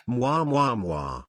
Moi moi moi.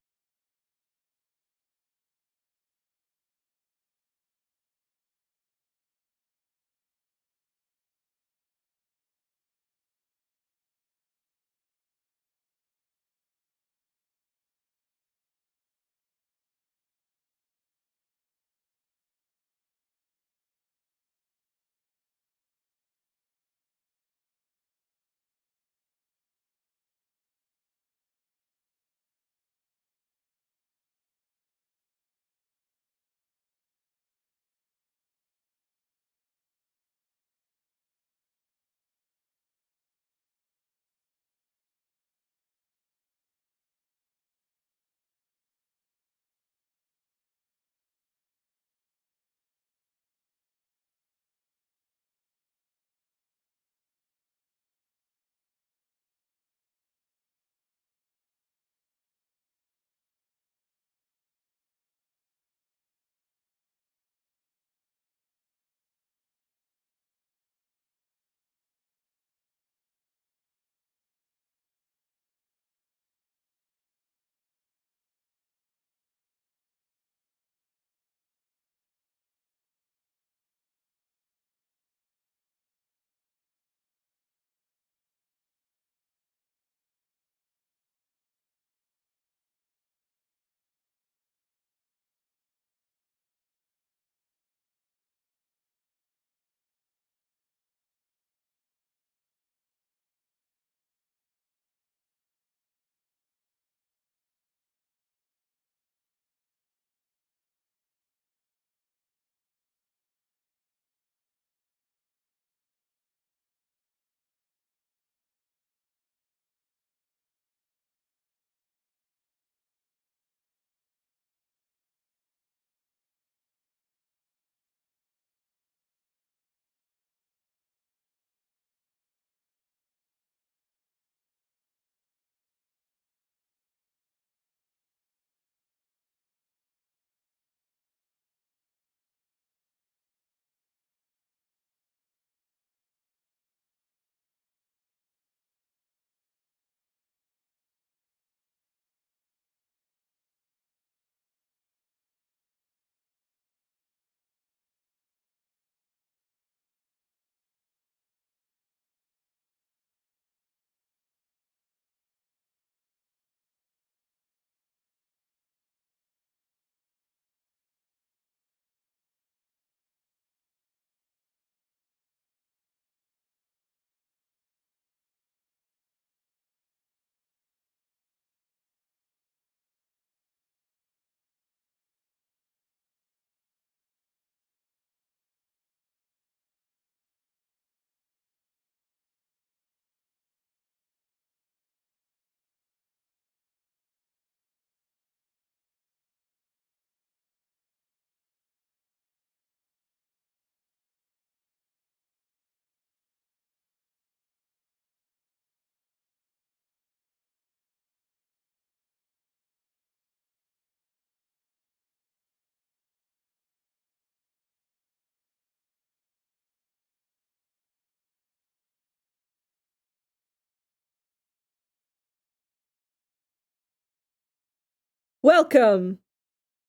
Welcome,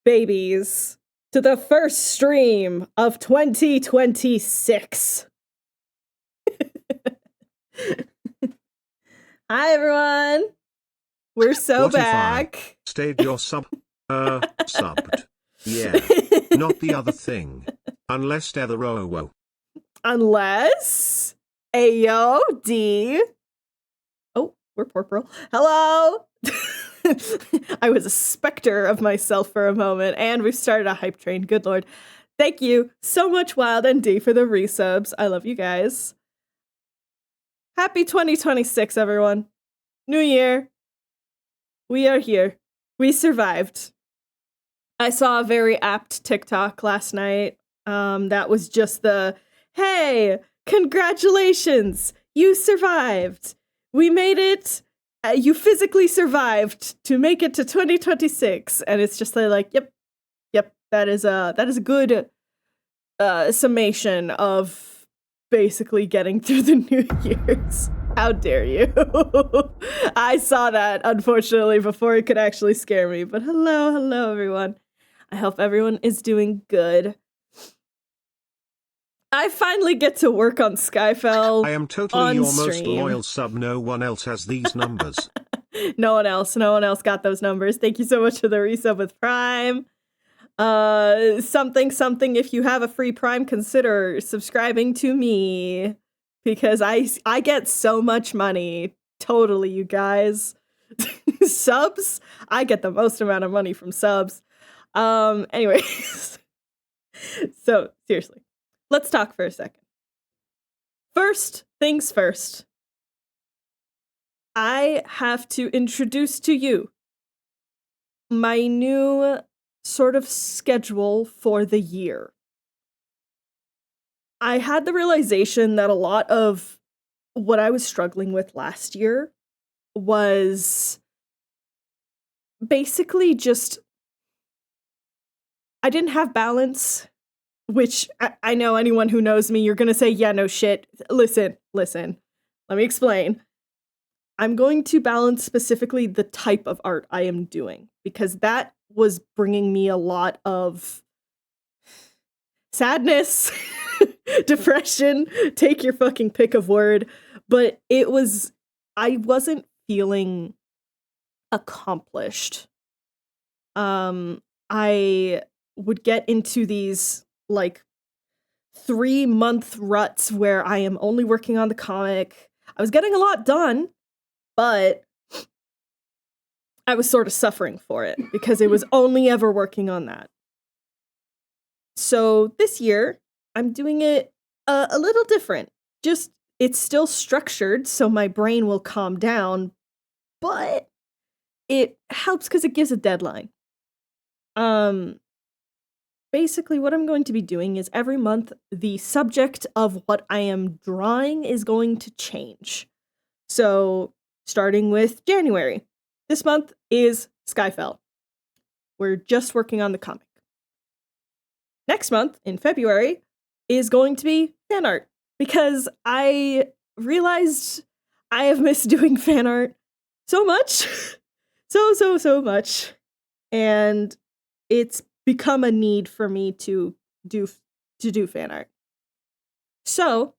babies, to the first stream of 2026. Hi, everyone. We're so What if I back. stayed your subbed? Yeah, not the other thing. Unless they're the rowo. Unless Ayo D. Oh, we're purple. Hello. I was a specter of myself for a moment, and we've started a hype train. Good lord. Thank you so much, Wild and D, for the resubs. I love you guys. Happy 2026, everyone. New year. We are here. We survived. I saw a very apt TikTok last night. That was just the, hey, congratulations, you survived. We made it. You physically survived to make it to 2026. And it's just like, yep. That is a good summation of basically getting through the New Year's. How dare you? I saw that, unfortunately, before it could actually scare me. But hello, everyone. I hope everyone is doing good. I finally get to work on Skyfell. I am totally on your stream. most loyal sub. No one else has these numbers. No one else got those numbers. Thank you so much for the resub with Prime. Something. If you have a free Prime, consider subscribing to me because I get so much money. Totally, you guys. Subs. I get the most amount of money from subs. Anyways. So seriously, let's talk for a second. First things first. I have to introduce to you my new sort of schedule for the year. I had the realization that a lot of what I was struggling with last year was basically just I didn't have balance, which I know anyone who knows me, you're going to say, yeah, no shit. Listen. Let me explain. I'm going to balance specifically the type of art I am doing because that was bringing me a lot of sadness, depression, take your fucking pick of word, but I wasn't feeling accomplished. I would get into these like 3-month ruts where I am only working on the comic. I was getting a lot done, but I was sort of suffering for it because it was only ever working on that. So this year, I'm doing it a little different. Just, it's still structured so my brain will calm down, but it helps because it gives a deadline. Basically, what I'm going to be doing is every month, the subject of what I am drawing is going to change. So, starting with January. This month is Skyfell. We're just working on the comic. Next month, in February, is going to be fan art. Because I realized I have missed doing fan art so much. so much. And it's become a need for me to do fan art. So,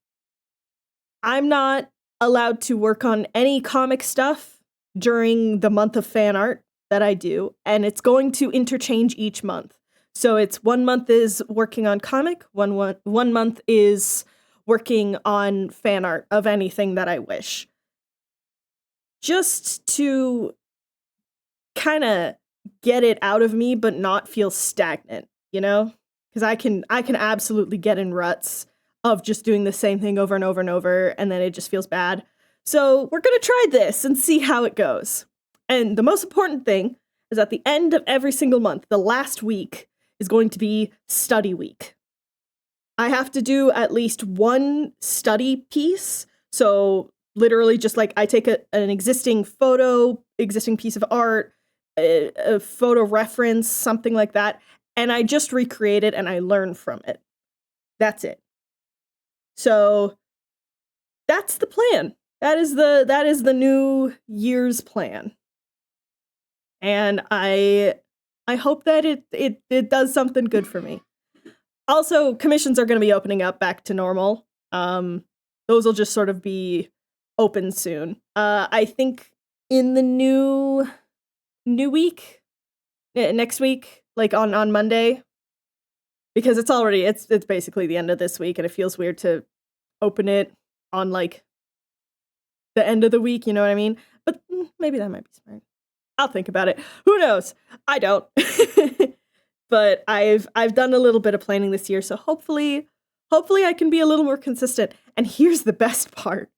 I'm not allowed to work on any comic stuff during the month of fan art that I do, and it's going to interchange each month. So it's 1 month is working on comic, one month is working on fan art of anything that I wish. Just to kind of get it out of me, but not feel stagnant, you know? Because I can absolutely get in ruts of just doing the same thing over and over and over, and then it just feels bad. So we're going to try this and see how it goes. And the most important thing is at the end of every single month, the last week is going to be study week. I have to do at least one study piece. So literally just like I take an existing piece of art, a photo reference, something like that, and I just recreate it and I learn from it. That's it. So that's the plan. That is the new year's plan. And I hope that it does something good for me. Also, commissions are going to be opening up back to normal. Those will just sort of be open soon. I think in the new week, next week, like on Monday, because it's basically the end of this week, and it feels weird to open it on like the end of the week, you know what I mean? But maybe that might be smart. I'll think about it. Who knows? I don't. But I've done a little bit of planning this year, so hopefully I can be a little more consistent. And here's the best part.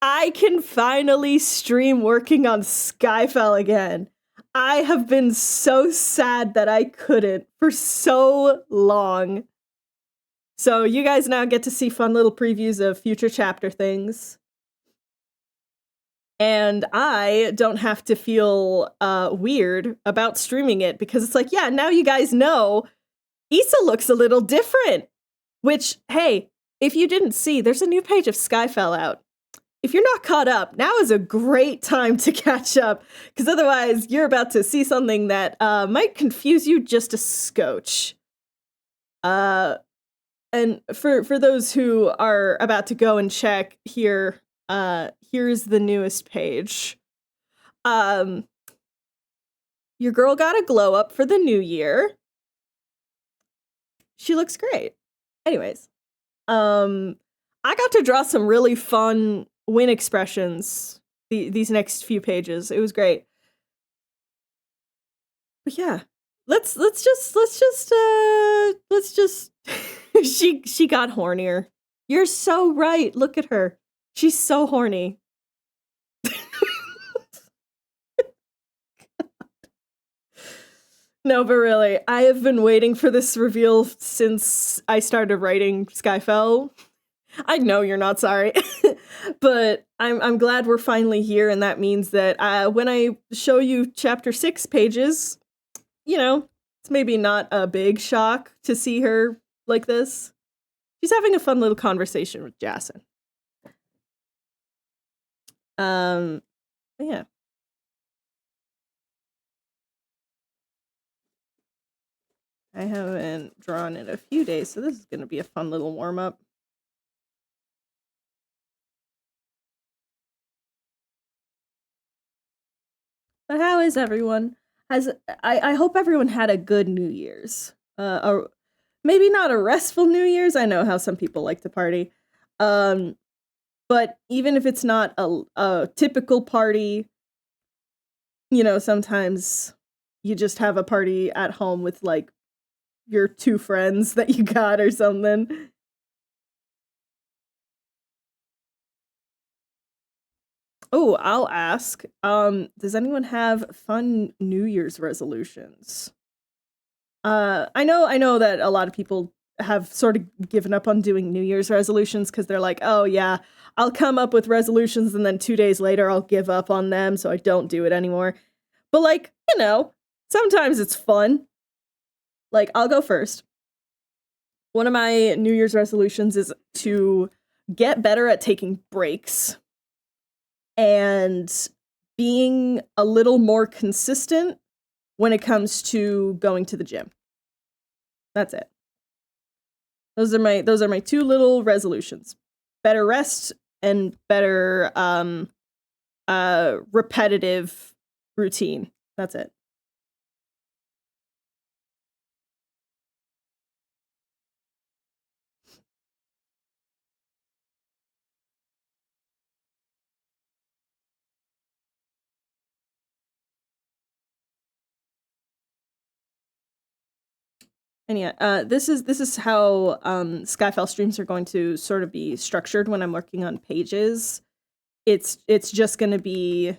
I can finally stream working on Skyfell again. I have been so sad that I couldn't for so long. So you guys now get to see fun little previews of future chapter things. And I don't have to feel weird about streaming it because it's like, yeah, now you guys know Issa looks a little different. Which, hey, if you didn't see, there's a new page of Skyfell out. if you're not caught up, now is a great time to catch up, because otherwise you're about to see something that might confuse you just a scotch. And for those who are about to go and check here, here's the newest page. Your girl got a glow up for the new year. She looks great. Anyways, I got to draw some really fun win expressions these next few pages. It was great. But yeah, let's just she got hornier. You're so right. Look at her. She's so horny. No, but really, I have been waiting for this reveal since I started writing Skyfell. I know you're not sorry, but I'm glad we're finally here, and that means that when I show you chapter 6 pages, you know, it's maybe not a big shock to see her like this. She's having a fun little conversation with Jason. Yeah. I haven't drawn in a few days, so this is going to be a fun little warm-up. But how is everyone? I hope everyone had a good New Year's. Maybe not a restful New Year's. I know how some people like to party. But even if it's not a typical party, you know, sometimes you just have a party at home with like your 2 friends that you got or something. Oh, I'll ask. Does anyone have fun New Year's resolutions? I know that a lot of people have sort of given up on doing New Year's resolutions because they're like, oh yeah, I'll come up with resolutions and then 2 days later I'll give up on them, so I don't do it anymore. But like, you know, sometimes it's fun. Like, I'll go first. One of my New Year's resolutions is to get better at taking breaks and being a little more consistent when it comes to going to the gym. That's it. Those are my 2 little resolutions. Better rest and better repetitive routine. That's it. And yeah, this is how Skyfell streams are going to sort of be structured when I'm working on pages. It's just going to be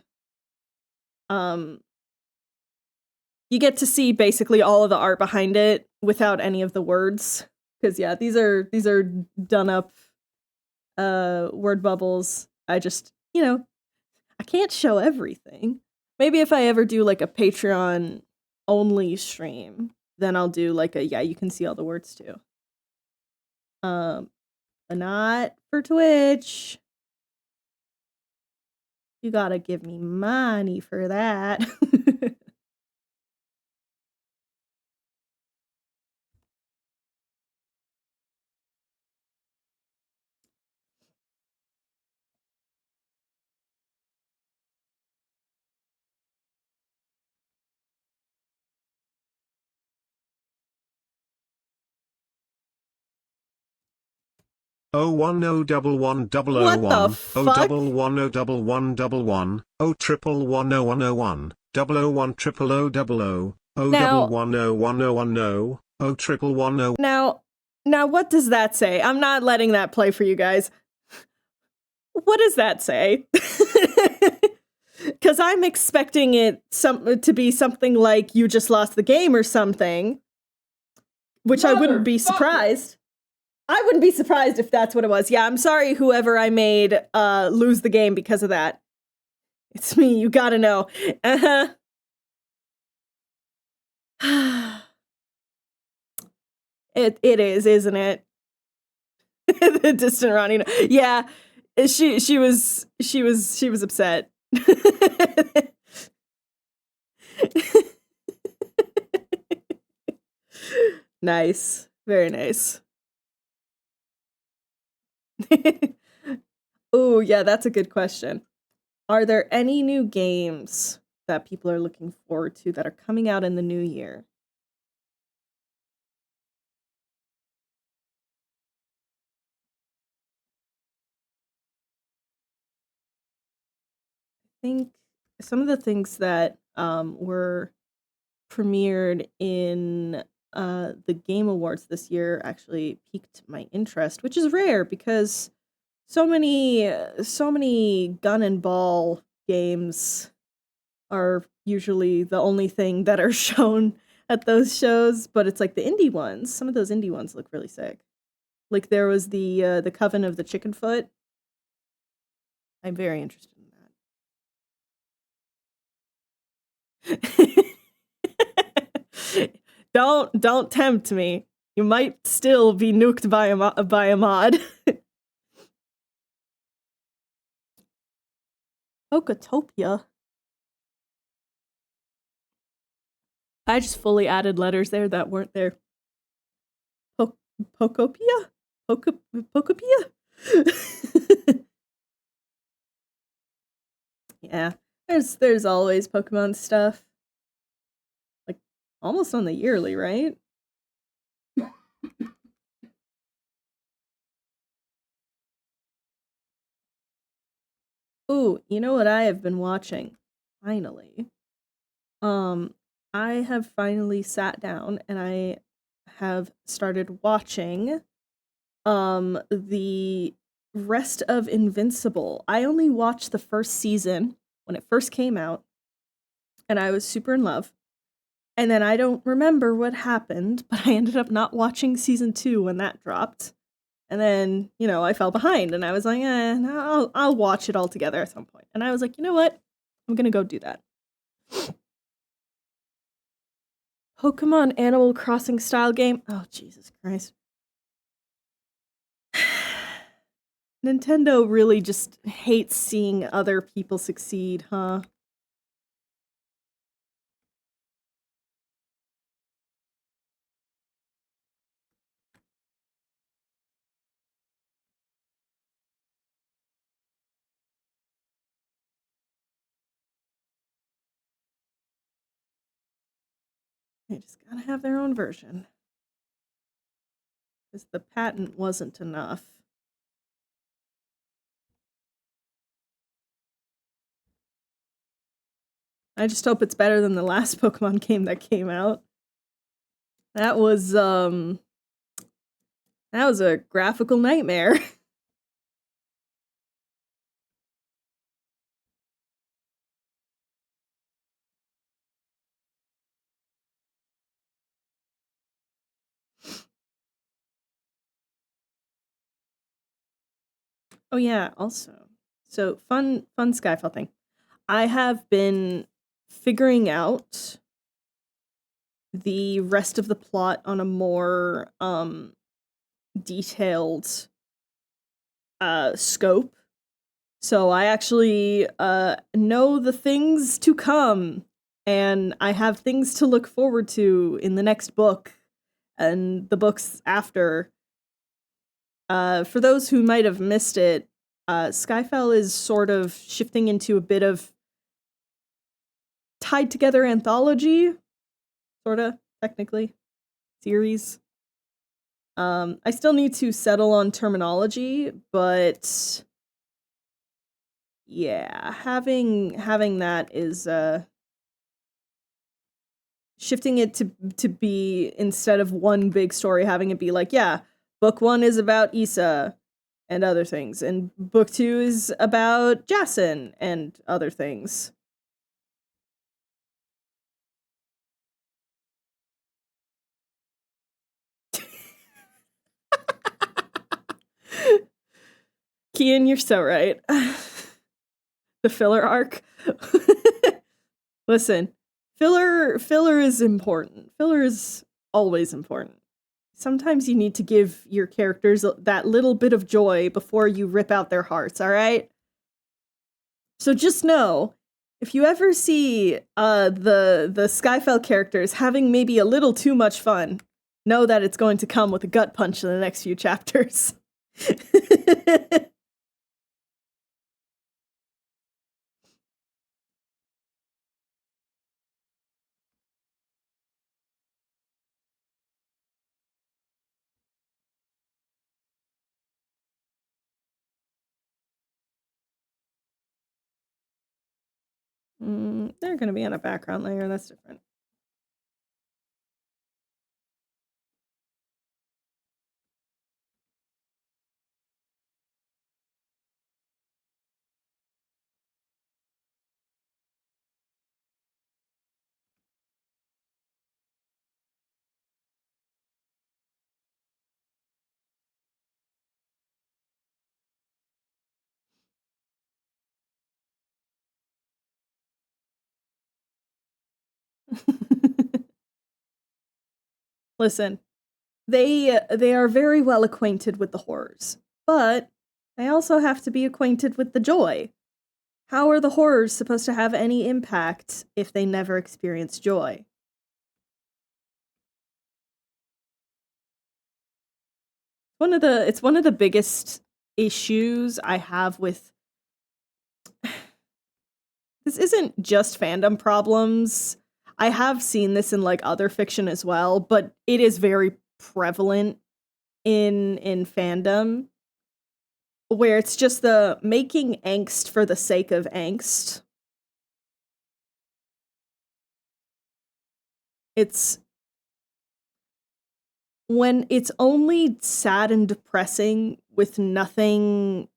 you get to see basically all of the art behind it without any of the words, because yeah, these are done up word bubbles. I just, you know, I can't show everything. Maybe if I ever do like a Patreon only stream, then I'll do like a, yeah, you can see all the words too. But not for Twitch. You gotta give me money for that. Oh 1 0 double 1 double What 0 the 1 oh fuck? double 1 0 double 1 double 1 oh triple 1 0 1 0 1 double 0 1 triple 0 double 0 oh double 1 0 1 0 1 0 oh triple 1 0. Now what does that say? I'm not letting that play for you guys. What does that say? Because I'm expecting it to be something like you just lost the game or something, which I wouldn't be surprised. I wouldn't be surprised if that's what it was. Yeah, I'm sorry whoever I made lose the game because of that. It's me, you gotta know. Uh-huh. It is, isn't it? The distant Ronnie. Yeah, She was upset. Nice. Very nice. Oh, yeah, that's a good question. Are there any new games that people are looking forward to that are coming out in the new year? I think some of the things that were premiered in the Game Awards this year actually piqued my interest, which is rare because so many gun and ball games are usually the only thing that are shown at those shows, but it's like the indie ones. Some of those indie ones look really sick. Like there was the Coven of the Chicken Foot. I'm very interested in that. Don't tempt me. You might still be nuked by a mod. Okatopia. I just fully added letters there that weren't there. Pokopia? Pokopia? Yeah. There's always Pokemon stuff. Like almost on the yearly, right? Ooh, you know what I have been watching? Finally. Um, I have finally sat down and I have started watching the rest of Invincible. I only watched the first season when it first came out and I was super in love. And then I don't remember what happened, but I ended up not watching season 2 when that dropped. And then, I fell behind and I was like, no, I'll watch it all together at some point. And I was like, you know what? I'm gonna go do that. Pokemon Animal Crossing style game? Oh, Jesus Christ. Nintendo really just hates seeing other people succeed, huh? They just gotta have their own version. Because the patent wasn't enough. I just hope it's better than the last Pokemon game that came out. That was a graphical nightmare. Oh yeah, also. So fun Skyfell thing. I have been figuring out the rest of the plot on a more detailed scope. So I actually know the things to come and I have things to look forward to in the next book and the books after. For those who might have missed it, Skyfell is sort of shifting into a bit of tied together anthology, sorta, technically, series. I still need to settle on terminology, but yeah, having that is shifting it to be, instead of one big story, having it be like, yeah, book 1 is about Issa and other things, and book 2 is about Jason and other things. Kian, you're so right. The filler arc. Listen, filler is important. Filler is always important. sometimes you need to give your characters that little bit of joy before you rip out their hearts, all right? So just know, if you ever see the Skyfell characters having maybe a little too much fun, know that it's going to come with a gut punch in the next few chapters. They're going to be on a background layer. That's different. Listen, they are very well acquainted with the horrors, but they also have to be acquainted with the joy. How are the horrors supposed to have any impact if they never experience joy? It's one of the biggest issues I have with this isn't just fandom problems. I have seen this in like other fiction as well, but it is very prevalent in fandom where it's just the making angst for the sake of angst. It's when it's only sad and depressing with nothing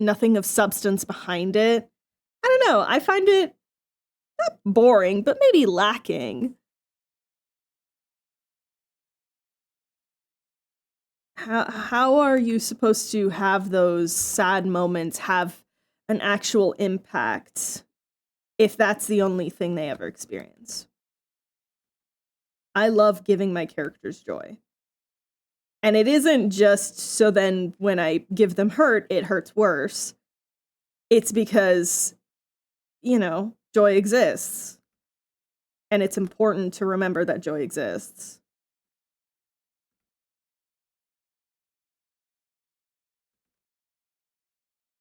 of substance behind it. I don't know. I find it not boring, but maybe lacking. How are you supposed to have those sad moments have an actual impact if that's the only thing they ever experience? I love giving my characters joy. And it isn't just so then when I give them hurt, it hurts worse. It's because, joy exists. And it's important to remember that joy exists.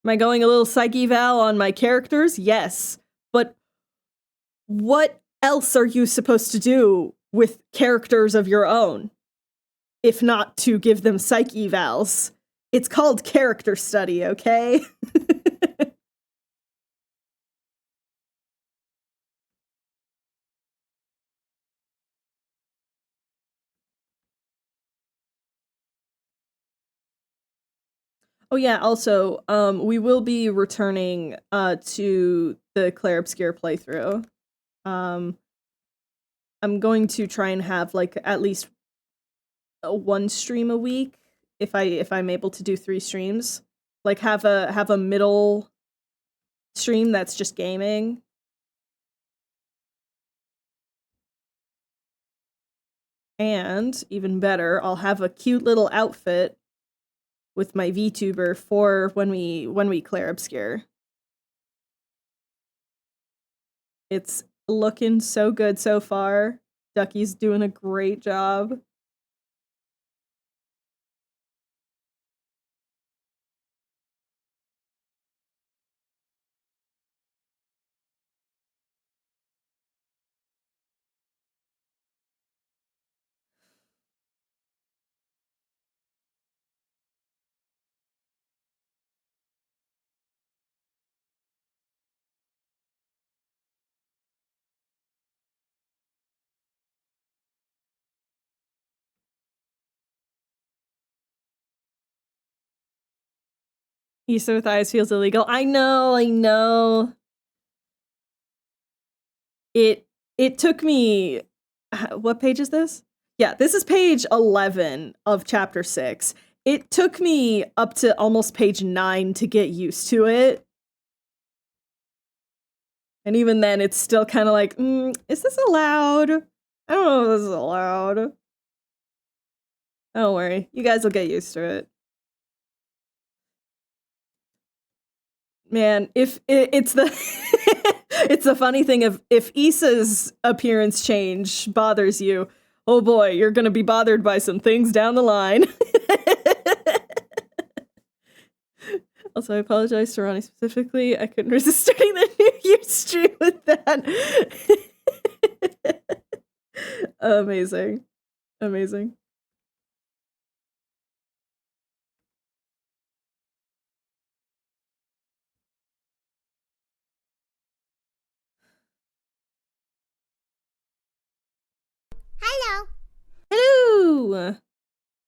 Am I going a little psyche eval on my characters? Yes. But what else are you supposed to do with characters of your own, if not to give them psych evals? It's called character study, okay? Oh yeah, also, we will be returning to the Claire Obscure playthrough. I'm going to try and have like at least one stream a week if I'm able to do 3 streams. Like have a middle stream that's just gaming. And even better, I'll have a cute little outfit with my VTuber for when we Claire Obscure. It's looking so good so far. Ducky's doing a great job. Easter with eyes feels illegal. I know. It took me what page is this? Yeah, this is page 11 of chapter 6. It took me up to almost page 9 to get used to it. And even then, it's still kind of like, is this allowed? I don't know if this is allowed. Don't worry. You guys will get used to it. Man, if it's the it's the funny thing of if Issa's appearance change bothers you, oh boy, you're gonna be bothered by some things down the line. Also, I apologize to Ronnie specifically. I couldn't resist starting the New Year's stream with that. Amazing. Amazing. Hello. Hello!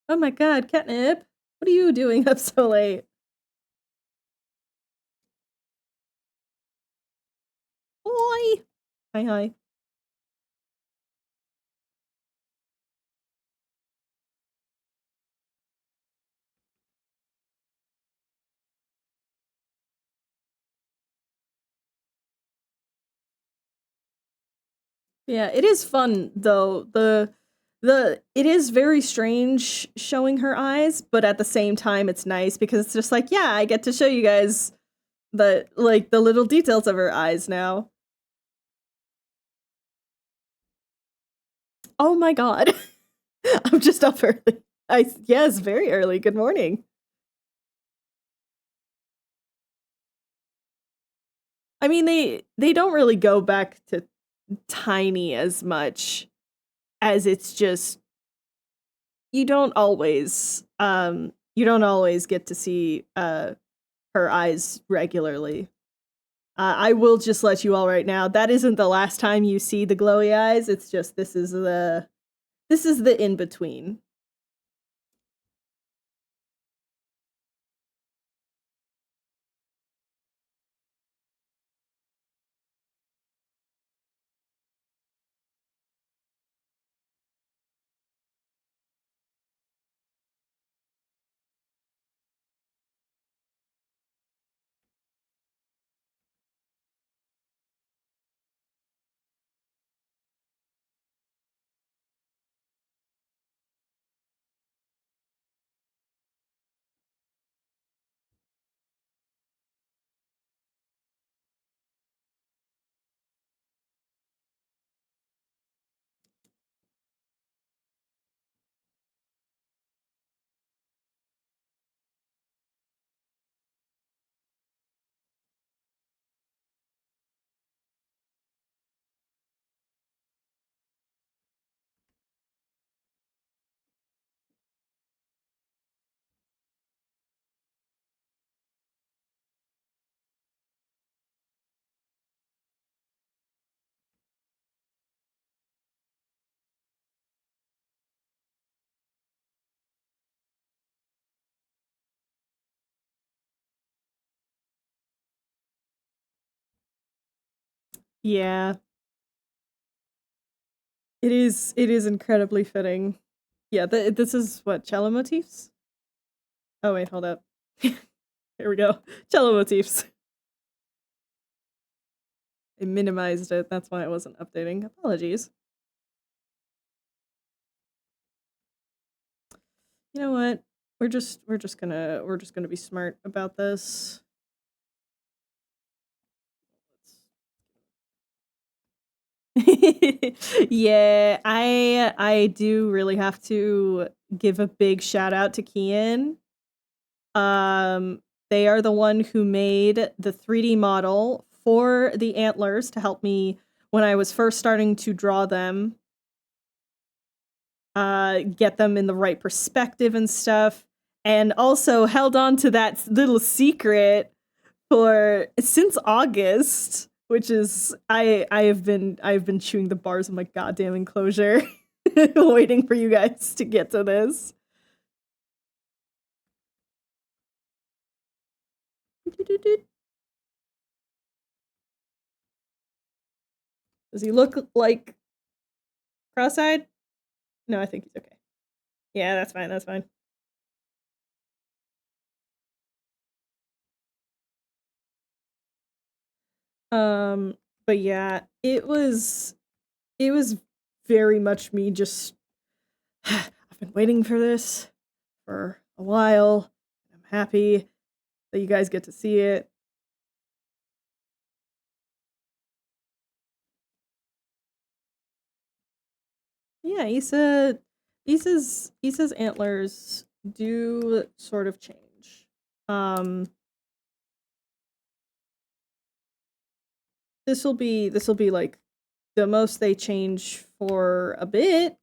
Oh my god, Catnip. What are you doing up so late? Hi. Hi, hi. Yeah, it is fun though. It is very strange showing her eyes, but at the same time it's nice because it's just like, yeah, I get to show you guys the little details of her eyes now. Oh my god. I'm just up early. Yes, very early. Good morning. I mean, they don't really go back to tiny as much as it's just you don't always get to see her eyes regularly. I will just let you all right now. That isn't the last time you see the glowy eyes. It's just this is the in between. Yeah. It is incredibly fitting. Yeah, this is what cello motifs? Oh wait, hold up. Here we go. Cello motifs. I minimized it. That's why it wasn't updating. Apologies. You know what? We're just gonna be smart about this. Yeah, I do really have to give a big shout out to Kian. They are the one who made the 3D model for the antlers to help me when I was first starting to draw them. Get them in the right perspective and stuff, and also held on to that little secret for since August, which is I've been chewing the bars of my goddamn enclosure, waiting for you guys to get to this. Does he look like cross-eyed? No, I think he's okay. Yeah, that's fine. That's fine. But yeah, it was very much me just been waiting for this for a while. I'm happy that you guys get to see it. Yeah, Issa's antlers do sort of change. This will be like the most they change for a bit.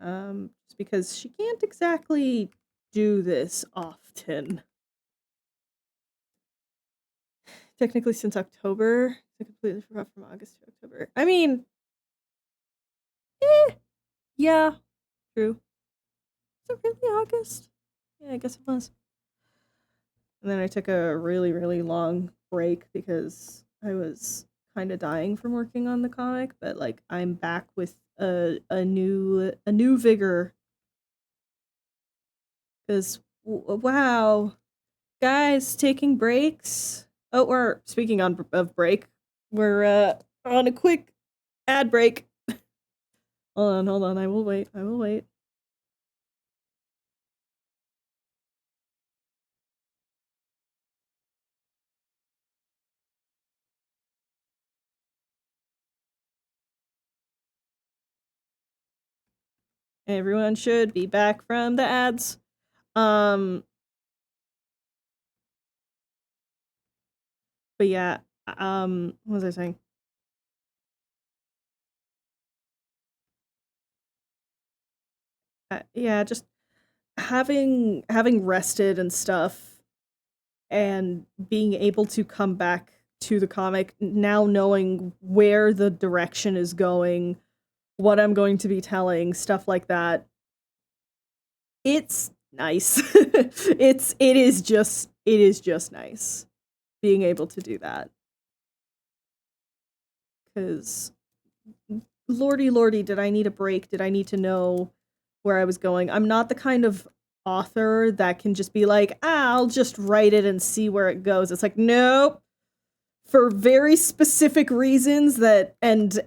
Just because she can't exactly do this often. Technically since October. I completely forgot from August to October. I mean, yeah, true. Is it really August? Yeah, I guess it was. And then I took a really, really long break because I was kind of dying from working on the comic, but like I'm back with a new vigor. Because wow, guys, taking breaks. Oh, we're speaking of break. We're on a quick ad break. Hold on. I will wait. Everyone should be back from the ads. But yeah, what was I saying? Yeah, just having rested and stuff and being able to come back to the comic now, knowing where the direction is going, what I'm going to be telling, stuff like that. It's nice. it is just nice being able to do that. Cuz lordy, did I need a break? Did I need to know where I was going? I'm not the kind of author that can just be like, I'll just write it and see where it goes. It's like, nope. For very specific reasons that and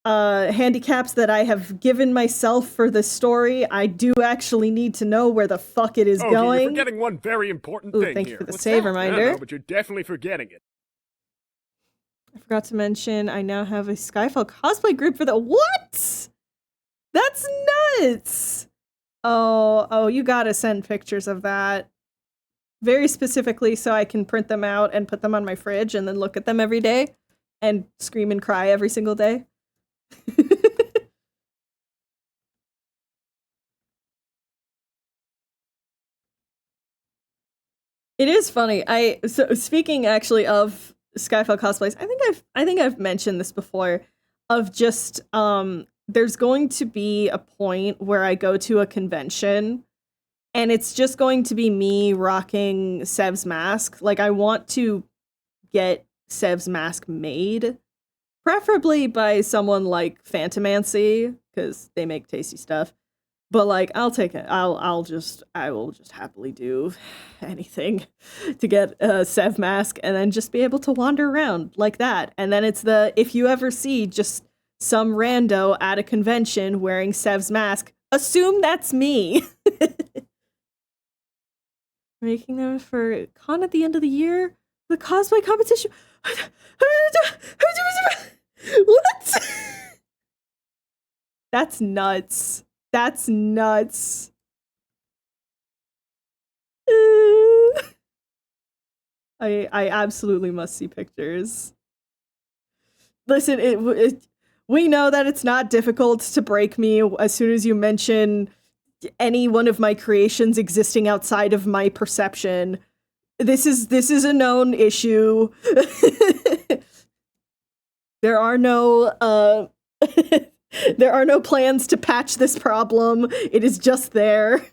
handicaps that I have given myself for this story, I do actually need to know where the fuck it is going. You're forgetting one very important thing thank here. you for the save reminder. I don't know, but you're definitely forgetting it. I forgot to mention I now have a Skyfell cosplay group for the what? That's nuts. Oh, you gotta send pictures of that. Very specifically so I can print them out and put them on my fridge and then look at them every day and scream and cry every single day. It is funny. So speaking actually of Skyfell cosplays, I think I've mentioned this before of just there's going to be a point where I go to a convention and it's just going to be me rocking Sev's mask. Like I want to get Sev's mask made, preferably by someone like Phantomancy because they make tasty stuff. But like I'll take it. I will just happily do anything to get a Sev mask and then just be able to wander around like that. And then it's if you ever see just some rando at a convention wearing Sev's mask, assume that's me. Making them for con at the end of the year, the cosplay competition. What? That's nuts. That's nuts. I absolutely must see pictures. Listen, we know that it's not difficult to break me as soon as you mention any one of my creations existing outside of my perception. This is a known issue. There are no there are no plans to patch this problem. It is just there.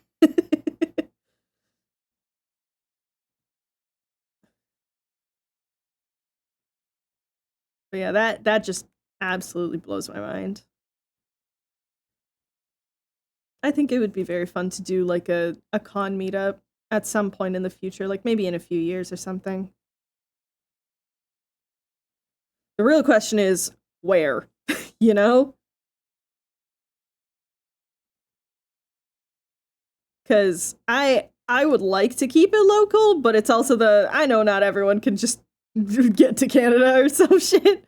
But yeah, that just absolutely blows my mind. I think it would be very fun to do like a con meetup at some point in the future, like maybe in a few years or something. The real question is where, you know? Because I would like to keep it local, but it's also I know not everyone can just get to Canada or some shit.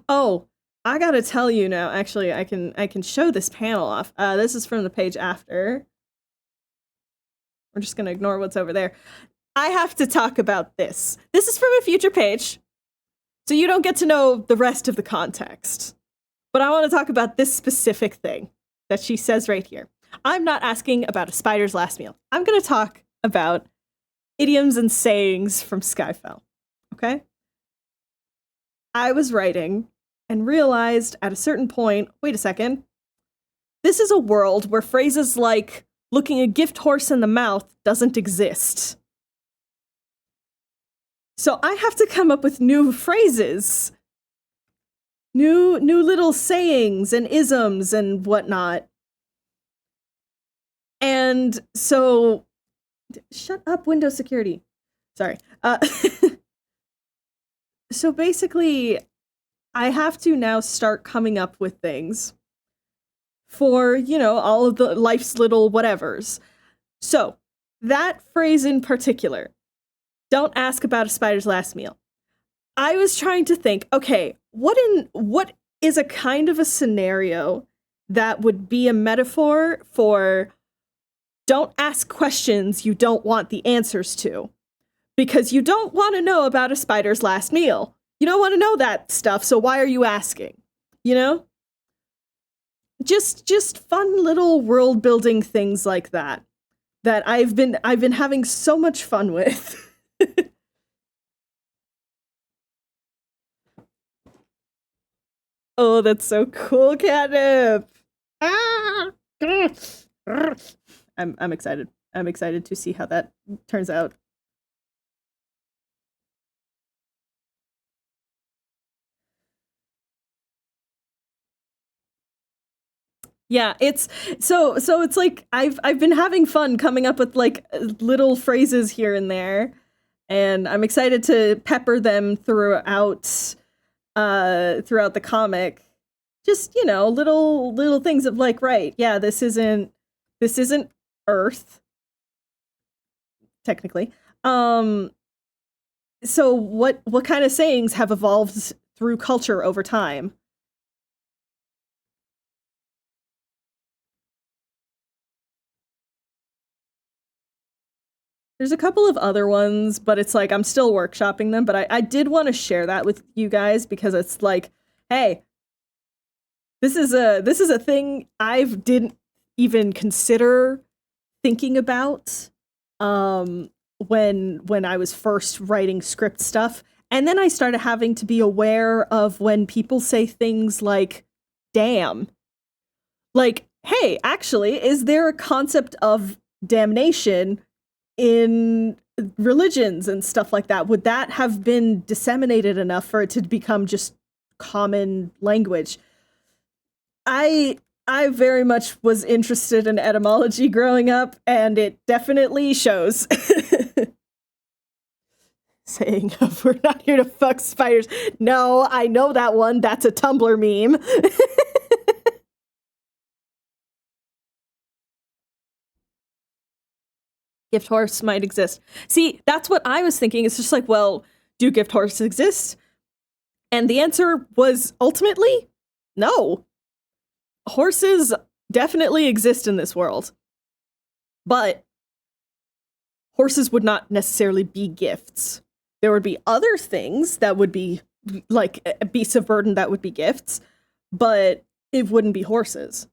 Oh, I gotta tell you now. Actually, I can show this panel off. This is from the page after. We're just gonna ignore what's over there. I have to talk about this. This is from a future page, so you don't get to know the rest of the context. But I want to talk about this specific thing that she says right here. I'm not asking about a spider's last meal. I'm gonna talk about idioms and sayings from Skyfell. Okay? I was writing and realized at a certain point, wait a second, this is a world where phrases like looking a gift horse in the mouth doesn't exist. So I have to come up with new phrases, new little sayings and isms and whatnot. And so, shut up, Windows security. Sorry. So basically, I have to now start coming up with things for, you know, all of the life's little whatevers. So, that phrase in particular, don't ask about a spider's last meal. I was trying to think, okay, what is a kind of a scenario that would be a metaphor for don't ask questions you don't want the answers to? Because you don't want to know about a spider's last meal. You don't want to know that stuff, so why are you asking? You know? Just fun little world building things like that I've been having so much fun with. Oh, that's so cool, Catnip. Ah! I'm excited. I'm excited to see how that turns out. Yeah, it's so it's like I've been having fun coming up with like little phrases here and there, and I'm excited to pepper them throughout the comic. Just, you know, little things of like, right, yeah, this isn't Earth technically. So what kind of sayings have evolved through culture over time? There's a couple of other ones, but it's like I'm still workshopping them, but I did want to share that with you guys because it's like, hey, this is a thing I didn't even consider thinking about when I was first writing script stuff. And then I started having to be aware of when people say things like damn. Like, hey, actually, is there a concept of damnation in religions and stuff like that? Would that have been disseminated enough for it to become just common language? I very much was interested in etymology growing up, and it definitely shows. Saying, we're not here to fuck spiders. No, I know that one. That's a Tumblr meme. Gift horse might exist. See, that's what I was thinking. It's just like, well, do gift horses exist? And the answer was ultimately no. Horses definitely exist in this world. But horses would not necessarily be gifts. There would be other things that would be like beasts of burden that would be gifts, but it wouldn't be horses.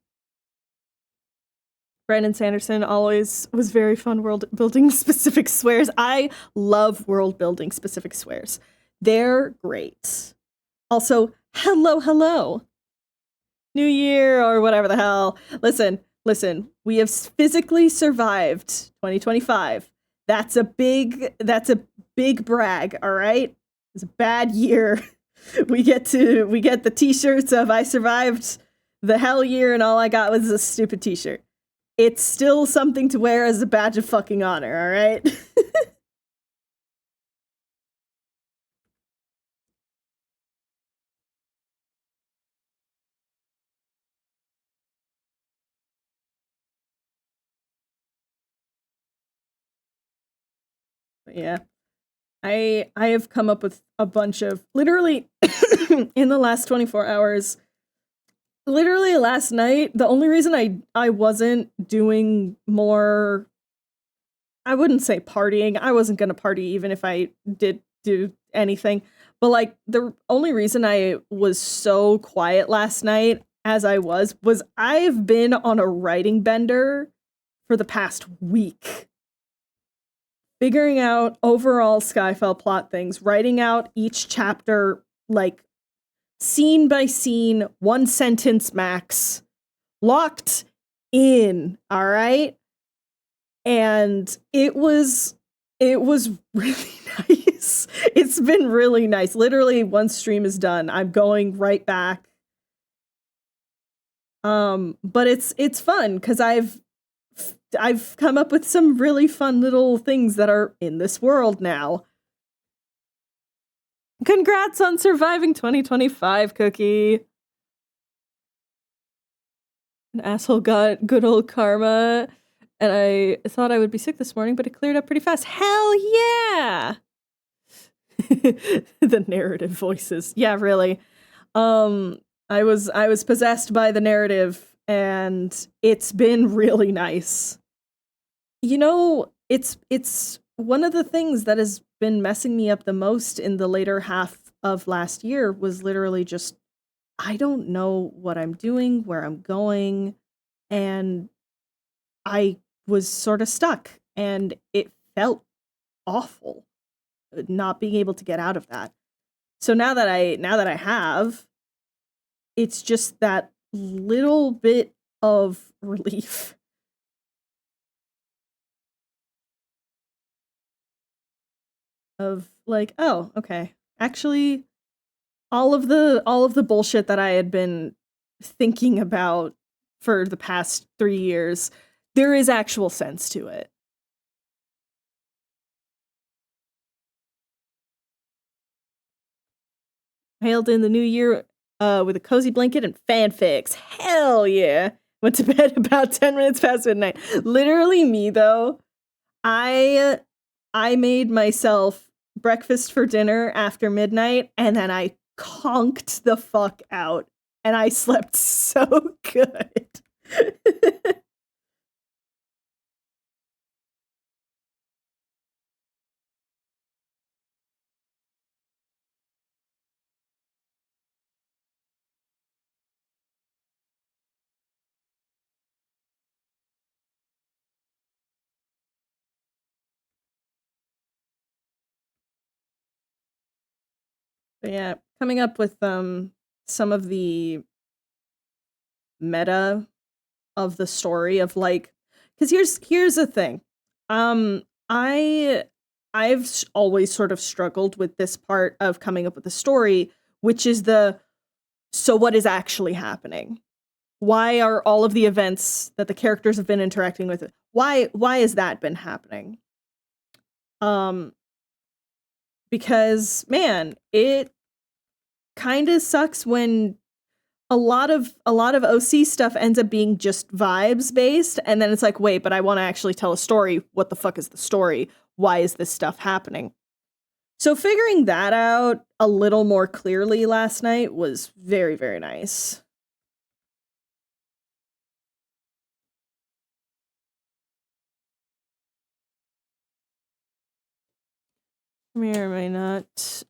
Brandon Sanderson always was very fun world building specific swears. I love world building specific swears. They're great. Also, hello. New Year or whatever the hell. Listen, we have physically survived 2025. That's a big brag, all right? It's a bad year. We get the t-shirts of I survived the hell year and all I got was a stupid t-shirt. it's still something to wear as a badge of fucking honor, all right? Yeah. I have come up with a bunch of literally in the last 24 hours. Literally last night, the only reason I wasn't doing more, I wouldn't say partying. I wasn't going to party even if I did do anything. But like the only reason I was so quiet last night as I was I've been on a writing bender for the past week. Figuring out overall Skyfell plot things, writing out each chapter like scene by scene, one sentence max, locked in, all right? And it was really nice. It's been really nice. Literally, once stream is done, I'm going right back. But it's fun because I've come up with some really fun little things that are in this world now. Congrats on surviving 2025, Cookie. An asshole got good old karma, and I thought I would be sick this morning, but it cleared up pretty fast. Hell yeah! The narrative voices. Yeah, really. I was possessed by the narrative, and it's been really nice. You know, it's one of the things that has been messing me up the most in the later half of last year was literally just, I don't know what I'm doing, where I'm going, and I was sort of stuck, and it felt awful not being able to get out of that. So now that I have, it's just that little bit of relief. Of like, oh, okay. Actually, all of the bullshit that I had been thinking about for the past 3 years, there is actual sense to it. Hailed in the new year with a cozy blanket and fanfics. Hell yeah. Went to bed about 10 minutes past midnight. Literally me, though. I made myself breakfast for dinner after midnight, and then I conked the fuck out, and I slept so good. But yeah, coming up with some of the meta of the story of like, because here's the thing, I've always sort of struggled with this part of coming up with a story, which is so what is actually happening? Why are all of the events that the characters have been interacting with, why has that been happening? Because man, it kind of sucks when a lot of OC stuff ends up being just vibes based, and then it's like, wait, but I want to actually tell a story. What the fuck is the story? Why is this stuff happening? So figuring that out a little more clearly last night was very, very nice. May or may not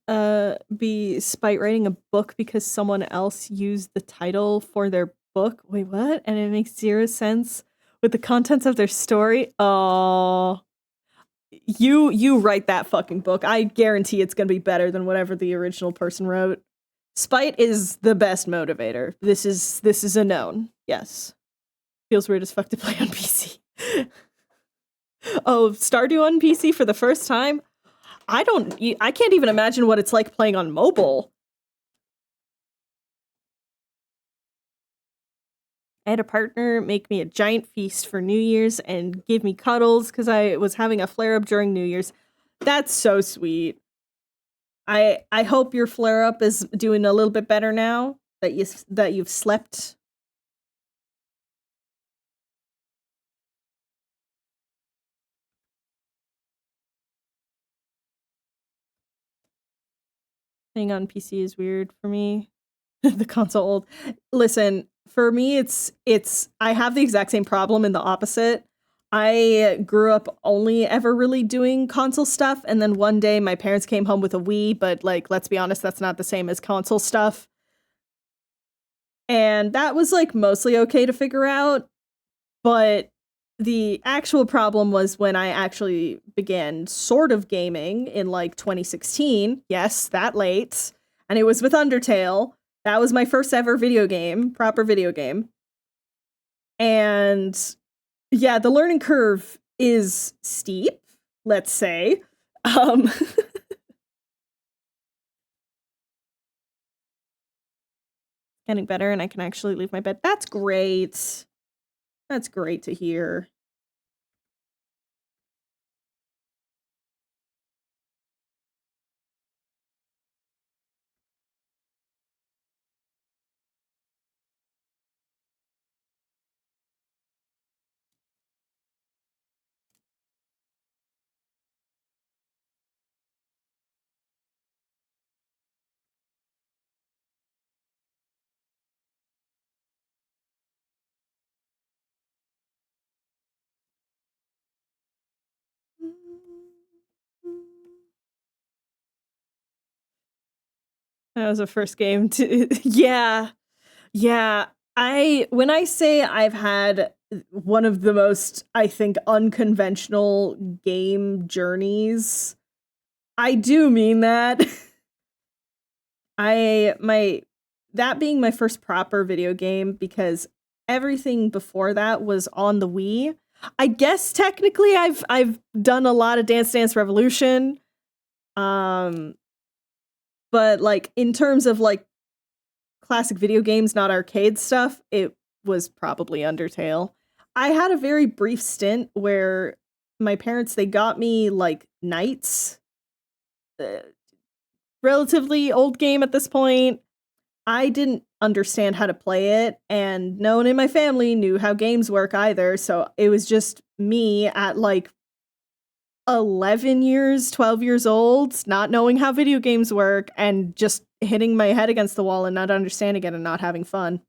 be spite writing a book because someone else used the title for their book. Wait, what? And it makes zero sense with the contents of their story. Oh, you write that fucking book. I guarantee it's gonna be better than whatever the original person wrote. Spite is the best motivator. This is a known. Yes. Feels weird as fuck to play on PC. Oh, Stardew on PC for the first time? I can't even imagine what it's like playing on mobile. I had a partner make me a giant feast for New Year's and give me cuddles because I was having a flare-up during New Year's. That's so sweet. I hope your flare-up is doing a little bit better now that you've slept. Playing on PC is weird for me. The console old. Listen, for me it's I have the exact same problem in the opposite. I grew up only ever really doing console stuff, and then one day my parents came home with a Wii, but like let's be honest, that's not the same as console stuff. And that was like mostly okay to figure out, but the actual problem was when I actually began sort of gaming in like 2016. Yes, that late. And it was with Undertale. That was my first ever video game, proper video game. And yeah, the learning curve is steep, let's say. Getting better and I can actually leave my bed. That's great. That's great to hear. That was the first game to yeah. Yeah. When I say I've had one of the most, I think, unconventional game journeys, I do mean that. That being my first proper video game, because everything before that was on the Wii. I guess technically I've done a lot of Dance Dance Revolution. But like in terms of like classic video games, not arcade stuff, it was probably Undertale. I had a very brief stint where my parents, they got me like Knights. Relatively old game at this point. I didn't understand how to play it, and no one in my family knew how games work either, so it was just me at like 11 years, 12 years old, not knowing how video games work, and just hitting my head against the wall and not understanding it and not having fun.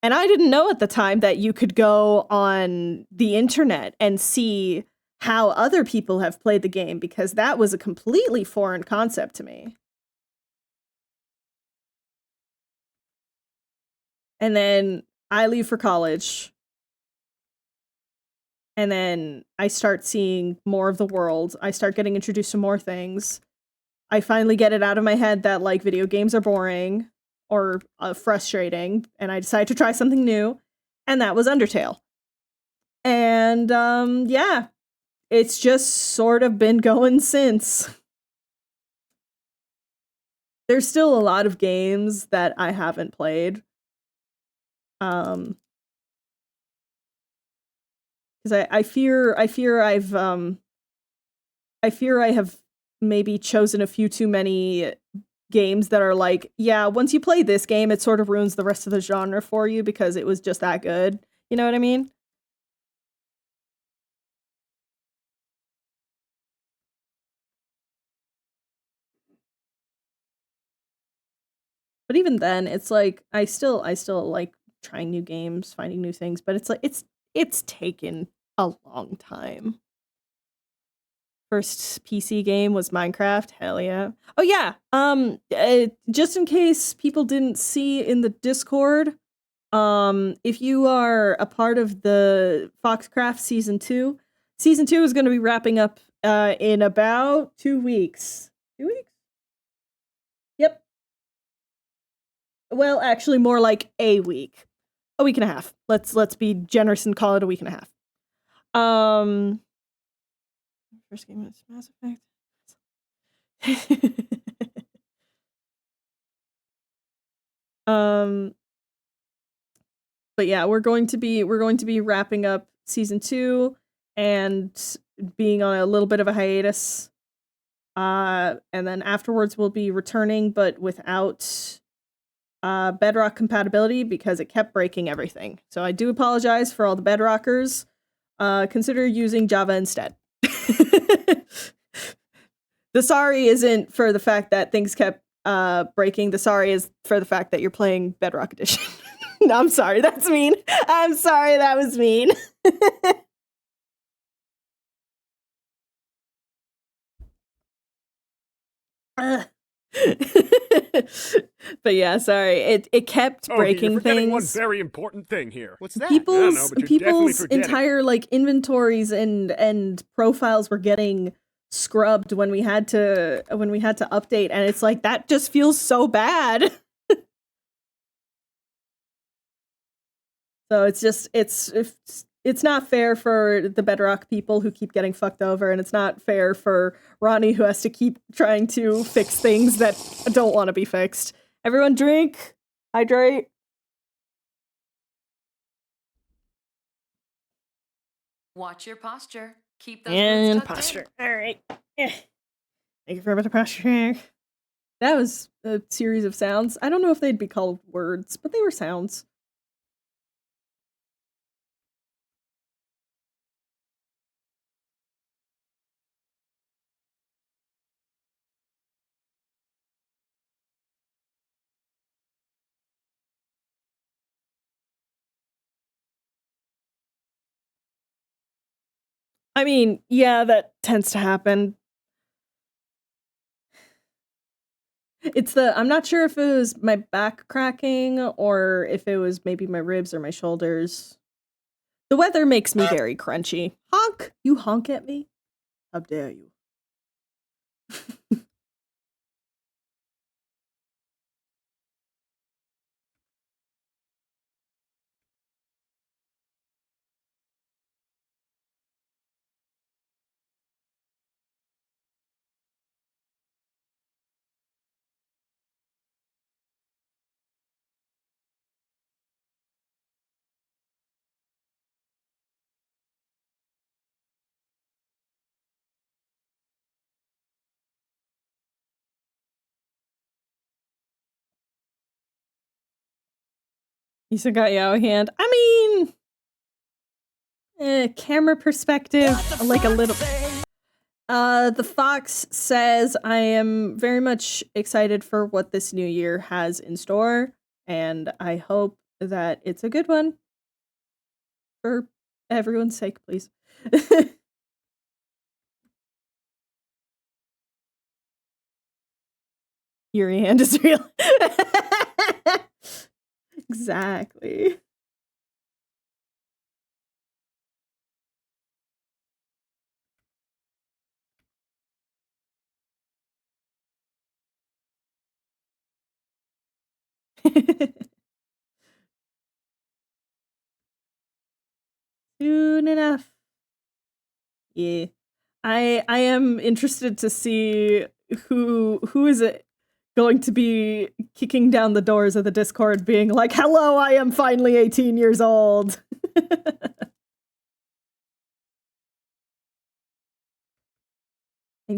And I didn't know at the time that you could go on the internet and see how other people have played the game, because that was a completely foreign concept to me. And then I leave for college. And then I start seeing more of the world. I start getting introduced to more things. I finally get it out of my head that like video games are boring or frustrating, and I decide to try something new, and that was Undertale. And yeah, it's just sort of been going since. There's still a lot of games that I haven't played. Because I fear I have maybe chosen a few too many games that are like, yeah, once you play this game, it sort of ruins the rest of the genre for you because it was just that good. You know what I mean? But even then, it's like I still like trying new games, finding new things, but it's like it's taken a long time. First PC game was Minecraft. Hell yeah. Oh yeah. Just in case people didn't see in the Discord, if you are a part of the Foxcraft season 2 is going to be wrapping up in about 2 weeks. 2 weeks? Yep. Well, actually more like a week. A week and a half. Let's be generous and call it a week and a half. First game was Mass Effect. but yeah, we're going to be wrapping up season 2 and being on a little bit of a hiatus. And then afterwards we'll be returning, but without Bedrock compatibility because it kept breaking everything. So I do apologize for all the Bedrockers. Consider using Java instead. The sorry isn't for the fact that things kept breaking. The sorry is for the fact that you're playing Bedrock Edition. No, I'm sorry, that's mean. I'm sorry, that was mean. But yeah, sorry. It kept breaking you're forgetting things. one very important thing here. What's that? People's but you're definitely forgetting. entire like inventories and profiles were getting scrubbed when we had to update, and it's like that just feels so bad. So it's not fair for the Bedrock people who keep getting fucked over, and it's not fair for Ronnie who has to keep trying to fix things that don't want to be fixed. Everyone drink, hydrate. Watch your posture. Keep those And boobs tucked posture. All right. Thank you for a bit of posture. That was a series of sounds. I don't know if they'd be called words, but they were sounds. I mean, yeah, that tends to happen. I'm not sure if it was my back cracking or if it was maybe my ribs or my shoulders. The weather makes me very crunchy. Honk! You honk at me? How dare you? You still got Yao hand. I mean, camera perspective, like a little. The Fox says, I am very much excited for what this new year has in store, and I hope that it's a good one. For everyone's sake, please. Your hand is real. Exactly. Soon enough. Yeah. I am interested to see who is it going to be kicking down the doors of the Discord being like, hello, I am finally 18 years old. I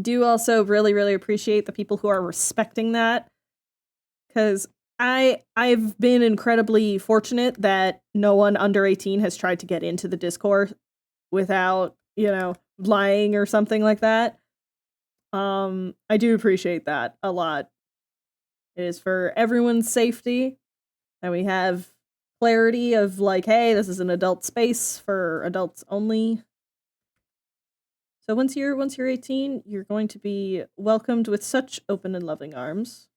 do also really, really appreciate the people who are respecting that, because I've been incredibly fortunate that no one under 18 has tried to get into the Discord without, lying or something like that. I do appreciate that a lot. It is for everyone's safety, and we have clarity of like, hey, this is an adult space for adults only. So once you're 18, you're going to be welcomed with such open and loving arms.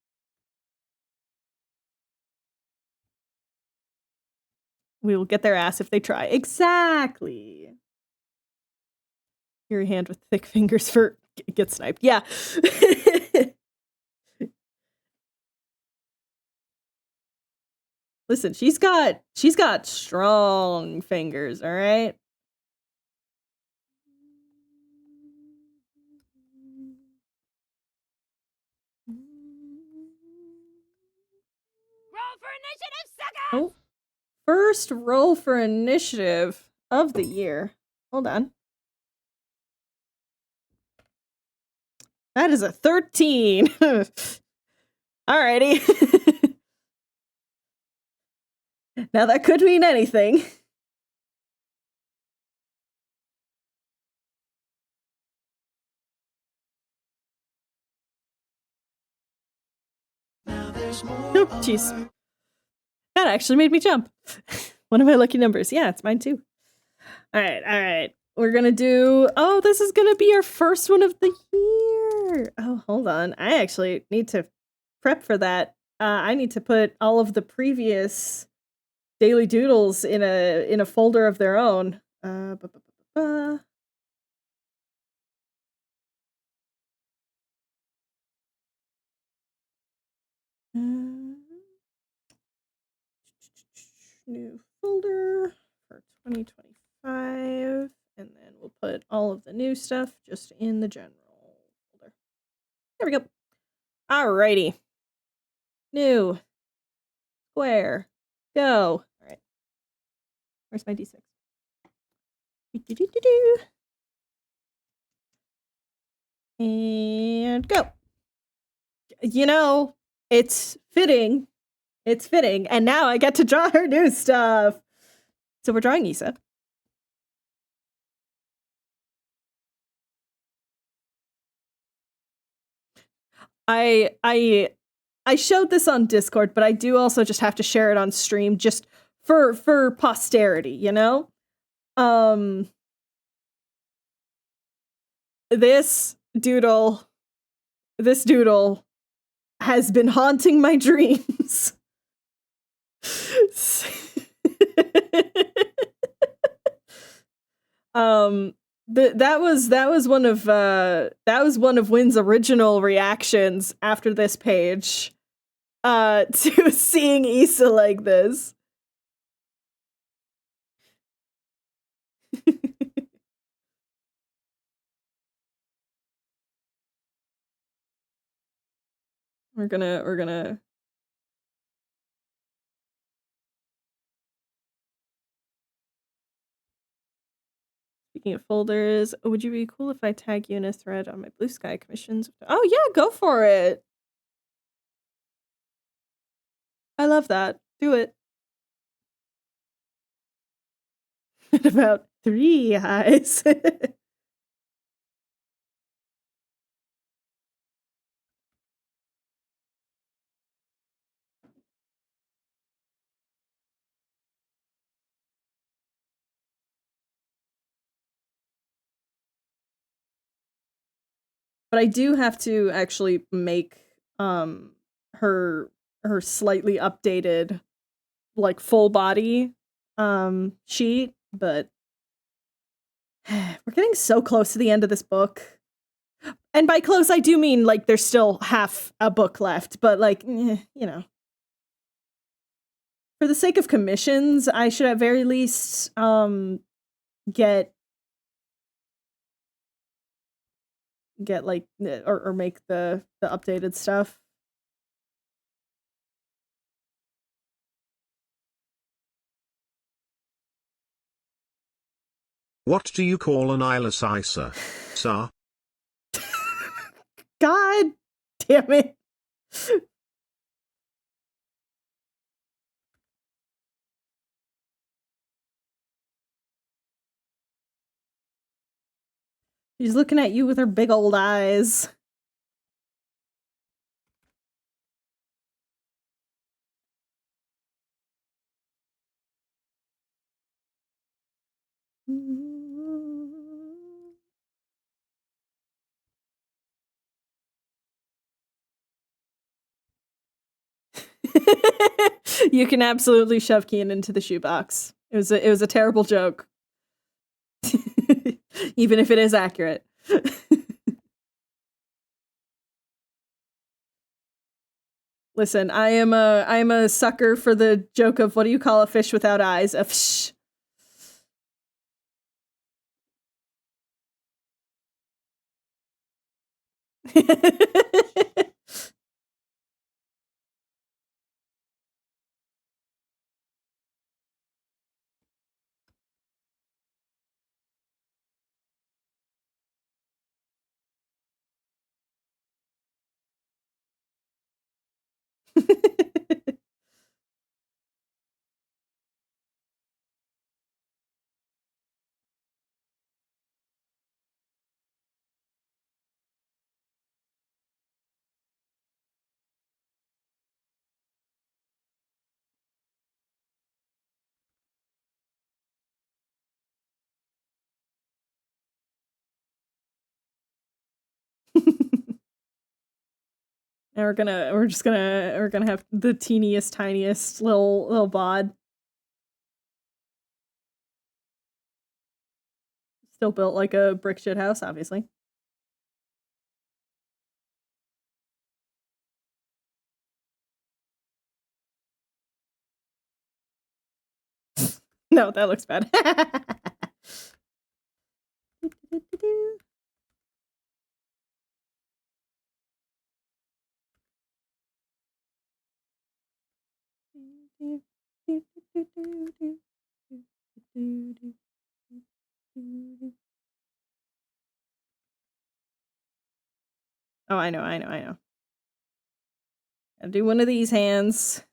We will get their ass if they try. Exactly. Your hand with thick fingers for get sniped. Yeah. Listen, she's got strong fingers, all right? Roll for initiative, sucker! Oh. first roll for initiative of the year. Hold on. That is a 13. Alrighty. Now that could mean anything. Nope, jeez. That actually made me jump. One of my lucky numbers. Yeah, it's mine too. Alright. We're gonna do... Oh, this is gonna be our first one of the year. Oh, hold on. I actually need to prep for that. I need to put all of the previous daily doodles in a folder of their own. New folder for 2025, and then we'll put all of the new stuff just in the general folder. There we go. Alrighty. New. Square. Go. Alright. Where's my D6? And go. You know, it's fitting. It's fitting. And now I get to draw her new stuff. So we're drawing Issa. I showed this on Discord, but I do also just have to share it on stream just for posterity, you know? This doodle has been haunting my dreams. That was one of Wynn's original reactions after this page to seeing Issa like this. We're gonna Speaking of folders, would you be cool if I tag you in a thread on my Blue Sky commissions? Oh yeah, go for it. I love that. Do it. About 3 eyes. But I do have to actually make her slightly updated like full body sheet, but we're getting so close to the end of this book. And by close I do mean like there's still half a book left, but like you know. For the sake of commissions, I should at very least get like or make the updated stuff. What do you call an eyeless Isa? Sir? God damn it. She's looking at you with her big old eyes. You can absolutely shove Kian into the shoebox. It was a terrible joke. Even if it is accurate. Listen, I'm a sucker for the joke of what do you call a fish without eyes? A fish. And we're gonna have the teeniest, tiniest little bod. Still built like a brick shit house, obviously. No, that looks bad. Oh, I know. I'll do one of these hands.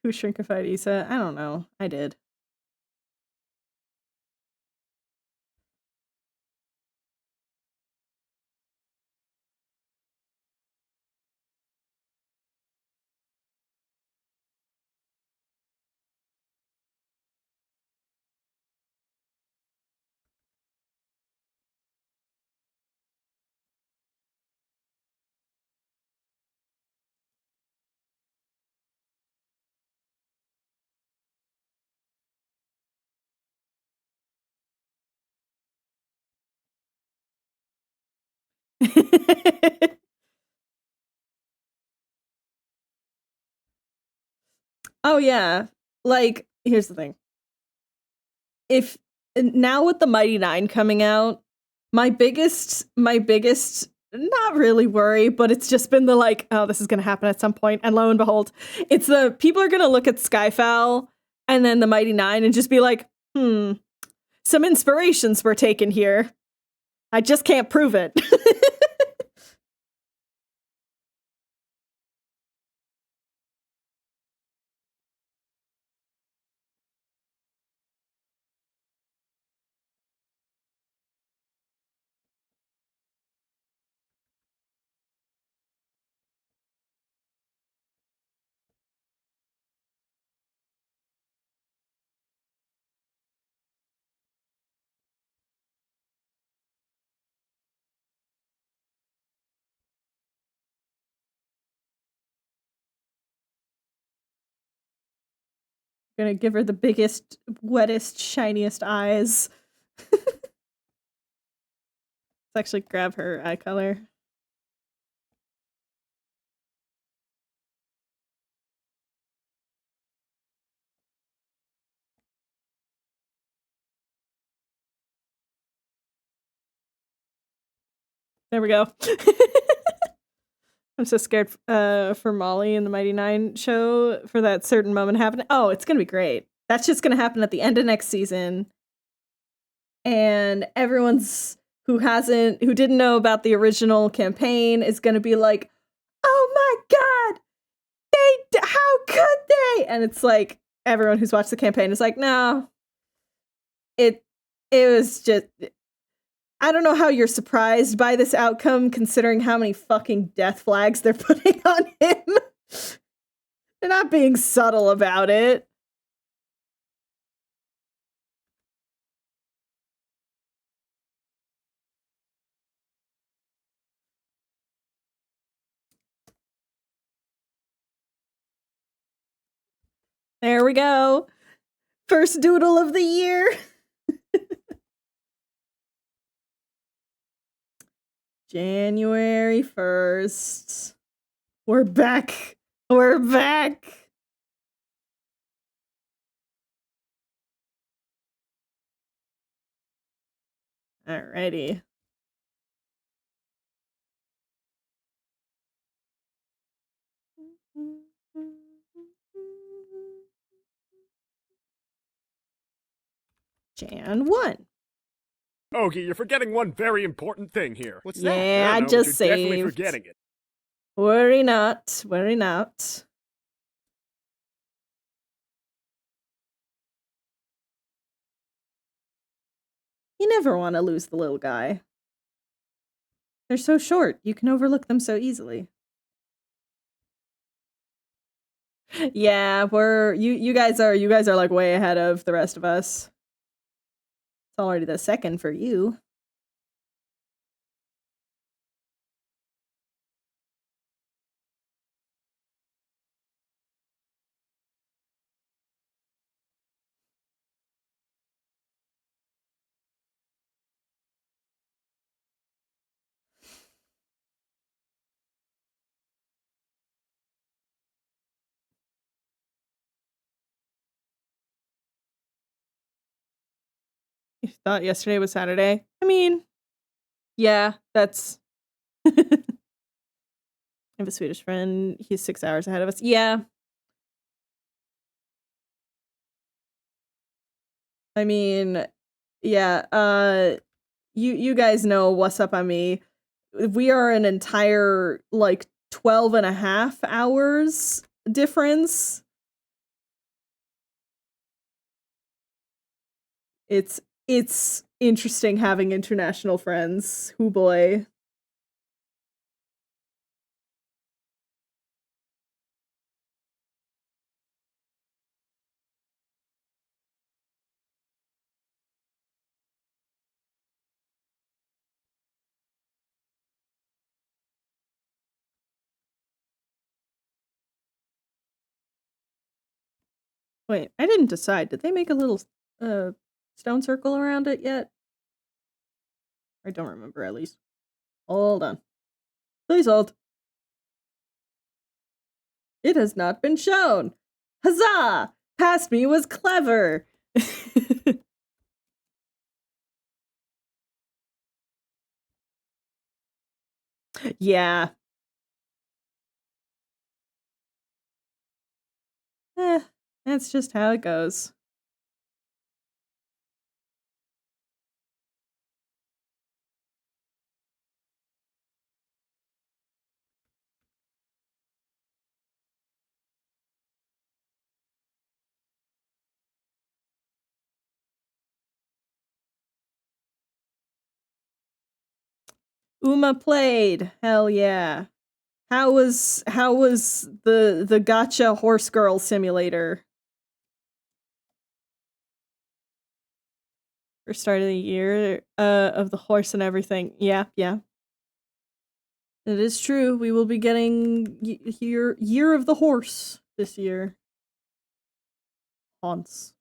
Who shrinkified Issa? I don't know. I did. Oh yeah. Like, here's the thing. If now with the Mighty Nine coming out, my biggest not really worry, but it's just been the like, oh, this is gonna happen at some point, and lo and behold, it's the people are gonna look at Skyfell and then the Mighty Nine and just be like, some inspirations were taken here. I just can't prove it. Gonna give her the biggest, wettest, shiniest eyes. Let's actually grab her eye color. There we go. I'm so scared for Molly in the Mighty Nine show for that certain moment happening. Oh, it's gonna be great. That's just gonna happen at the end of next season. And everyone's who didn't know about the original campaign is gonna be like, oh my god, how could they? And it's like everyone who's watched the campaign is like, no, it was just. I don't know how you're surprised by this outcome, considering how many fucking death flags they're putting on him. They're not being subtle about it. There we go. First doodle of the year. January 1st. We're back. We're back. Alrighty. Jan 1. Ogie, you're forgetting one very important thing here. What's Yeah, that? I don't know, just but you're definitely saved. forgetting it. Worry not. Worry not. You never want to lose the little guy. They're so short, you can overlook them so easily. Yeah, you guys are like way ahead of the rest of us. It's already the second for you. You thought yesterday was Saturday? I mean, yeah, that's... I have a Swedish friend. He's 6 hours ahead of us. Yeah. I mean, yeah, you guys know what's up on me. We are an entire, like, 12 and a half hours difference. It's interesting having international friends. Hoo boy. Wait, I didn't decide. Did they make a little stone circle around it yet? I don't remember, at least. Hold on. Please hold. It has not been shown. Huzzah! Past me was clever. Yeah. That's just how it goes. Uma played. Hell yeah. How was the gotcha horse girl simulator? First start of the year of the horse and everything. Yeah. It is true. We will be getting year of the horse this year. Haunts.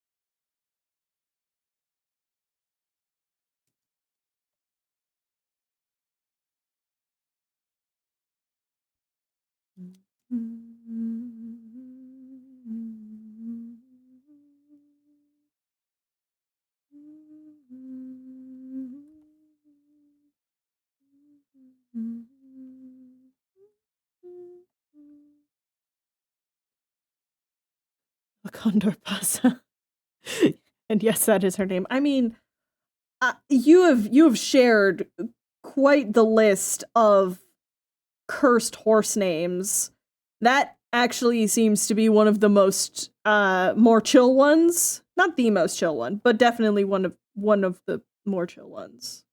Condor Pasa. And yes, that is her name. I mean, you have shared quite the list of cursed horse names. That actually seems to be one of the most more chill ones. Not the most chill one, but definitely one of the more chill ones.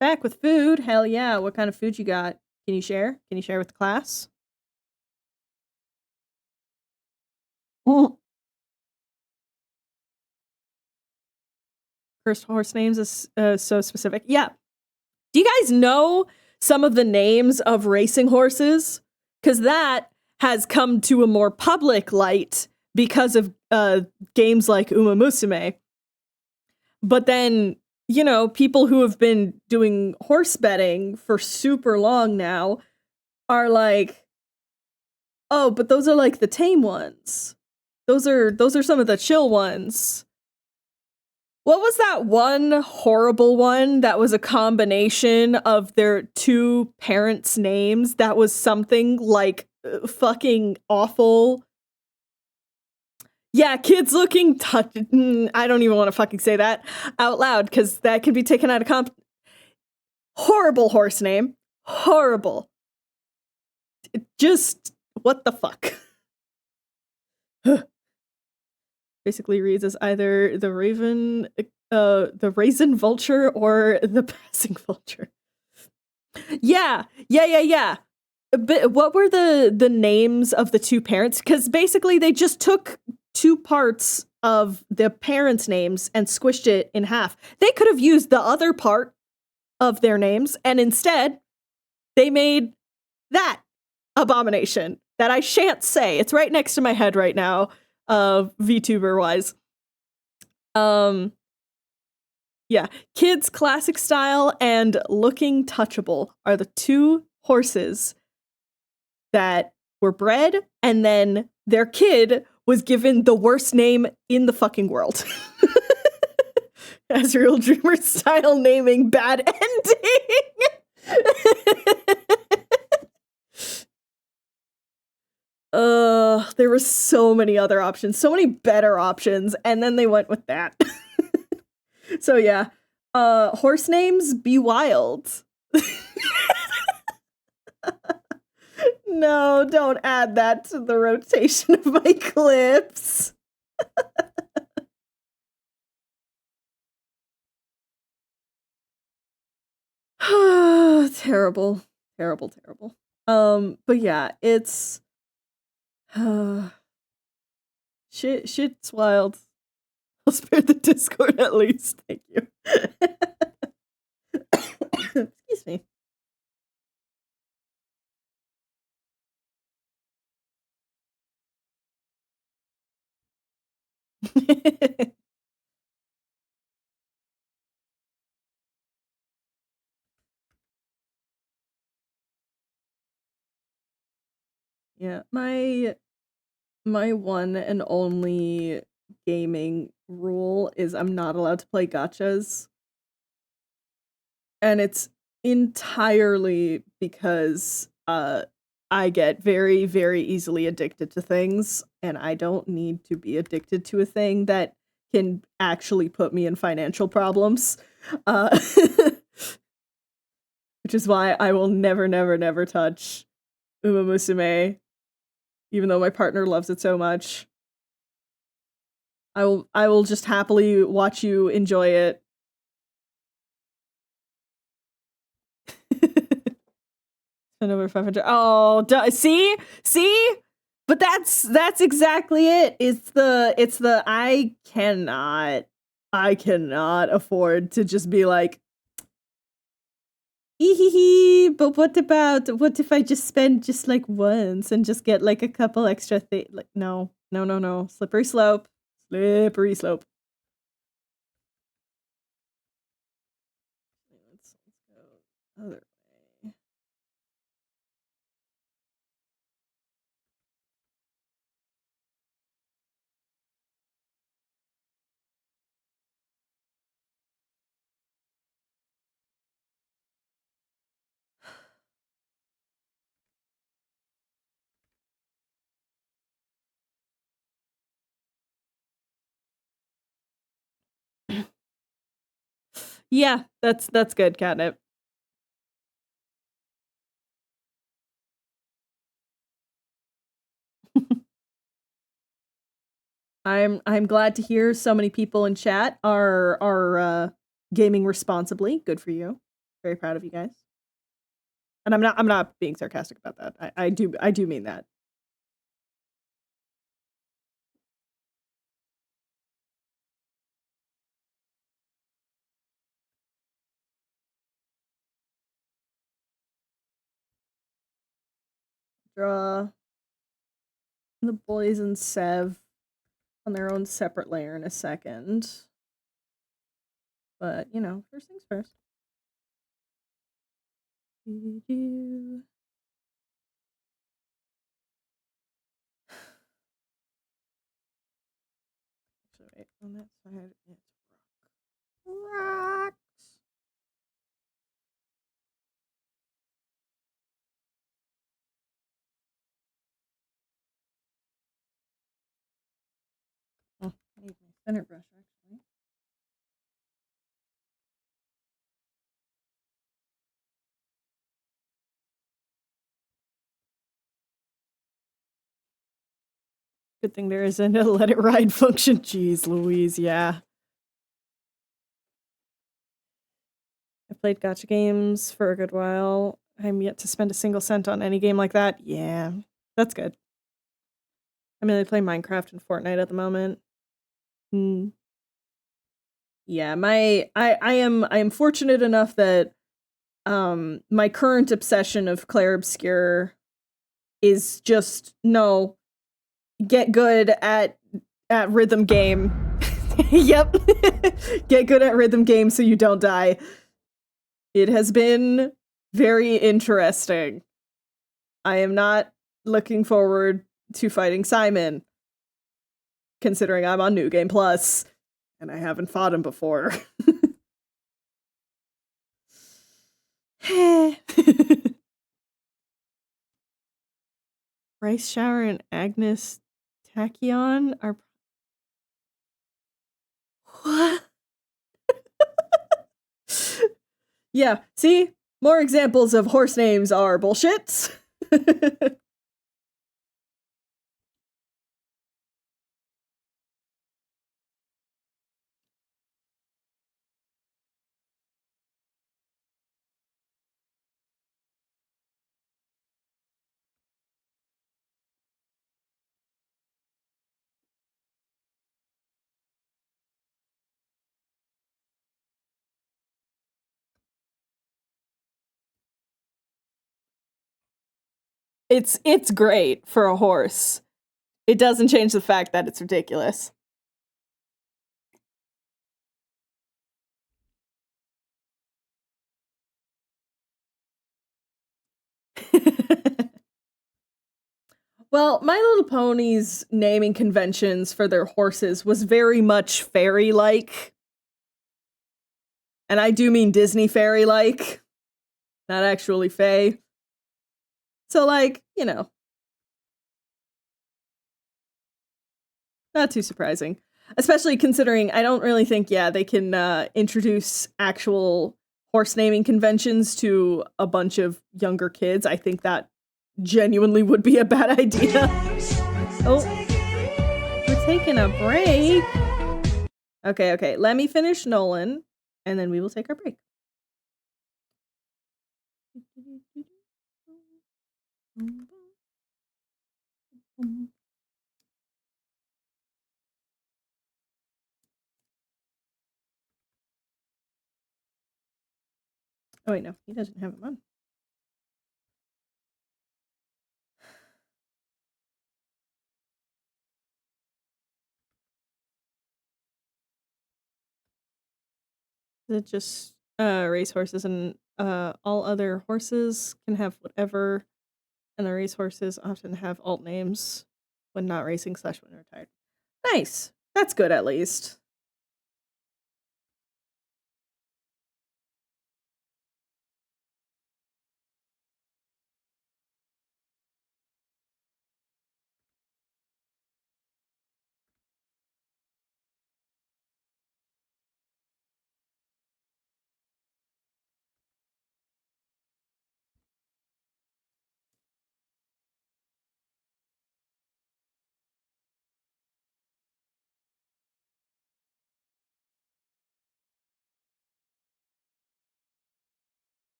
Back with food. Hell yeah. What kind of food you got? Can you share? Can you share with the class? Cursed horse names is so specific. Yeah. Do you guys know some of the names of racing horses? Because that has come to a more public light because of games like Uma Musume. But then, people who have been doing horse betting for super long now are like, oh, but those are like the tame ones. Those are some of the chill ones. What was that one horrible one that was a combination of their two parents' names that was something like fucking awful? Yeah, kids looking I don't even want to fucking say that out loud because that can be taken out of horrible horse name. Horrible. Just what the fuck? Basically reads as either the raisin vulture or the passing vulture. Yeah. But what were the names of the two parents? Because basically they just took two parts of the parents' names and squished it in half. They could have used the other part of their names, and instead they made that abomination that I shan't say. It's right next to my head right now, VTuber wise. Yeah, kids classic style and looking touchable are the two horses that were bred, and then their kid was given the worst name in the fucking world. As Real Dreamer style naming bad ending. There were so many other options, so many better options, and then they went with that. So yeah, horse names be wild. No, don't add that to the rotation of my clips. Terrible. But yeah, it's shit's wild. I'll spare the Discord at least. Thank you. Excuse me. Yeah, my one and only gaming rule is I'm not allowed to play gachas. And it's entirely because I get very, very easily addicted to things, and I don't need to be addicted to a thing that can actually put me in financial problems. Which is why I will never, never, never touch Uma Musume, even though my partner loves it so much. I will just happily watch you enjoy it. Over 500. Oh, see, but that's exactly it. It's the I cannot afford to just be like, but what if I just spend just like once and just get like a couple extra things? Like, no, slippery slope. Let's go other way. Yeah, that's good, catnip. I'm glad to hear so many people in chat are gaming responsibly. Good for you. Very proud of you guys. And I'm not being sarcastic about that. I do mean that. Draw the boys and Sev on their own separate layer in a second. But, you know, first things first. wait, on that side, it's rocks. Oh, I need my center brush, actually. Good thing there isn't a let it ride function. Jeez Louise, yeah. I played gacha games for a good while. I'm yet to spend a single cent on any game like that. Yeah, that's good. I mainly play Minecraft and Fortnite at the moment. Yeah, I am fortunate enough that my current obsession of Claire Obscure is just no, get good at rhythm game. Yep. Get good at rhythm game so you don't die. It has been very interesting. I am not looking forward to fighting Simon, considering I'm on New Game Plus, and I haven't fought him before. Rice Shower and Agnes Tachyon are... What? Yeah, see? More examples of horse names are bullshit. It's great for a horse. It doesn't change the fact that it's ridiculous. Well, My Little Pony's naming conventions for their horses was very much fairy-like. And I do mean Disney fairy-like, not actually fae. So, like, you know, not too surprising. Especially considering I don't really think, they can introduce actual horse naming conventions to a bunch of younger kids. I think that genuinely would be a bad idea. Oh, we're taking a break. Okay. Let me finish Nolan, and then we will take our break. Oh wait, no, he doesn't have him on. Is it just racehorses and all other horses can have whatever, and the racehorses often have alt names when not racing / when retired. Nice. That's good at least.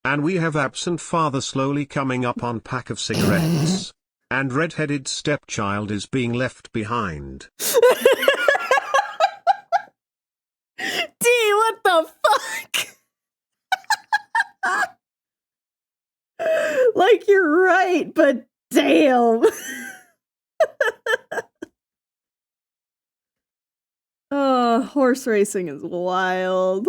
And we have absent father slowly coming up on pack of cigarettes. And red-headed stepchild is being left behind. D, what the fuck? Like, you're right, but damn. Oh, horse racing is wild.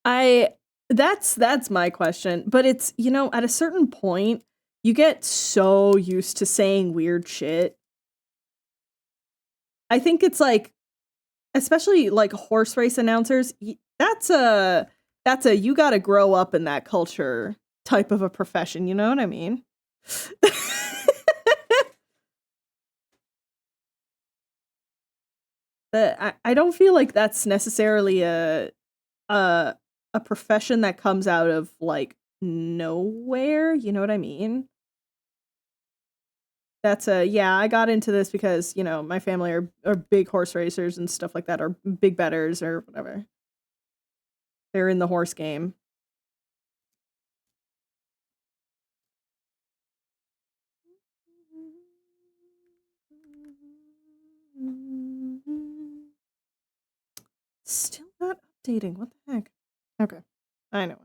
That's my question. But it's, at a certain point, you get so used to saying weird shit. I think it's like, especially like horse race announcers, that's a you gotta grow up in that culture type of a profession, you know what I mean? I don't feel like that's necessarily a profession that comes out of like nowhere, you know what I mean? That's I got into this because, my family are big horse racers and stuff like that, or big betters or whatever. They're in the horse game. Still not updating. What the heck? Okay. I know.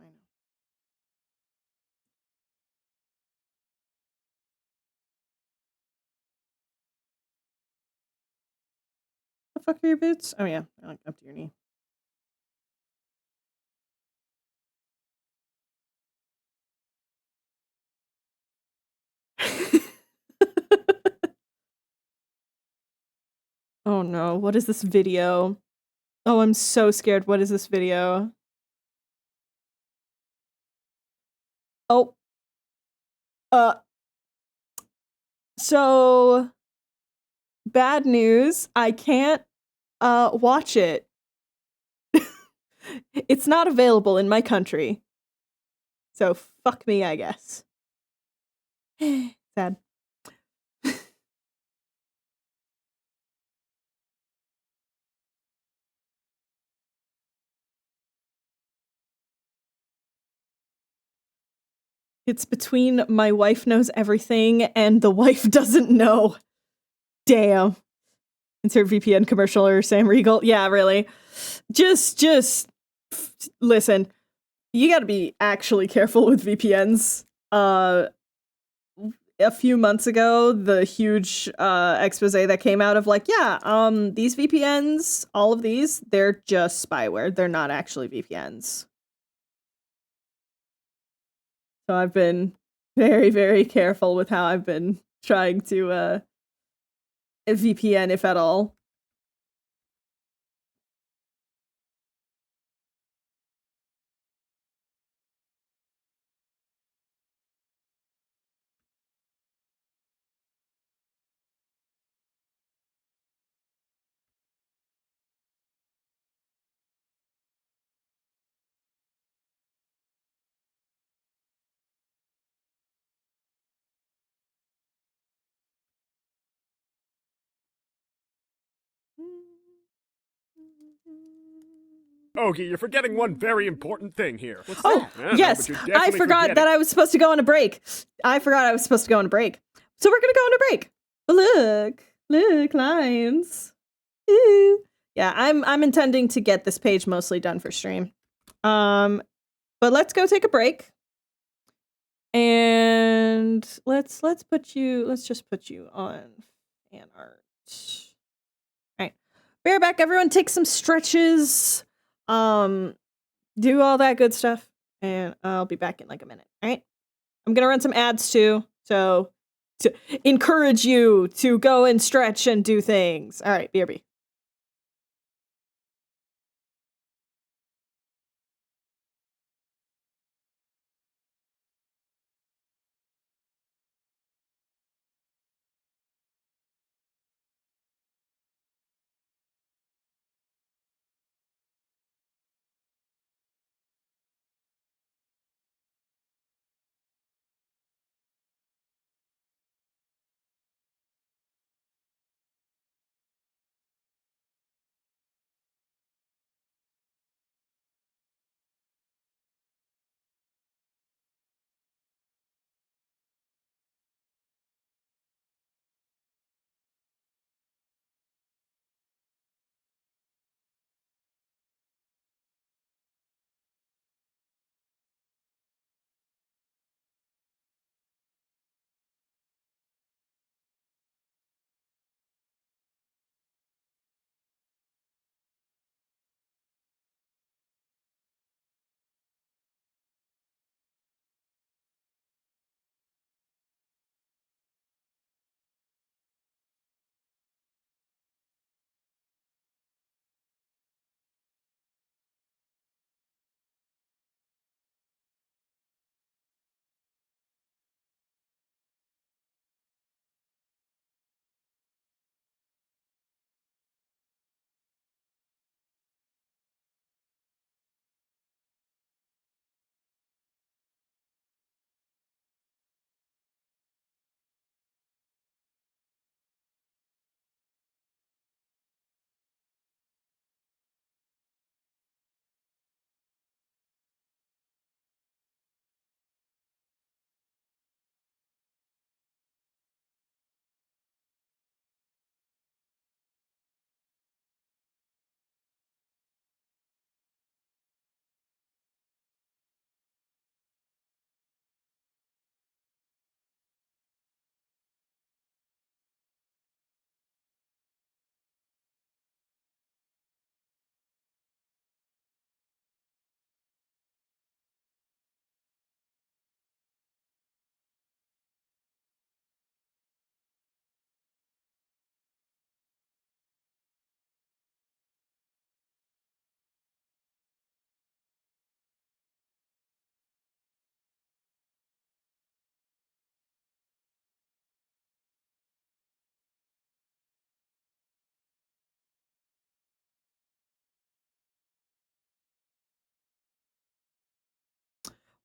The fuck are your boots? Oh yeah, they're like up to your knee. Oh no, what is this video? Oh, I'm so scared. What is this video? Oh. So bad news. I can't watch it. It's not available in my country. So fuck me, I guess. Sad. It's between my wife knows everything and the wife doesn't know. Damn. Insert VPN commercial or Sam Riegel. Yeah, really. Just listen. You gotta be actually careful with VPNs. A few months ago, the huge expose that came out of like, these VPNs, all of these, they're just spyware. They're not actually VPNs. So I've been very, very careful with how I've been trying to VPN, if at all. Ogie, you're forgetting one very important thing here. What's Oh, that? I don't know, yes. but you're I definitely forgot forgetting. that I was supposed to go on a break. So we're going to go on a break. Look, lines. Ooh. Yeah, I'm intending to get this page mostly done for stream. But let's go take a break. And let's just put you on fan art. All right. Bear back, everyone, take some stretches. Do all that good stuff. And I'll be back in like a minute. All right. I'm gonna run some ads too. So to encourage you to go and stretch and do things. All right, BRB.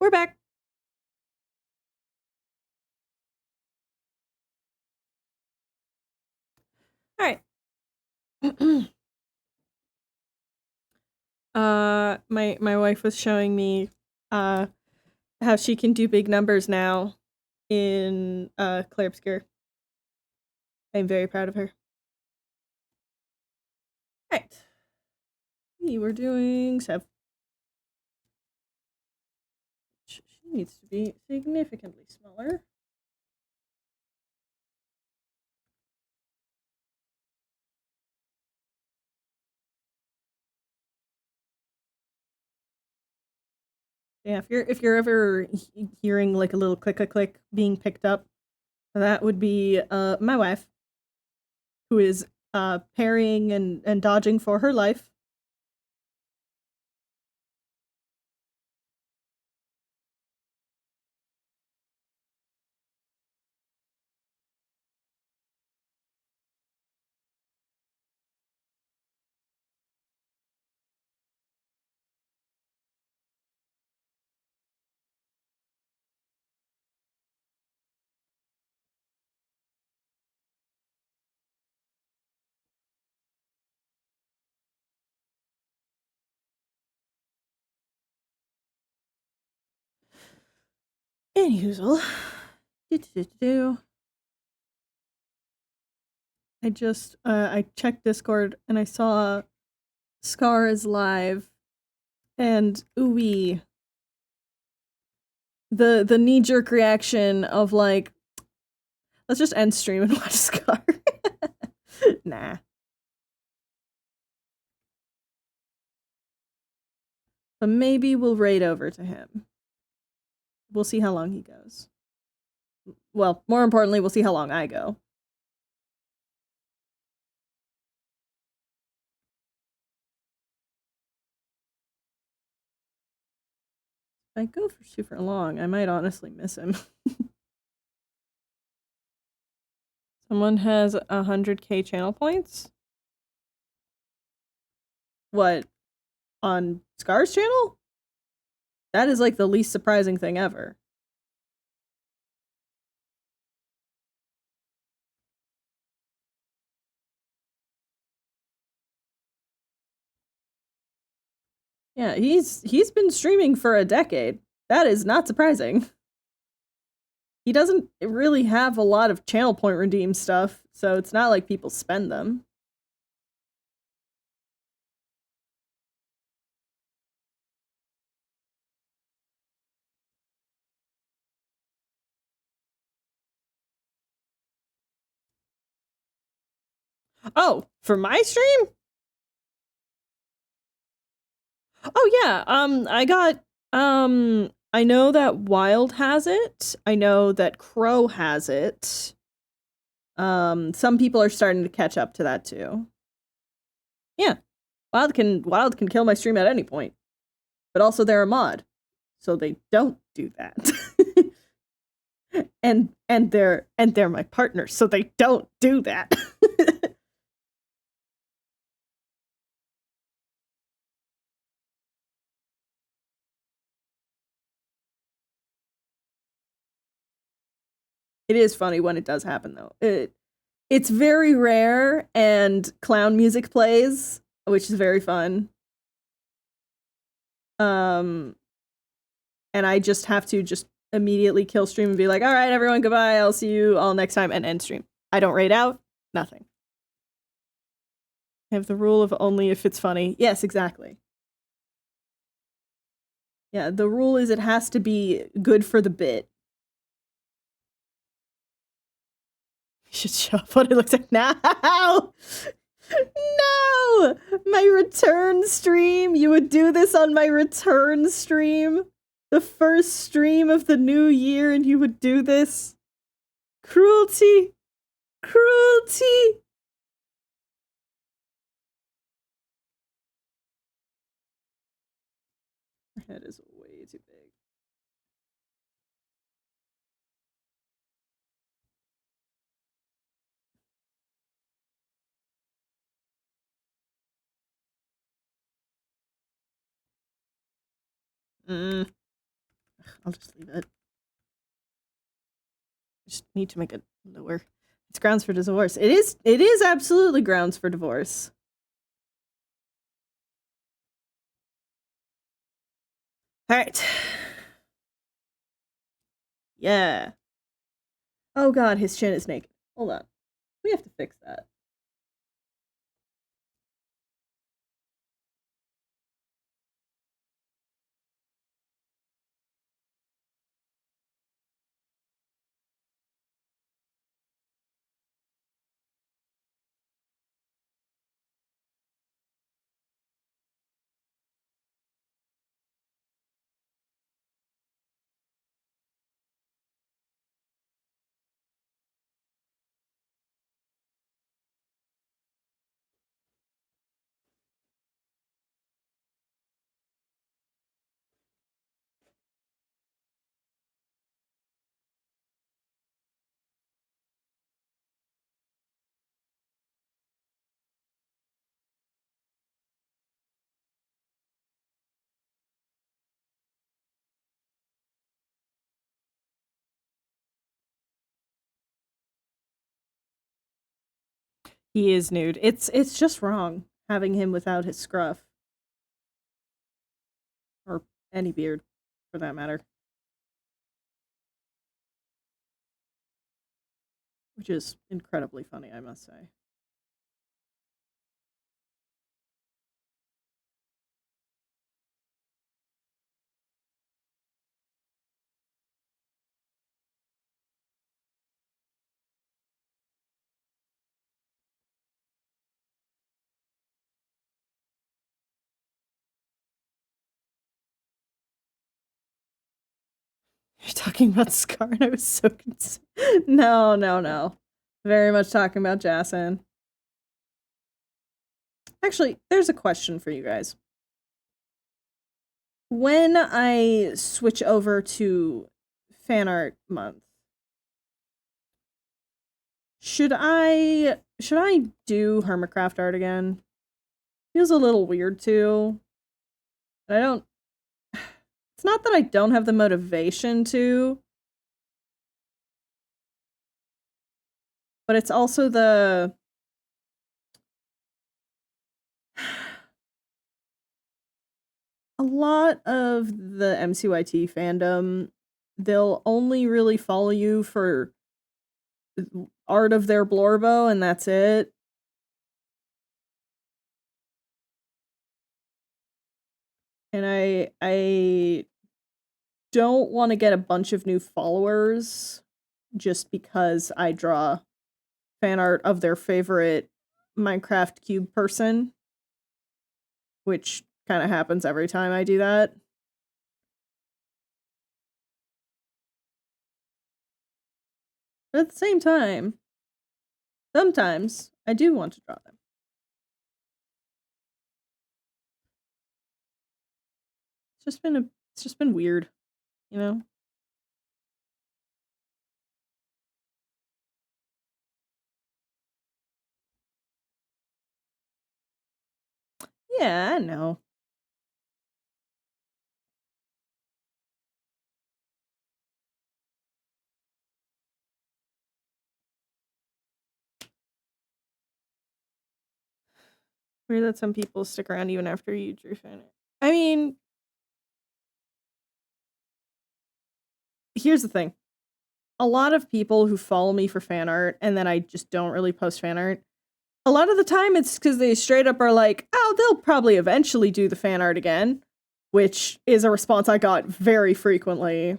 we're back. All right. My wife was showing me how she can do big numbers now in Clair Obscur. I'm very proud of her. Right. We were doing Sev. She needs to be significantly smaller. Yeah, if you're ever hearing like a little click being picked up, that would be my wife, who is parrying and dodging for her life. Anywho, I just I checked Discord and I saw Scar is live, and ooey, the knee jerk reaction of like, let's just end stream and watch Scar. Nah. But maybe we'll raid over to him. We'll see how long he goes. Well, more importantly, we'll see how long I go. If I go for super long, I might honestly miss him. Someone has 100k channel points? What? On Scar's channel? That is like the least surprising thing ever. Yeah, he's been streaming for a decade. That is not surprising. He doesn't really have a lot of channel point redeem stuff, so it's not like people spend them. Oh, for my stream? Oh yeah, I got I know that Wild has it. I know that Crow has it. Some people are starting to catch up to that too. Yeah. Wild can kill my stream at any point. But also they're a mod. So they don't do that. and they're my partner, so they don't do that. It is funny when it does happen though. It's very rare, and clown music plays, which is very fun. And I just have to just immediately kill stream and be like, all right, everyone, goodbye. I'll see you all next time, and end stream. I don't raid out, nothing. I have the rule of only if it's funny. Yes, exactly. Yeah, the rule is it has to be good for the bit. You should show up what it looks like now. No! My return stream. You would do this on my return stream? The first stream of the new year, and you would do this? Cruelty! Cruelty! Her head is way too big. I'll just leave it. Just need to make it lower. It's grounds for divorce. It is absolutely grounds for divorce. Alright. Yeah. Oh god, his chin is naked. Hold on. We have to fix that. He is nude. It's just wrong having him without his scruff. Or any beard, for that matter. Which is incredibly funny, I must say. You're talking about Scar and I was so concerned. No. Very much talking about Jason. Actually, there's a question for you guys. When I switch over to fan art month, should I do Hermitcraft art again? Feels a little weird too. I don't. It's not that I don't have the motivation to, but it's also the. A lot of the MCYT fandom, they'll only really follow you for art of their Blorbo, and that's it. And I don't want to get a bunch of new followers just because I draw fan art of their favorite Minecraft cube person, which kind of happens every time I do that. But at the same time, sometimes I do want to draw them. It's just been weird, you know? Yeah, I know. Weird that some people stick around even after you drew fan art. I mean, here's the thing. A lot of people who follow me for fan art and then I just don't really post fan art, a lot of the time it's because they straight up are like, oh, they'll probably eventually do the fan art again, which is a response I got very frequently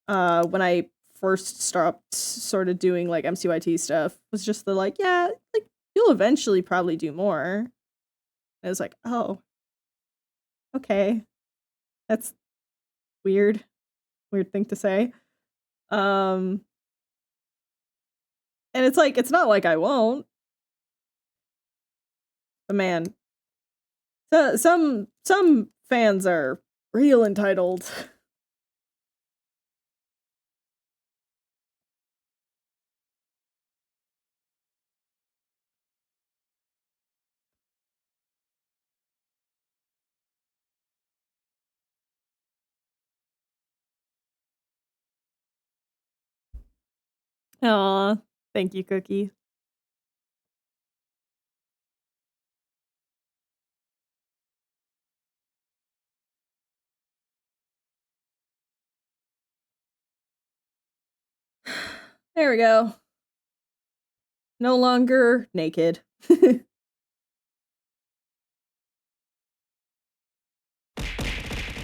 when I first stopped sort of doing like MCYT stuff. Was just the like, yeah, like you'll eventually probably do more. And it was like, oh, okay, that's weird thing to say. And it's like, it's not like I won't. But man, so, some fans are real entitled. Aw, thank you, Cookie. There we go. No longer naked.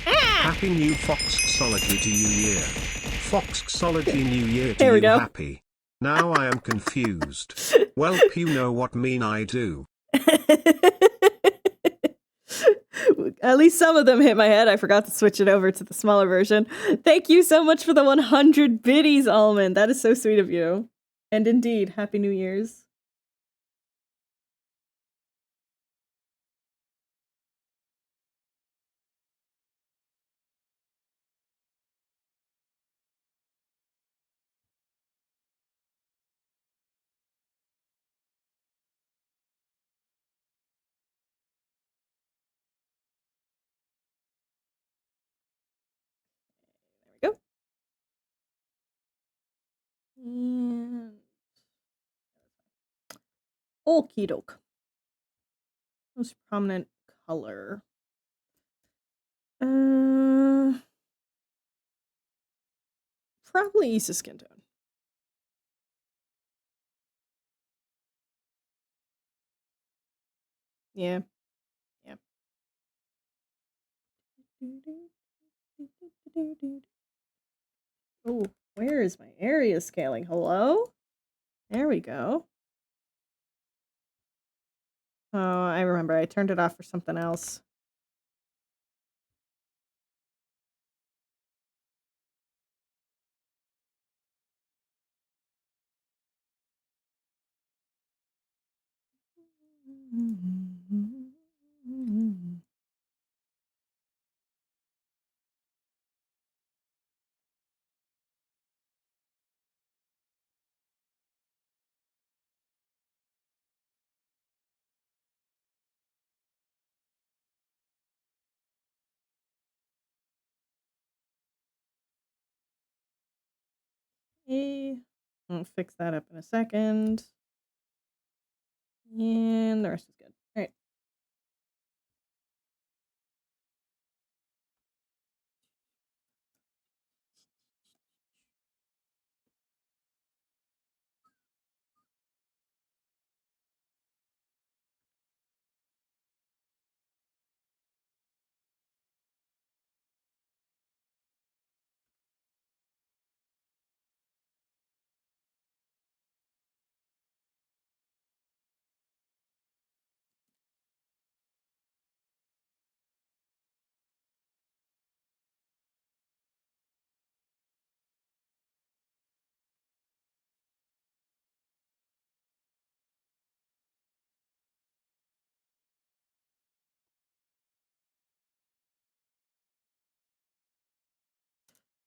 Happy New Foxxology to you year. Foxxology New Year to There we you go. happy. Now I am confused. Welp, you know what mean I do. At least some of them hit my head. I forgot to switch it over to the smaller version. Thank you so much for the 100 biddies, Almond. That is so sweet of you. And indeed, Happy New Year's. There we go. And okie doke. Most prominent color. Probably Issa skin tone. Yeah. Yeah. Oh, where is my area scaling? Hello? There we go. Oh, I remember. I turned it off for something else. Okay. I'll fix that up in a second. And the rest is good. All right.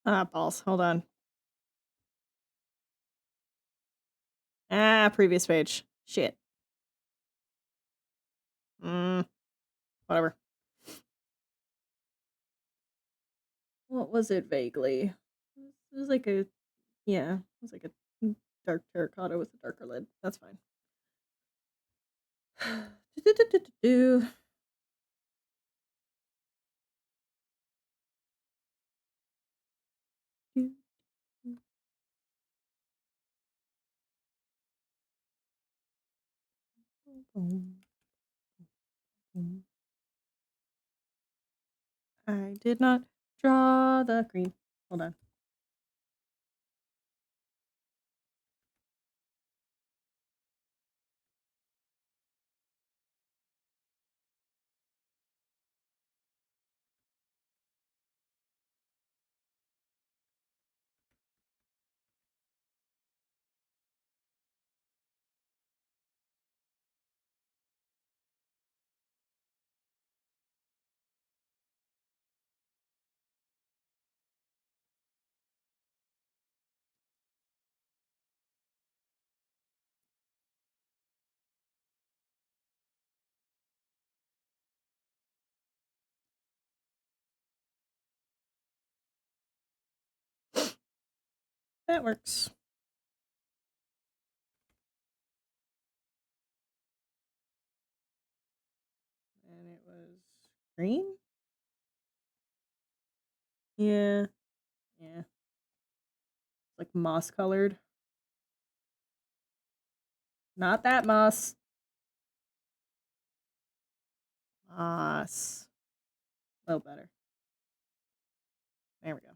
Ah, balls. Hold on. Ah, previous page. Shit. Whatever. What was it vaguely? It was like a, yeah, it was like a dark terracotta with a darker lid. That's fine. I did not draw the green. Hold on. That works. green? Yeah. Yeah. Like moss colored. Not that moss. Moss. A little better. There we go.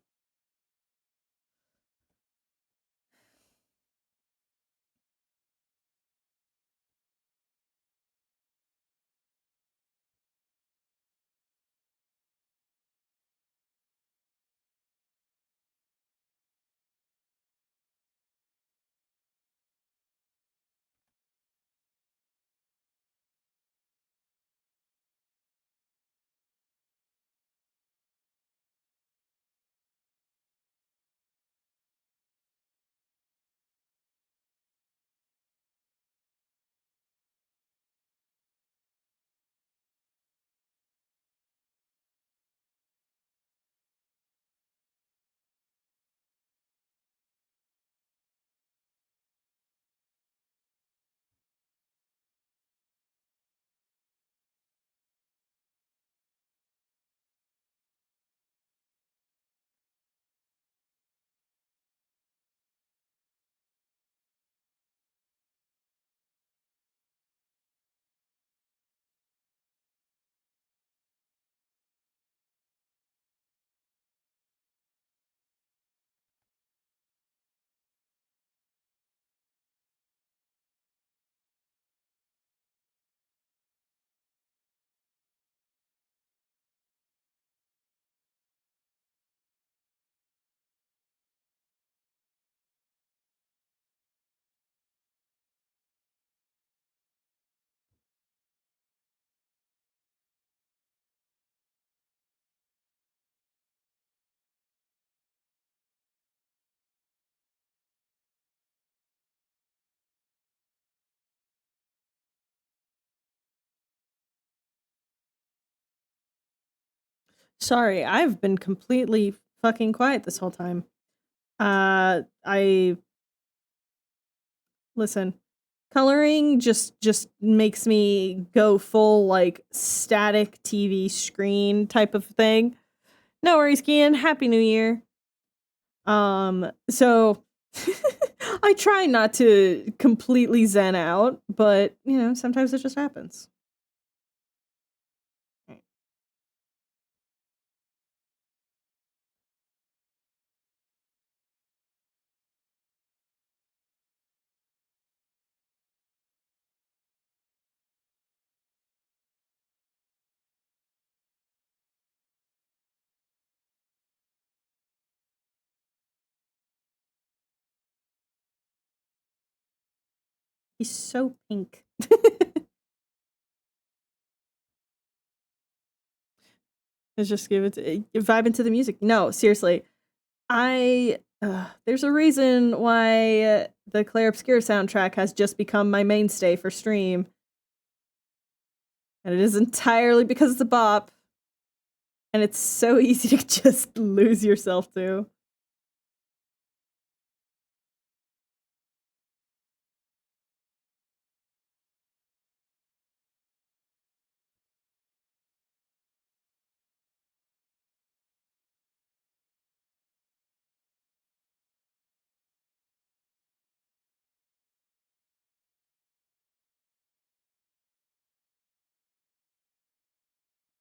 Sorry, I've been completely fucking quiet this whole time. I listen. Coloring just makes me go full like static TV screen type of thing. No worries, Kian. Happy New Year. So I try not to completely zen out, but you know, sometimes it just happens. He's so pink. Let's just give it to vibe into the music. No, seriously. There's a reason why the Claire Obscure soundtrack has just become my mainstay for stream. And it is entirely because it's a bop. And it's so easy to just lose yourself to.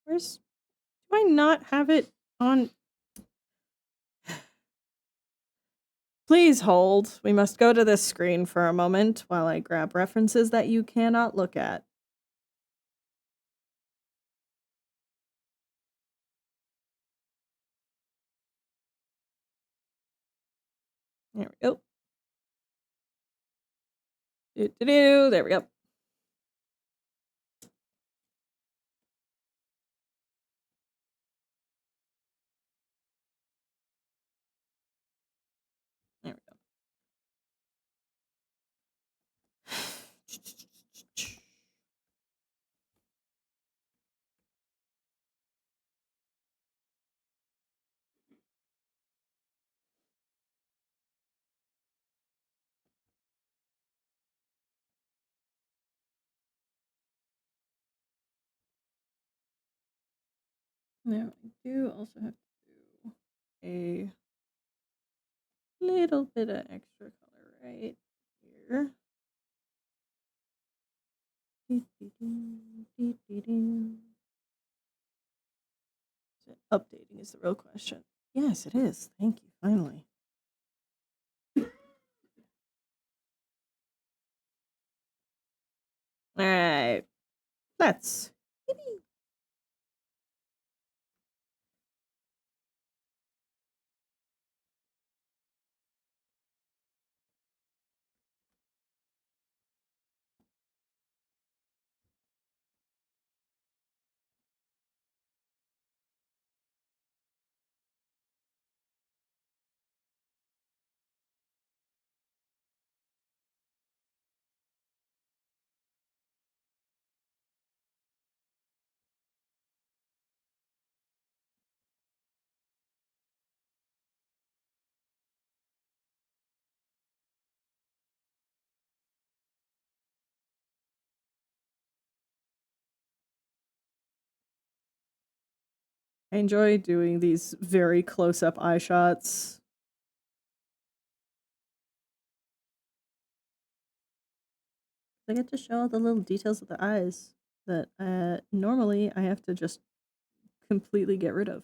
Where's... Do I not have it on... Please hold. We must go to this screen for a moment while I grab references that you cannot look at. There we go. There we go. There we go. Now, I do also have to do a little bit of extra color right here. Updating is the real question. Yes, it is. Thank you, finally. All right. Let's. I enjoy doing these very close-up eye shots. I get to show all the little details of the eyes that normally I have to just completely get rid of.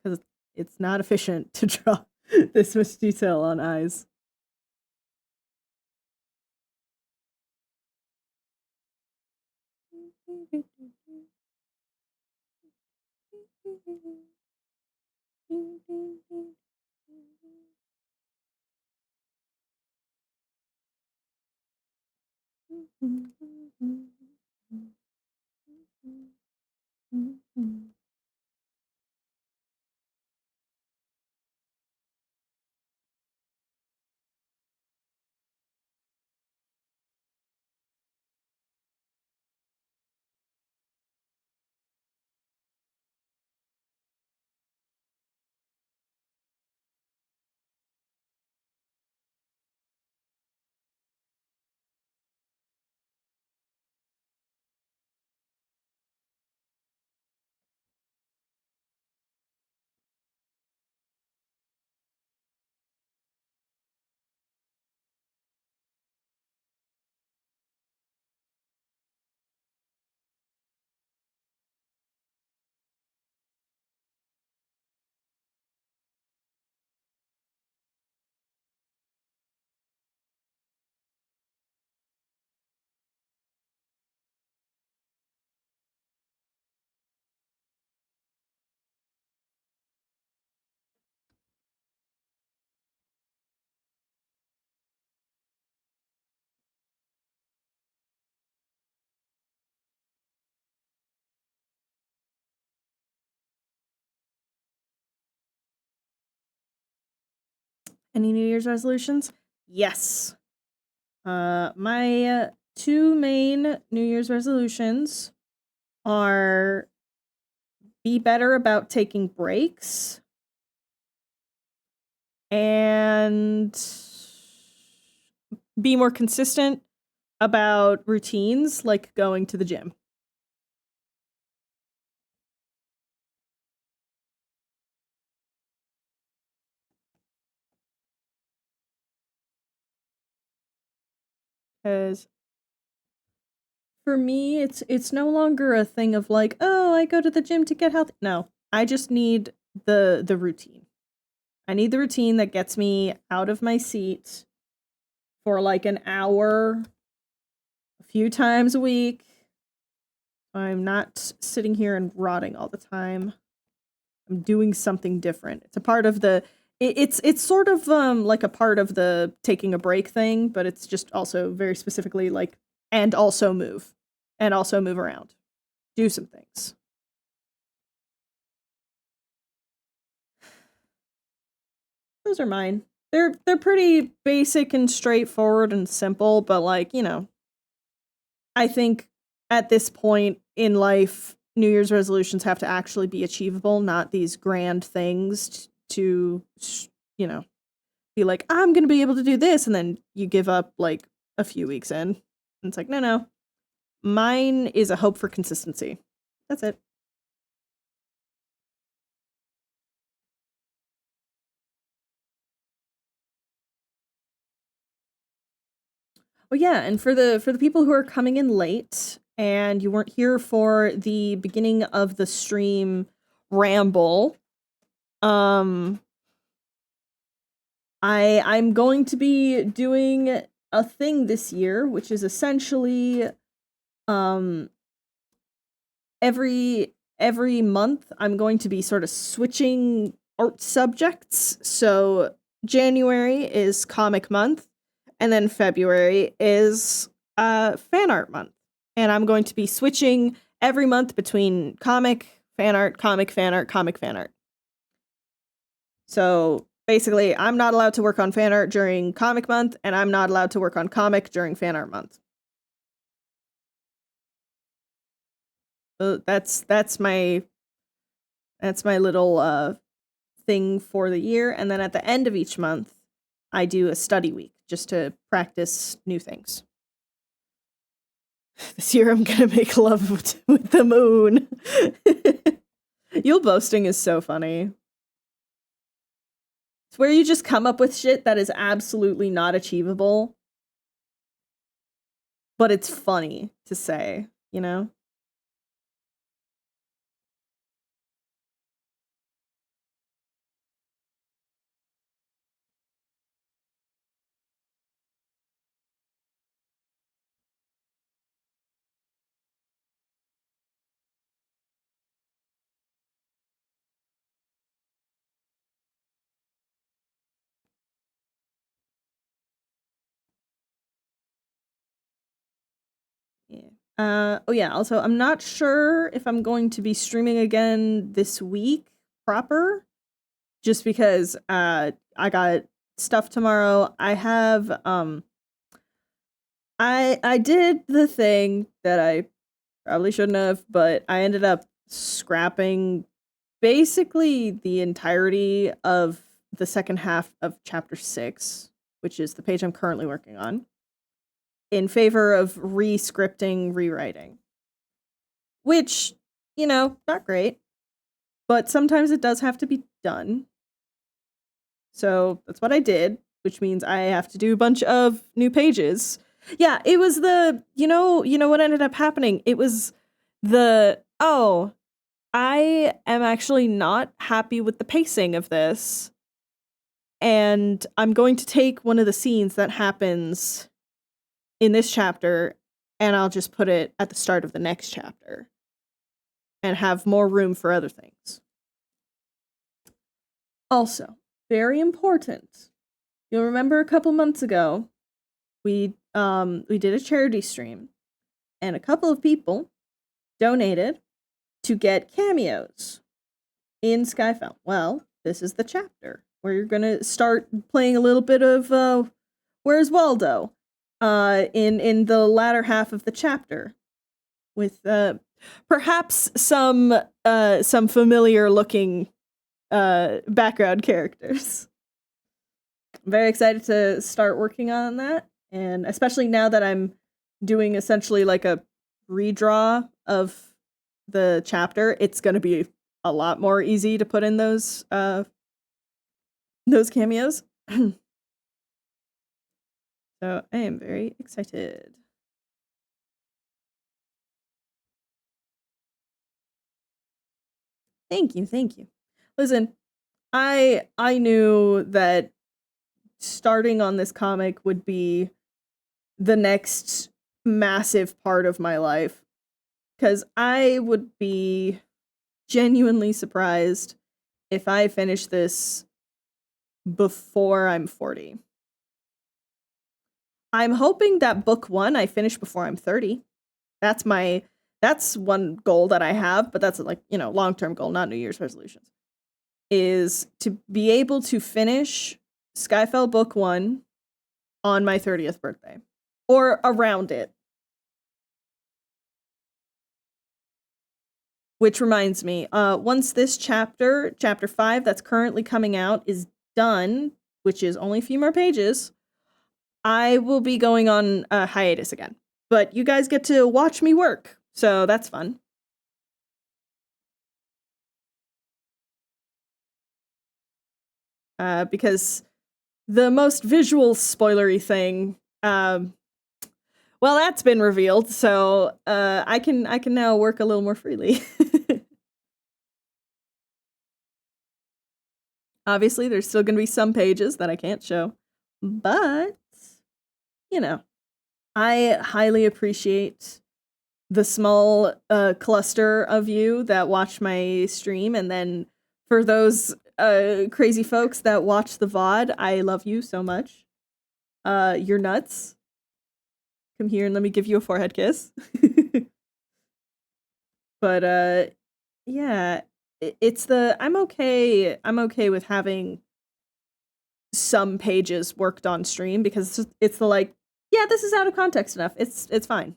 Because it's not efficient to draw this much detail on eyes. Any New Year's resolutions? Yes. My two main New Year's resolutions are be better about taking breaks and be more consistent about routines like going to the gym. Because for me, it's no longer a thing of like, oh, I go to the gym to get healthy. No, I just need the routine. I need the routine that gets me out of my seat for like an hour, a few times a week. I'm not sitting here and rotting all the time. I'm doing something different. It's a part of the it's sort of like a part of the taking a break thing, but it's just also very specifically like and also move around. Do some things. Those are mine. They're pretty basic and straightforward and simple, but like, you know, I think at this point in life, New Year's resolutions have to actually be achievable, not these grand things to, you know, be like, I'm going to be able to do this. And then you give up like a few weeks in. And it's like, no. Mine is a hope for consistency. That's it. Oh yeah, and for the people who are coming in late and you weren't here for the beginning of the stream ramble, I'm going to be doing a thing this year, which is essentially every month I'm going to be sort of switching art subjects. So January is comic month, and then February is fan art month. And I'm going to be switching every month between comic, fan art, comic, fan art, comic, fan art. So basically, I'm not allowed to work on fan art during comic month, and I'm not allowed to work on comic during fan art month. So that's my little thing for the year, and then at the end of each month, I do a study week just to practice new things. This year, I'm gonna make love with the moon. Yule boasting is so funny. It's where you just come up with shit that is absolutely not achievable, but it's funny to say, you know? Yeah. Oh yeah, also I'm not sure if I'm going to be streaming again this week proper, just because I got stuff tomorrow. I have I did the thing that I probably shouldn't have, but I ended up scrapping basically the entirety of the second half of chapter 6, which is the page I'm currently working on, in favor of re-scripting, rewriting. Which, you know, not great, but sometimes it does have to be done. So that's what I did, which means I have to do a bunch of new pages. Yeah, it was the, you know what ended up happening? It was I am actually not happy with the pacing of this. And I'm going to take one of the scenes that happens in this chapter and I'll just put it at the start of the next chapter and have more room for other things. Also, very important. You'll remember a couple months ago, we did a charity stream and a couple of people donated to get cameos in Skyfell. Well, this is the chapter where you're gonna start playing a little bit of Where's Waldo? In the latter half of the chapter, with perhaps some familiar looking background characters. I'm very excited to start working on that, and especially now that I'm doing essentially like a redraw of the chapter, it's going to be a lot more easy to put in those cameos. So I am very excited. Thank you. Listen, I knew that starting on this comic would be the next massive part of my life, because I would be genuinely surprised if I finish this before I'm 40. I'm hoping that book 1 I finish before I'm 30. That's one goal that I have, but that's like, you know, long-term goal, not New Year's resolutions. Is to be able to finish Skyfell book 1 on my 30th birthday. Or around it. Which reminds me, once this chapter 5 that's currently coming out is done, which is only a few more pages, I will be going on a hiatus again. But you guys get to watch me work, so that's fun. because the most visual spoilery thing, well, that's been revealed, so I can now work a little more freely. Obviously, there's still going to be some pages that I can't show, but you know, I highly appreciate the small cluster of you that watch my stream, and then for those crazy folks that watch the VOD, I love you so much. You're nuts. Come here and let me give you a forehead kiss. But yeah, it's the I'm okay with having some pages worked on stream, because it's the like, yeah, this is out of context enough. It's fine.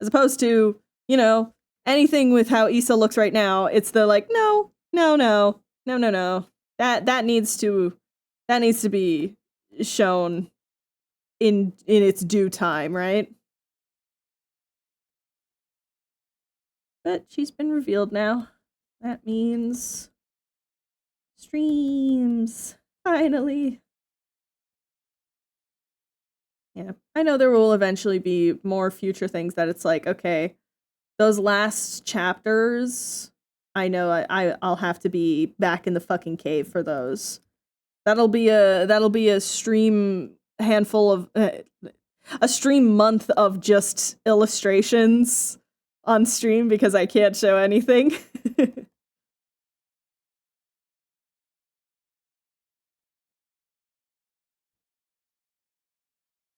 As opposed to, you know, anything with how Issa looks right now, it's the like, no. That needs to be shown in its due time, right? But she's been revealed now. That means streams. Finally. Yeah. I know there will eventually be more future things that it's like, okay, those last chapters, I know I'll have to be back in the fucking cave for those. That'll be a stream handful of a stream month of just illustrations on stream because I can't show anything.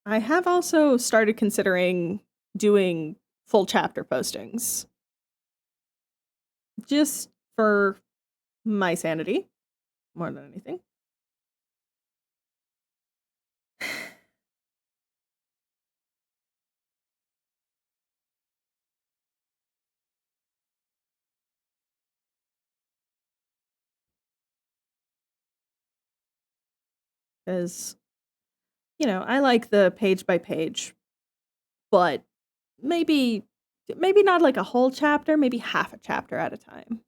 I have also started considering doing full chapter postings. Just for my sanity, more than anything. Because, you know, I like the page by page, but maybe not like a whole chapter, maybe half a chapter at a time.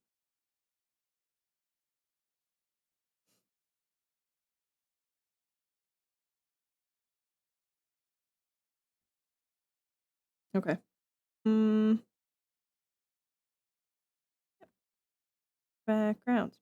Okay. Backgrounds.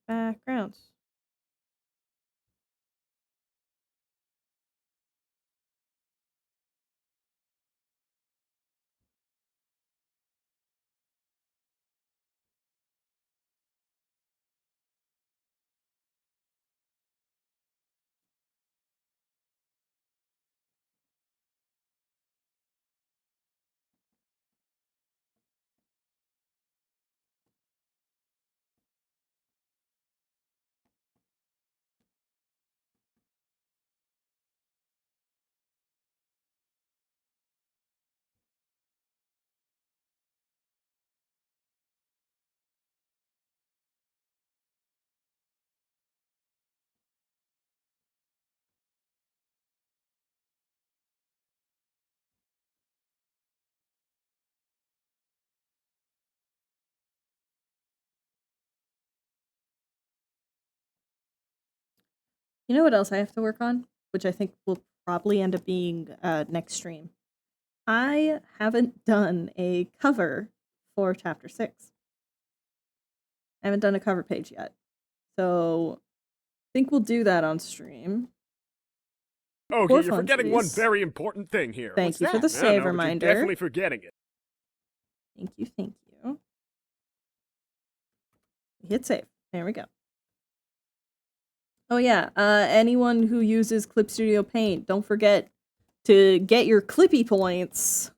You know what else I have to work on? Which I think will probably end up being next stream. I haven't done a cover for chapter 6. I haven't done a cover page yet. So I think we'll do that on stream. Okay, you're forgetting one very important thing here. Thank you for the save reminder. You're definitely forgetting it. Thank you. Hit save. There we go. Oh yeah, anyone who uses Clip Studio Paint, don't forget to get your Clippy points.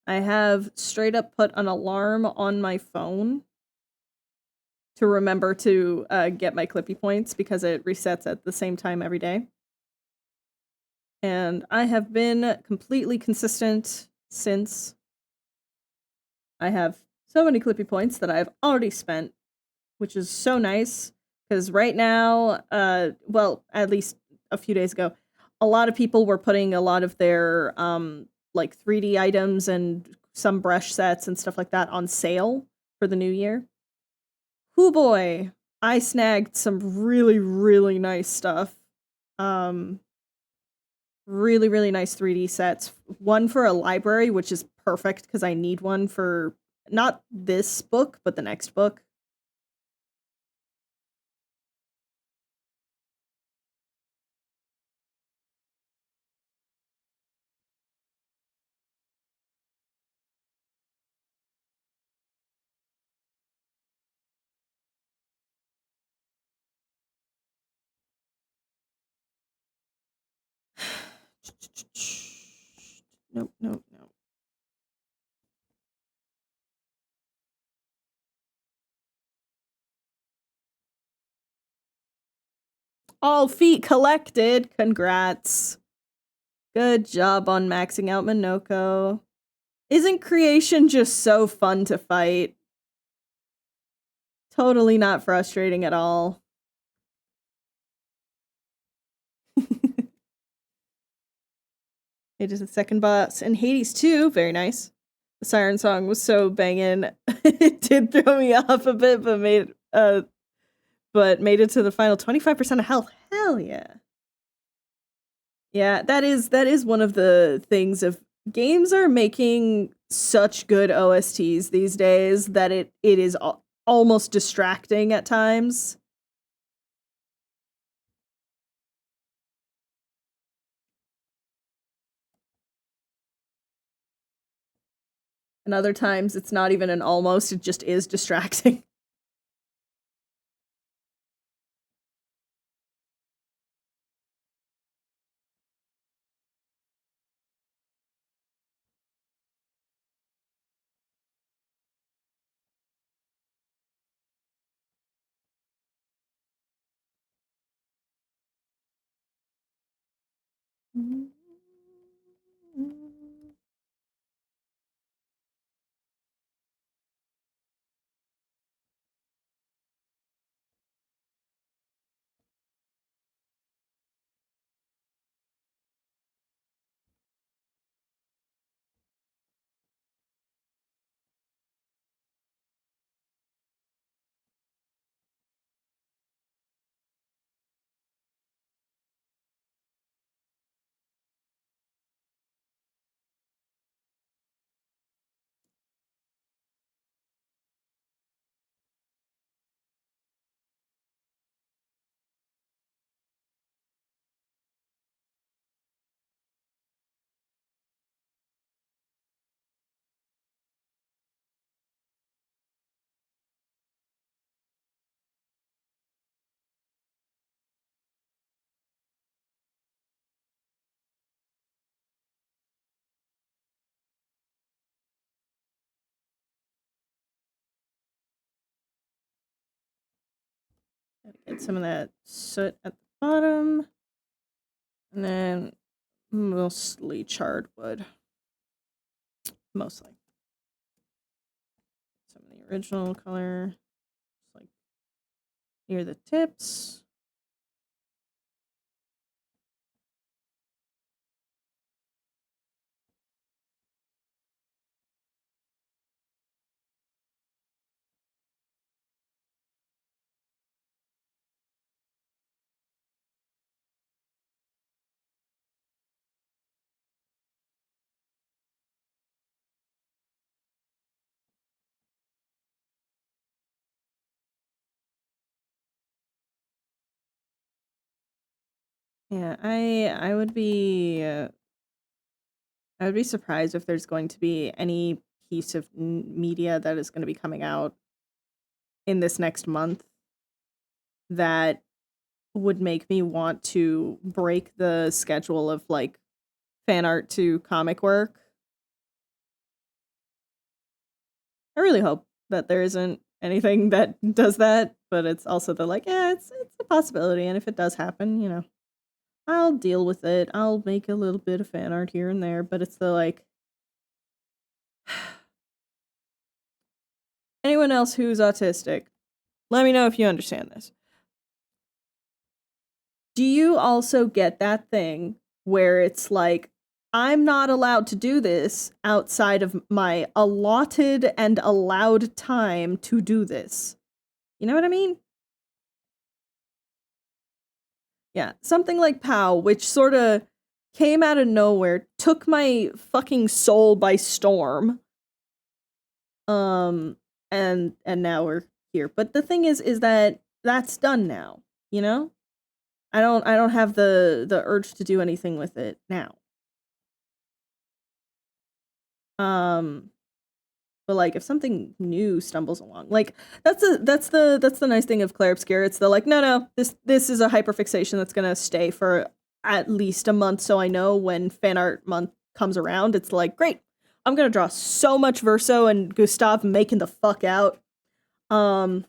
I have straight up put an alarm on my phone to remember to get my Clippy points because it resets at the same time every day. And I have been completely consistent since. I have so many Clippy points that I've already spent, which is so nice, because right now, well, at least a few days ago, a lot of people were putting a lot of their like 3D items and some brush sets and stuff like that on sale for the new year. Hoo boy, I snagged some really, really nice stuff. Really, really nice 3D sets. One for a library, which is perfect because I need one for not this book, but the next book. Nope, nope, nope. All feet collected. Congrats. Good job on maxing out Minoko. Isn't creation just so fun to fight? Totally not frustrating at all. It is the second boss. And Hades 2, very nice. The Siren Song was so banging. It did throw me off a bit, but made it to the final 25% of health. Hell yeah. Yeah, that is one of the things of games are making such good OSTs these days that it is almost distracting at times. And other times it's not even an almost, it just is distracting. Get some of that soot at the bottom. And then mostly charred wood. Mostly. Some of the original color. Just like near the tips. Yeah, I would be surprised if there's going to be any piece of media that is going to be coming out in this next month that would make me want to break the schedule of like fan art to comic work. I really hope that there isn't anything that does that, but it's also the like, yeah, it's a possibility, and if it does happen, you know, I'll deal with it. I'll make a little bit of fan art here and there, but it's the like anyone else who's autistic, let me know if you understand this. Do you also get that thing where it's like, I'm not allowed to do this outside of my allotted and allowed time to do this. You know what I mean? Yeah, something like POW, which sort of came out of nowhere, took my fucking soul by storm. And now we're here. But the thing is that that's done now, you know? I don't have the urge to do anything with it now. But like if something new stumbles along, like that's the nice thing of Claire Obscure. It's the like, no, this is a hyperfixation that's gonna stay for at least a month, so I know when fan art month comes around, it's like, great, I'm gonna draw so much Verso and Gustav making the fuck out. Oh,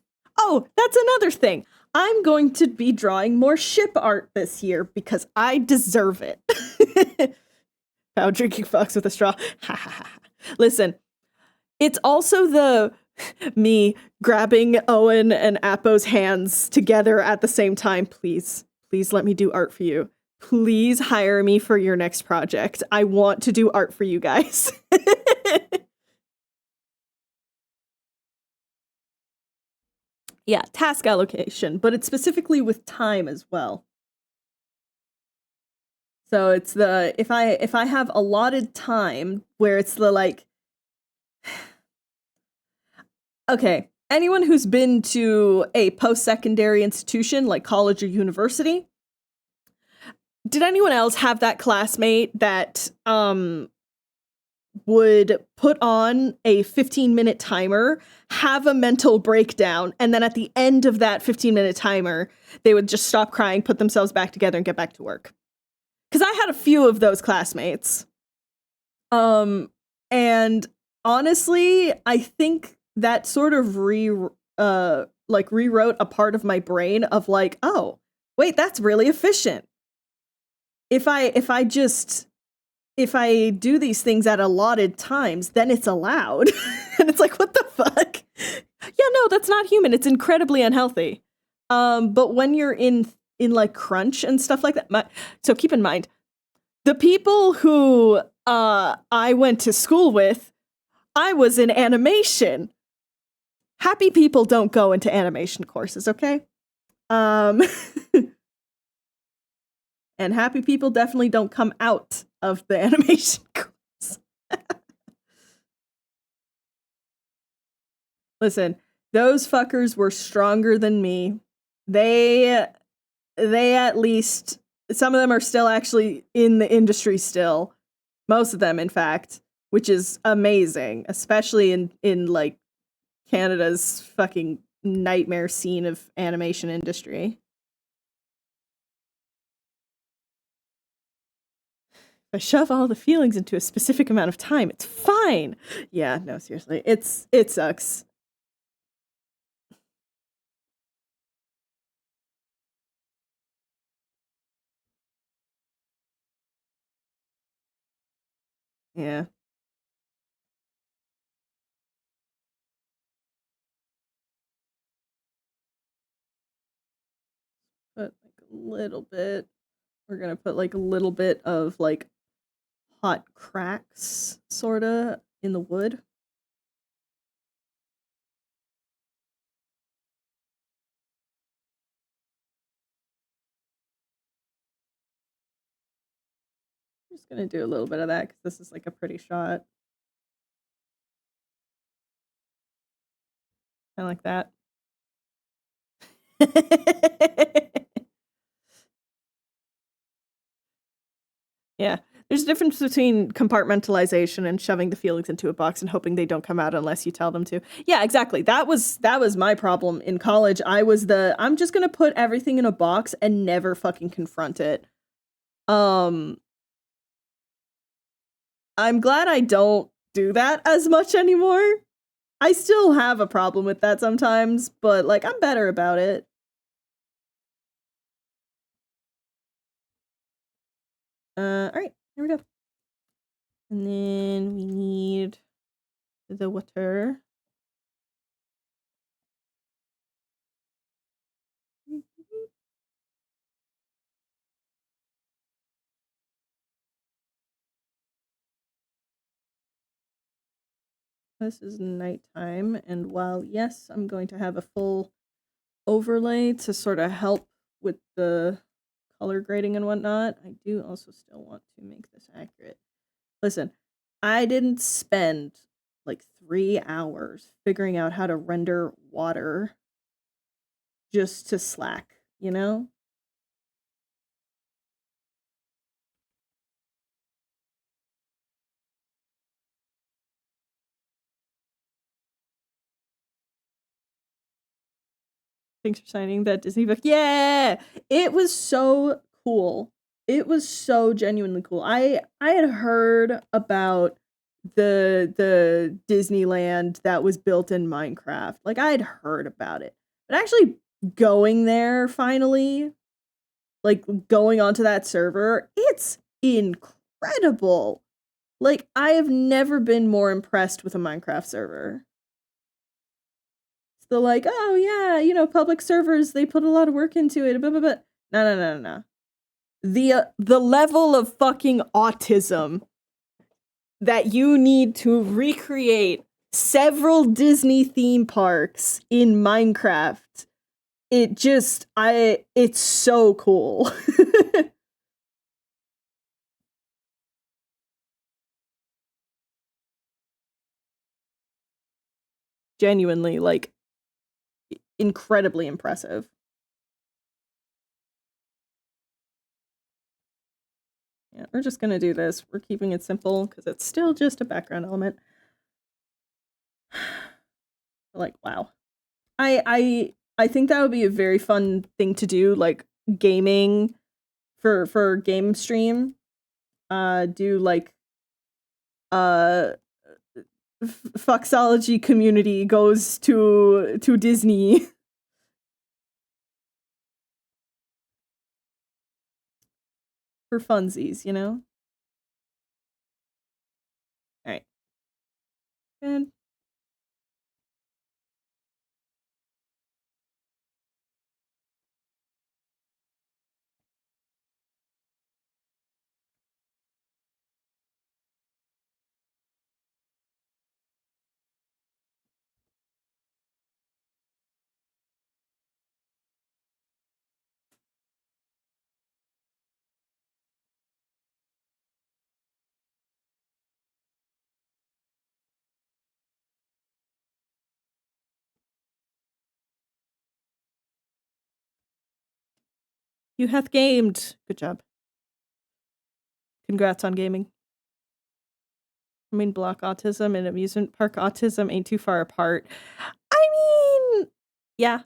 that's another thing. I'm going to be drawing more ship art this year because I deserve it. Pow drinking fox with a straw. Listen, it's also the me grabbing Owen and Appo's hands together at the same time. Please let me do art for you. Please hire me for your next project. I want to do art for you guys. Yeah, task allocation, but it's specifically with time as well. So it's the if I have allotted time where it's the like, okay, anyone who's been to a post-secondary institution like college or university, did anyone else have that classmate that would put on a 15-minute timer, have a mental breakdown, and then at the end of that 15-minute timer, they would just stop crying, put themselves back together, and get back to work? Because I had a few of those classmates. And honestly, I think that sort of rewrote a part of my brain of like, oh, wait, that's really efficient. If I do these things at allotted times, then it's allowed. And it's like, what the fuck? Yeah, no, that's not human. It's incredibly unhealthy. But when you're in like crunch and stuff like that, so keep in mind, the people who I went to school with, I was in animation. Happy people don't go into animation courses, okay? And happy people definitely don't come out of the animation course. Listen, those fuckers were stronger than me. They at least, some of them are still actually in the industry still. Most of them, in fact, which is amazing, especially in like Canada's fucking nightmare scene of animation industry. If I shove all the feelings into a specific amount of time, it's fine. Yeah, no, seriously. It sucks. Yeah. Put like a little bit. We're gonna put like a little bit of like hot cracks, sorta, in the wood. I'm just gonna do a little bit of that because this is like a pretty shot. Kind of like that. Yeah. There's a difference between compartmentalization and shoving the feelings into a box and hoping they don't come out unless you tell them to. Yeah, exactly. That was my problem in college. I'm just gonna put everything in a box and never fucking confront it. I'm glad I don't do that as much anymore. I still have a problem with that sometimes, but like I'm better about it. Alright, here we go. And then we need the water. This is nighttime, and while, yes, I'm going to have a full overlay to sort of help with the color grading and whatnot, I do also still want to make this accurate. Listen, I didn't spend like 3 hours figuring out how to render water just to slack, you know? Thanks for signing that Disney book. Yeah! It was so cool. It was so genuinely cool. I had heard about the Disneyland that was built in Minecraft. Like, I had heard about it. But actually going there finally, like going onto that server, it's incredible. Like, I have never been more impressed with a Minecraft server. So like, oh yeah, you know, public servers, they put a lot of work into it, blah, blah, blah. No. The level of fucking autism that you need to recreate several Disney theme parks in Minecraft, it's so cool. Genuinely, like, incredibly impressive. Yeah, we're just gonna do this. We're keeping it simple because it's still just a background element. Like, wow. I think that would be a very fun thing to do, like gaming for game stream. Do like Foxology community goes to Disney. For funsies, you know? Alright. And you hath gamed. Good job. Congrats on gaming. I mean, block autism and amusement park autism ain't too far apart. I mean, yeah.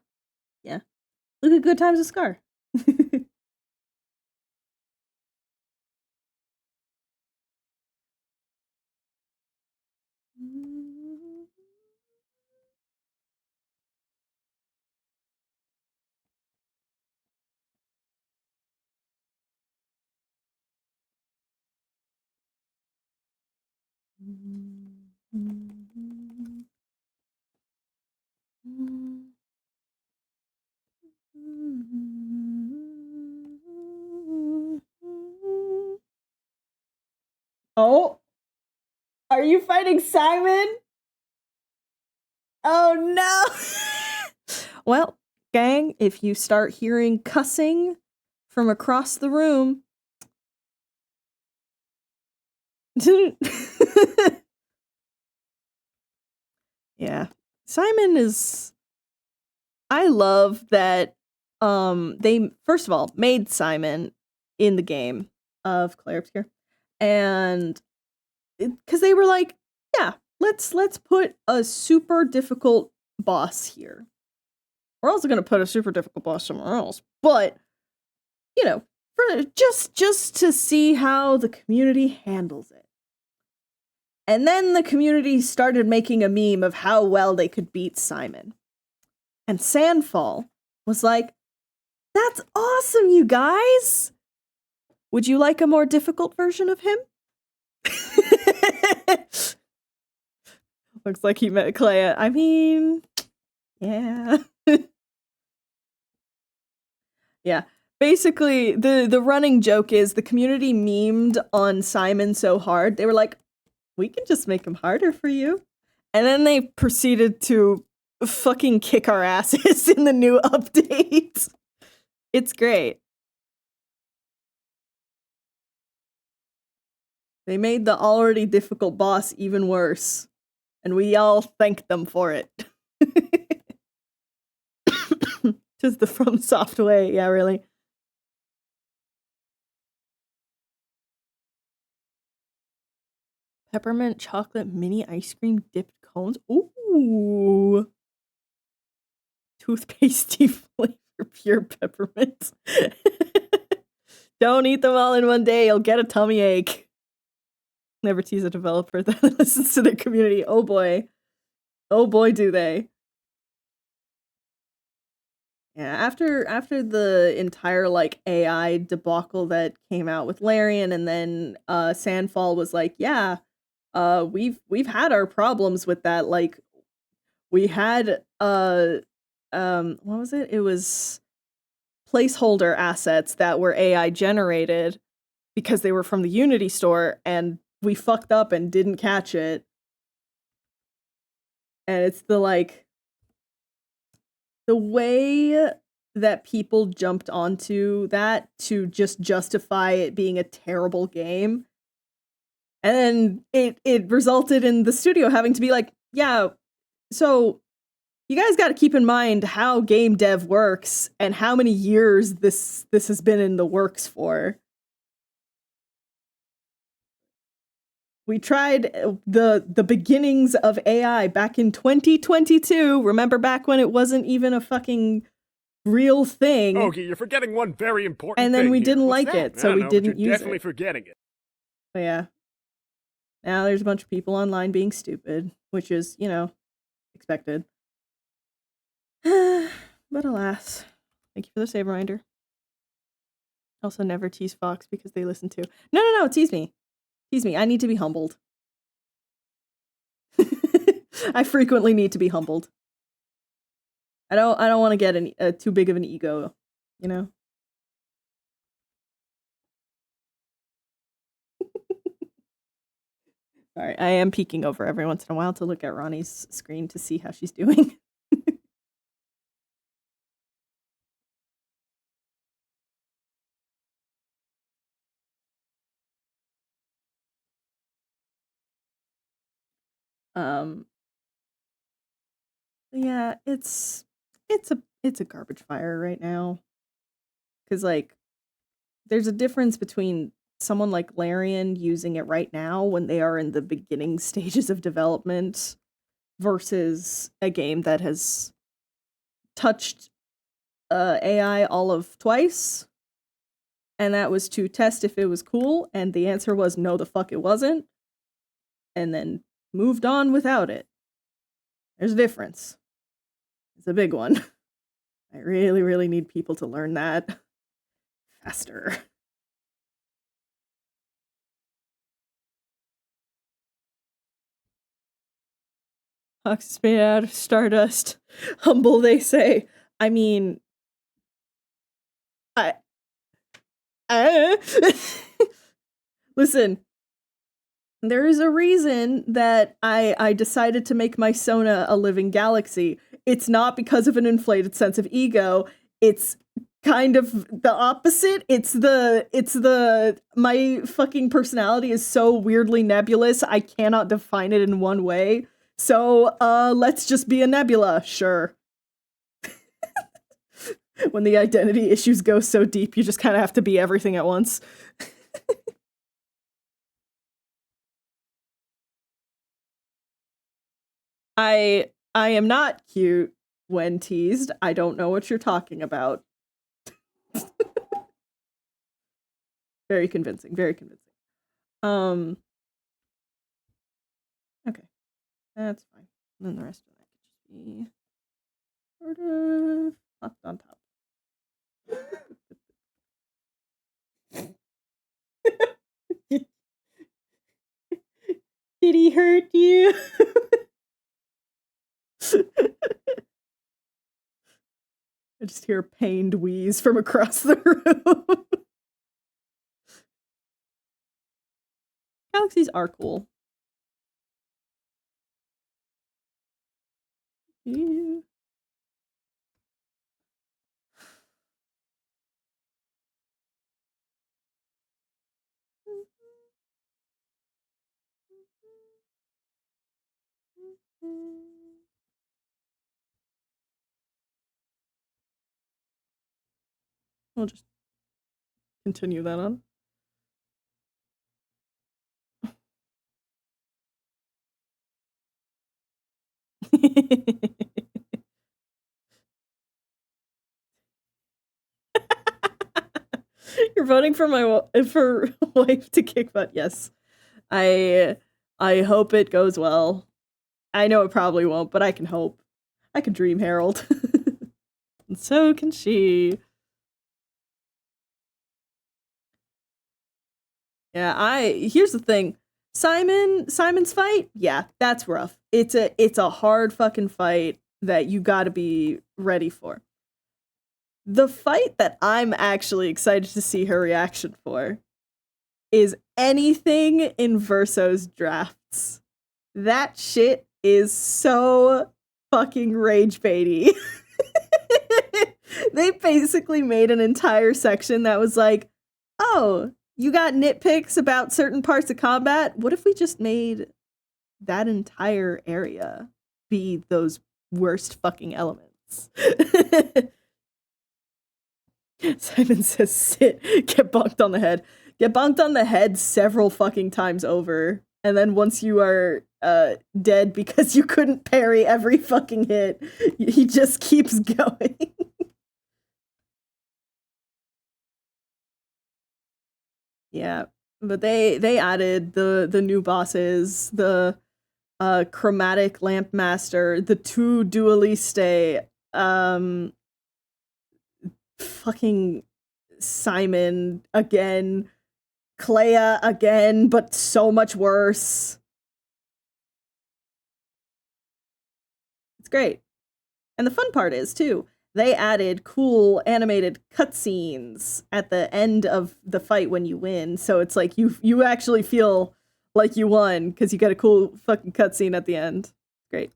Look at Good Times with Scar. Oh, are you fighting Simon? Oh no! Well, gang, if you start hearing cussing from across the room, yeah, Simon is. I love that. They first of all made Simon in the game of Clair Obscure, and because they were like, yeah, let's put a super difficult boss here. We're also gonna put a super difficult boss somewhere else, but you know, for just to see how the community handles it. And then the community started making a meme of how well they could beat Simon. And Sandfall was like, that's awesome, you guys! Would you like a more difficult version of him? Looks like he met Clea. I mean, yeah. Yeah. Basically, the running joke is the community memed on Simon so hard, they were like, we can just make him harder for you. And then they proceeded to fucking kick our asses in the new update. It's great. They made the already difficult boss even worse. And we all thank them for it. Just the FromSoft way, yeah, really. Peppermint chocolate mini ice cream dipped cones. Ooh. Toothpastey flavor pure peppermint. Don't eat them all in one day. You'll get a tummy ache. Never tease a developer that listens to their community. Oh boy. Oh boy, do they. Yeah, after the entire like AI debacle that came out with Larian, and then Sandfall was like, yeah, we've had our problems with that. Like we had what was it? It was placeholder assets that were AI generated because they were from the Unity store, and we fucked up and didn't catch it. And it's the way that people jumped onto that to just justify it being a terrible game. And then it resulted in the studio having to be like, yeah, so you guys got to keep in mind how game dev works and how many years this has been in the works for. We tried the beginnings of AI back in 2022. Remember back when it wasn't even a fucking real thing. Okay, you're forgetting one very important thing. And then we here. didn't What's like that? it, so we didn't you're use definitely it. forgetting it. But yeah. Now there's a bunch of people online being stupid, which is, you know, expected. But alas. Thank you for the save reminder. Also, never tease Fox because they listen to. No, tease me. Tease me. I need to be humbled. I frequently need to be humbled. I don't want to get too big of an ego, you know? Sorry, I am peeking over every once in a while to look at Ronnie's screen to see how she's doing. Yeah, it's a garbage fire right now. 'Cause like there's a difference between someone like Larian using it right now when they are in the beginning stages of development versus a game that has touched AI all of twice. And that was to test if it was cool, and the answer was no, the fuck it wasn't. And then moved on without it. There's a difference. It's a big one. I really, really need people to learn that faster. Fox is made out of stardust. Humble, they say. I mean, I listen. There is a reason that I decided to make my Sona a living galaxy. It's not because of an inflated sense of ego. It's kind of the opposite. It's the my fucking personality is so weirdly nebulous, I cannot define it in one way. So, let's just be a nebula, sure. When the identity issues go so deep, you just kind of have to be everything at once. I am not cute when teased. I don't know what you're talking about. Very convincing, very convincing. Okay. That's fine. And then the rest of that could just be sort of left on top. Did he hurt you? I just hear a pained wheeze from across the room. Galaxies are cool. Yeah. I'll just continue that on. You're voting for my wife to kick butt. Yes, I hope it goes well. I know it probably won't, but I can hope. I can dream, Harold. And so can she. Yeah, here's the thing. Simon's fight, yeah, that's rough. It's a hard fucking fight that you gotta be ready for. The fight that I'm actually excited to see her reaction for is anything in Verso's drafts. That shit is so fucking rage baity. They basically made an entire section that was like, oh, you got nitpicks about certain parts of combat? What if we just made that entire area be those worst fucking elements? Simon says, sit, get bonked on the head. Get bonked on the head several fucking times over. And then once you are dead because you couldn't parry every fucking hit, he just keeps going. Yeah, but they added the new bosses, the chromatic lamp master, the two dueliste, fucking Simon again, Clea again, but so much worse. It's great. And the fun part is, too, they added cool animated cutscenes at the end of the fight when you win. So it's like you actually feel like you won because you get a cool fucking cutscene at the end. Great.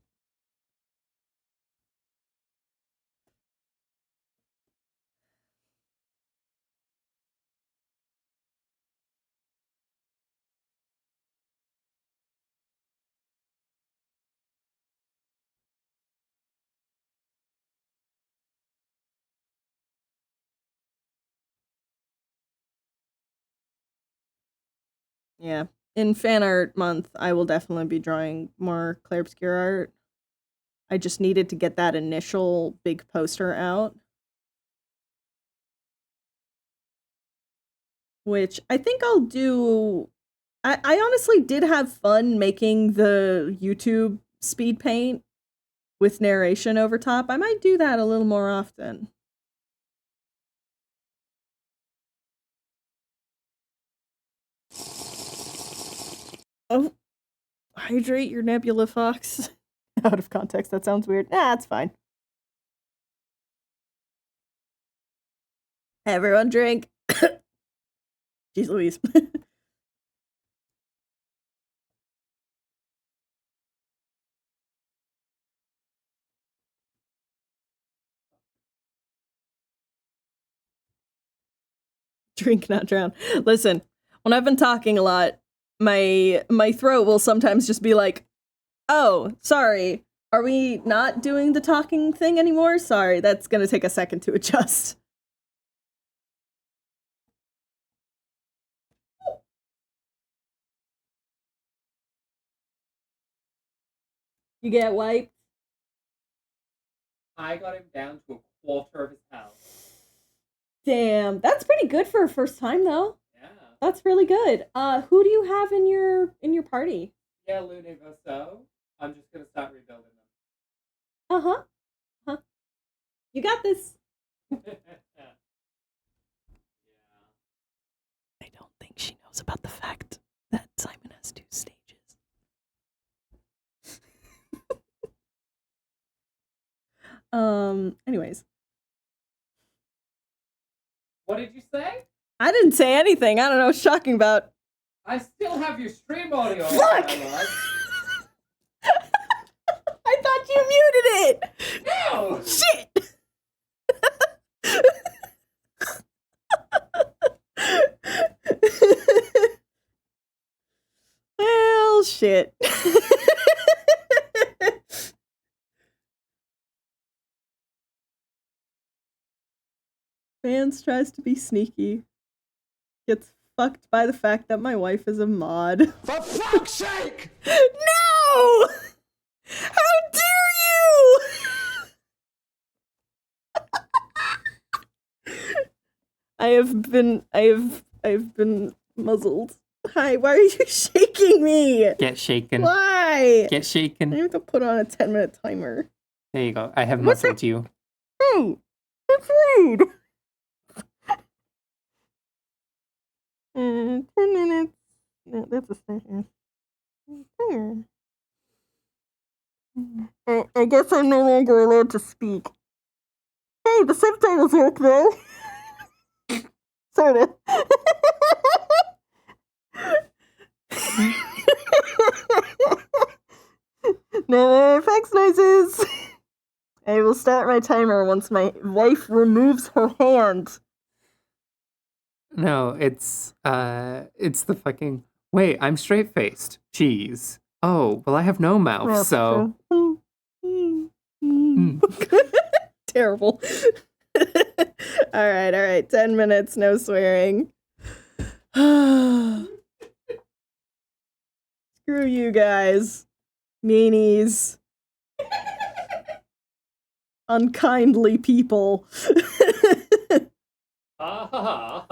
Yeah. In fan art month, I will definitely be drawing more Claire Obscure art. I just needed to get that initial big poster out. Which I think I'll do. I honestly did have fun making the YouTube speed paint with narration over top. I might do that a little more often. Oh, hydrate your Nebula Fox. Out of context, that sounds weird. Nah, it's fine. Everyone drink. Jeez Louise. Drink, not drown. Listen, when I've been talking a lot, my throat will sometimes just be like, oh, sorry. Are we not doing the talking thing anymore? Sorry, that's gonna take a second to adjust. You get wiped? I got him down to a quarter of his health. Damn, that's pretty good for a first time though. Yeah. That's really good. Who do you have in your party? Yeah, Lune Verso. I'm just gonna start rebuilding Uh-huh. Huh. You got this. them. I don't think she knows about the fact that Simon has 2 stages. Anyways. What did you say? I didn't say anything. I don't know what's shocking about. I still have your stream audio. Fuck! I I thought you muted it. No! Shit. Well, shit. Vance tries to be sneaky. Gets fucked by the fact that my wife is a mod. For fuck's sake! No! How dare you! I've been muzzled. Hi, why are you shaking me? Get shaken. Why? Get shaken. I have to put on a 10-minute timer. There you go. I have What's muzzled you. Oh, that's rude. 10 minutes. No, that's a second. I guess I'm no longer allowed to speak. Hey, the subtitles work though. Sorta. No effects noises. I will start my timer once my wife removes her hand. No, it's the fucking. Wait, I'm straight faced. Cheese. Oh, well, I have no mouth, Well, so. Terrible. All right. 10 minutes, no swearing. Screw you guys. Meanies. Unkindly people. Stop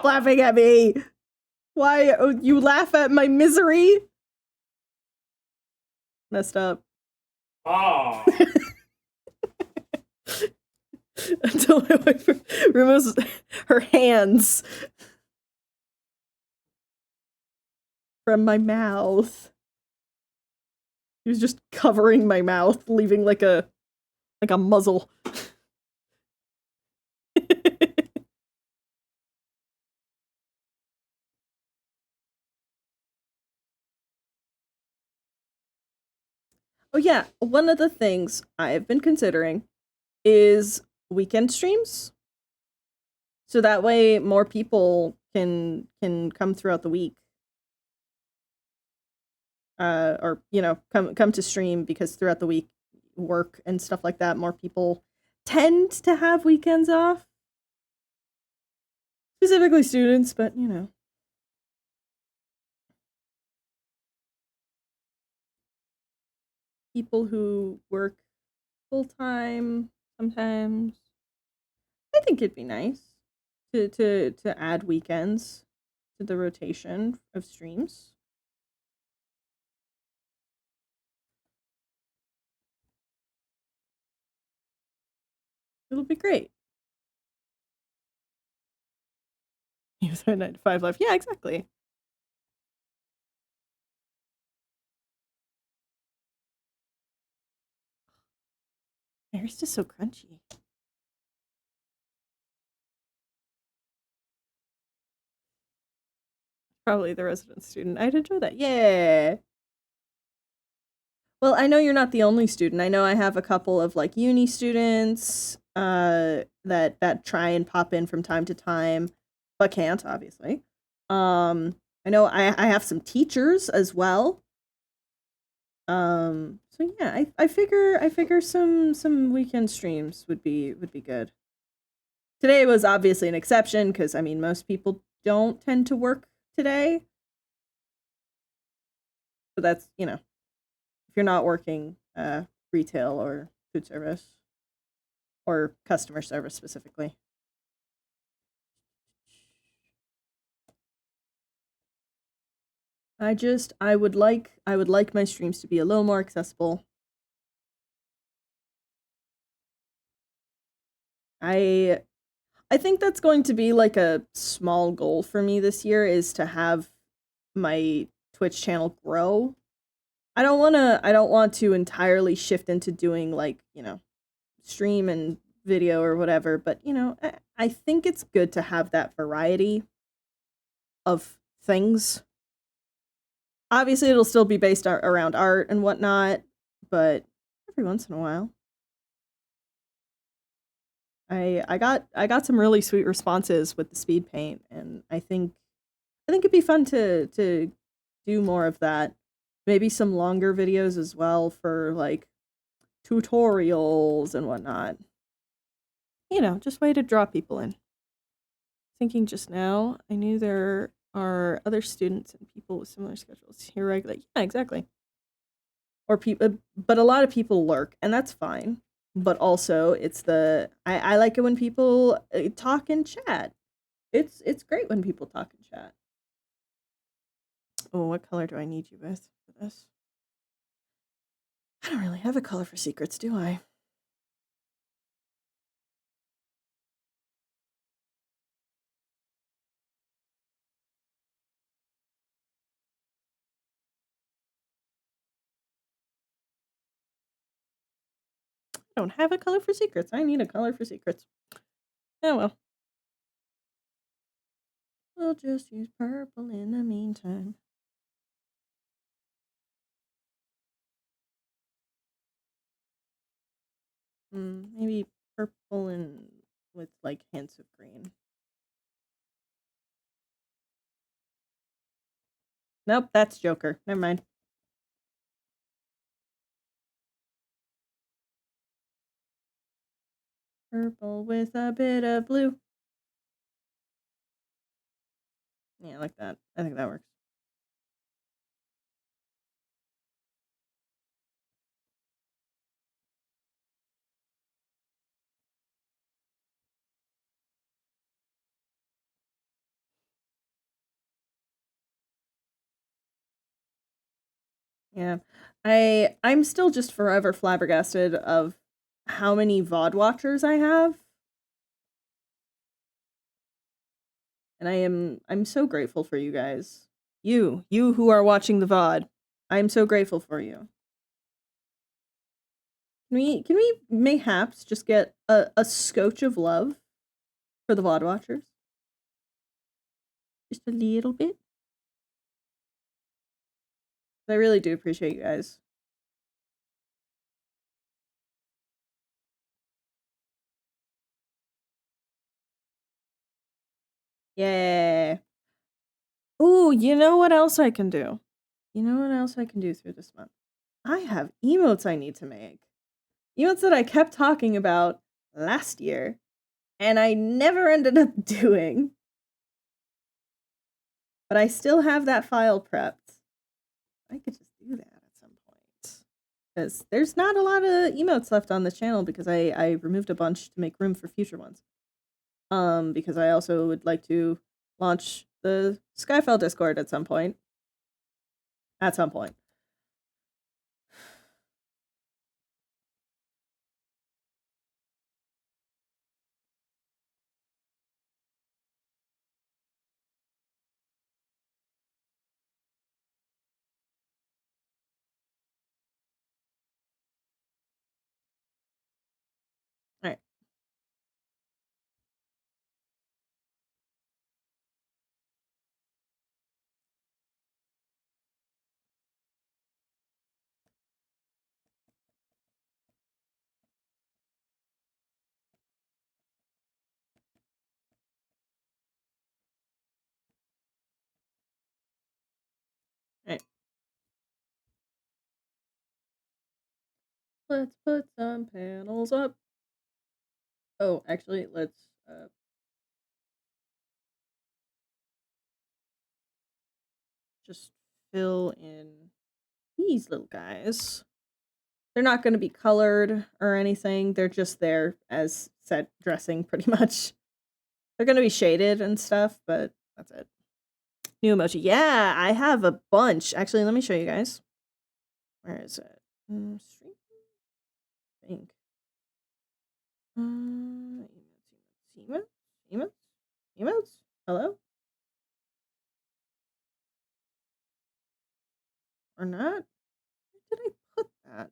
laughing at me. Why? Oh, you laugh at my misery? Messed up. Oh. Until my wife removes her hands from my mouth. He was just covering my mouth, leaving like a muzzle. Oh yeah, one of the things I have been considering is weekend streams. So that way more people can come throughout the week. Or come to stream, because throughout the week work and stuff like that, more people tend to have weekends off. Specifically students, but people who work full-time sometimes. I think it'd be nice to add weekends to the rotation of streams. It'll be great. Use our 9 to 5 life. Yeah, exactly. Mary's just so crunchy. Probably the resident student. I'd enjoy that. Yeah. Well, I know you're not the only student. I know I have a couple of like uni students that try and pop in from time to time, but can't, obviously. I know I have some teachers as well. So yeah, I figure some weekend streams would be good. Today was obviously an exception because I mean most people don't tend to work today. So that's, if you're not working retail or food service or customer service specifically. I would like my streams to be a little more accessible. I think that's going to be like a small goal for me this year, is to have my Twitch channel grow. I don't want to entirely shift into doing like, stream and video or whatever, but I think it's good to have that variety of things. Obviously it'll still be based around art and whatnot, but every once in a while. I got some really sweet responses with the speed paint, and I think it'd be fun to do more of that. Maybe some longer videos as well for like tutorials and whatnot. You know, just way to draw people in. Thinking just now, I knew there are other students and people with similar schedules here regularly. Yeah, exactly. Or people, but a lot of people lurk, and that's fine. But also, it's I like it when people talk in chat. It's great when people talk in chat. Oh, what color do I need you with for this? I don't really have a color for secrets, do I? I don't have a color for secrets. I need a color for secrets. Oh well. We'll just use purple in the meantime. Maybe purple and with like hints of green. Nope, that's Joker. Never mind. Purple with a bit of blue. Yeah, I like that. I think that works. Yeah. I'm still just forever flabbergasted of how many VOD watchers I have. And I'm so grateful for you guys. You who are watching the VOD. I'm so grateful for you. Can we mayhaps just get a scotch of love for the VOD watchers? Just a little bit. I really do appreciate you guys. Yeah. Ooh, you know what else I can do? You know what else I can do through this month? I have emotes I need to make. Emotes that I kept talking about last year, and I never ended up doing. But I still have that file prepped. I could just do that at some point. Because there's not a lot of emotes left on the channel because I removed a bunch to make room for future ones. Because I also would like to launch the Skyfell Discord at some point. At some point. Alright. Alright. Let's put some panels up. Oh, actually, let's just fill in these little guys. They're not going to be colored or anything. They're just there as set dressing, pretty much. They're going to be shaded and stuff, but that's it. New emoji. Yeah, I have a bunch. Actually, let me show you guys. Where is it? Stream? I think. Emotes? Hello? Or not? Where did I put that?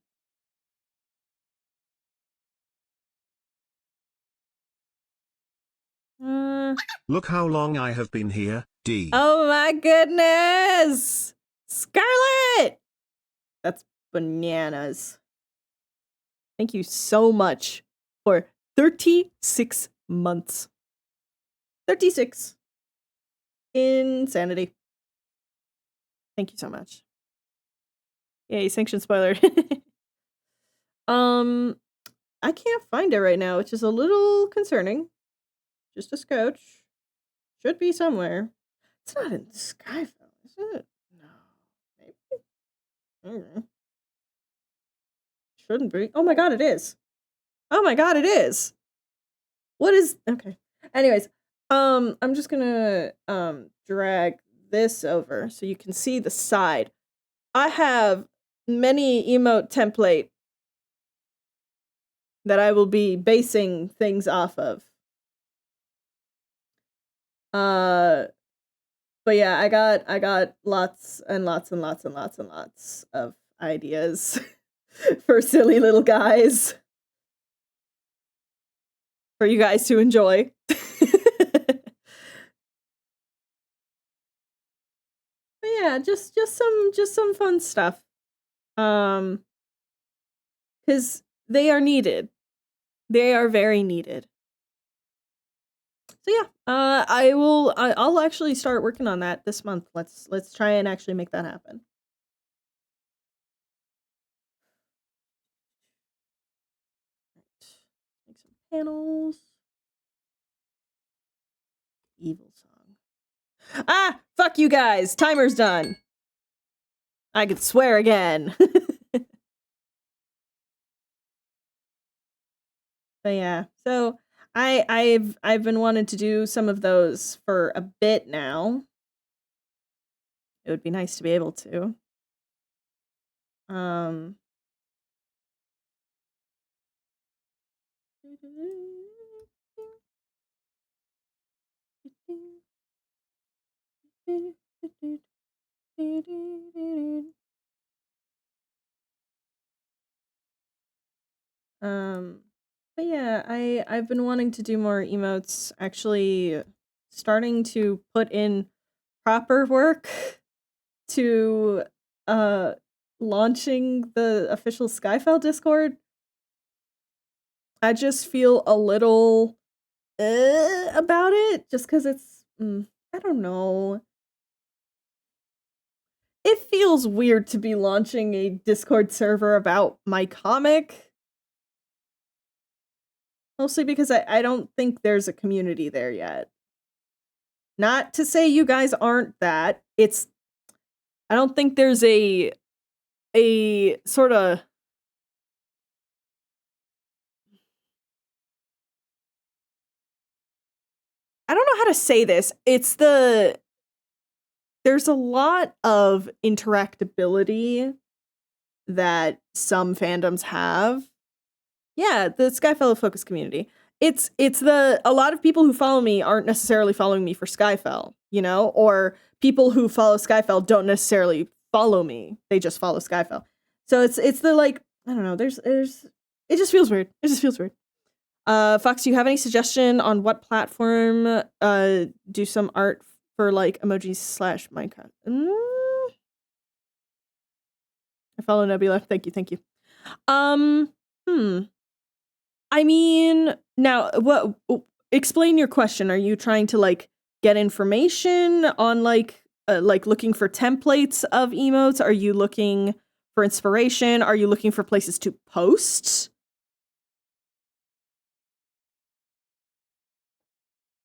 Look how long I have been here, D. Oh my goodness! Scarlet! That's bananas. Thank you so much for 36 months. 36. Insanity. Thank you so much. Yay, sanction spoiler. I can't find it right now, which is a little concerning. Just a scotch. Should be somewhere. It's not in Skyfell, is it? No. Maybe? I don't know. Shouldn't be. Oh my god, it is. Oh my god, it is. What is... Okay. Anyways, I'm just gonna drag this over so you can see the side. I have many emote template that I will be basing things off of. But yeah, I got lots and lots and lots and lots and lots of ideas for silly little guys for you guys to enjoy. But yeah, just some fun stuff. Cuz they are needed. They are very needed. So yeah, I'll actually start working on that this month. Let's try and actually make that happen. Make some panels. Evil song. Ah, fuck you guys. Timer's done. I could swear again. But yeah, so I've been wanting to do some of those for a bit now. It would be nice to be able to. But yeah, I've been wanting to do more emotes, actually starting to put in proper work to launching the official Skyfell Discord. I just feel a little about it just because it's I don't know. It feels weird to be launching a Discord server about my comic. Mostly because I don't think there's a community there yet. Not to say you guys aren't that. I don't think there's a sort of... I don't know how to say this. There's a lot of interactability that some fandoms have. Yeah, the Skyfell focus community. A lot of people who follow me aren't necessarily following me for Skyfell, you know, or people who follow Skyfell don't necessarily follow me. They just follow Skyfell. So it's the, like, I don't know, there's it just feels weird. It just feels weird. Fox, do you have any suggestion on what platform do some art for, like, emojis / Minecraft? I follow Nebula. Thank you. I mean, now, explain your question. Are you trying to, like, get information on, like looking for templates of emotes? Are you looking for inspiration? Are you looking for places to post?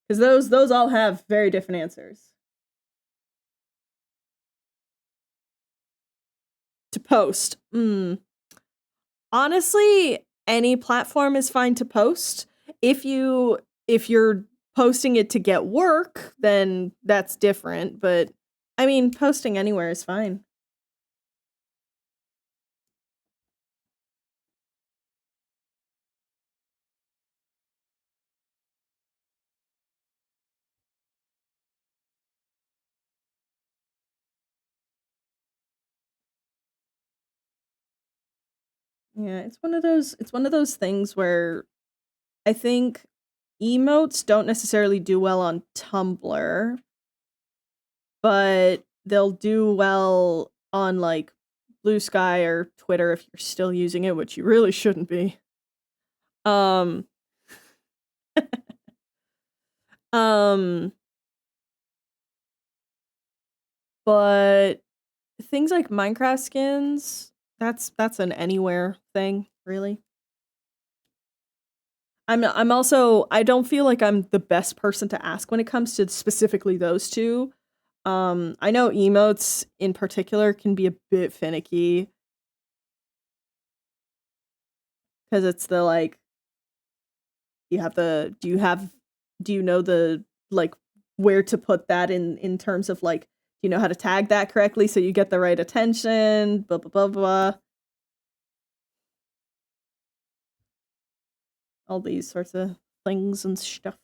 Because those all have very different answers. To post. Honestly, any platform is fine to post. If you're posting it to get work, then that's different. But I mean, posting anywhere is fine. Yeah, it's one of those things where I think emotes don't necessarily do well on Tumblr, but they'll do well on, like, Blue Sky or Twitter if you're still using it, which you really shouldn't be. Um, um, but things like Minecraft skins, that's an anywhere thing, really. I'm also I don't feel like I'm the best person to ask when it comes to specifically those two. I know emotes in particular can be a bit finicky because it's the like do you know the like where to put that in terms of like do you know how to tag that correctly so you get the right attention, blah blah blah blah. All these sorts of things and stuff.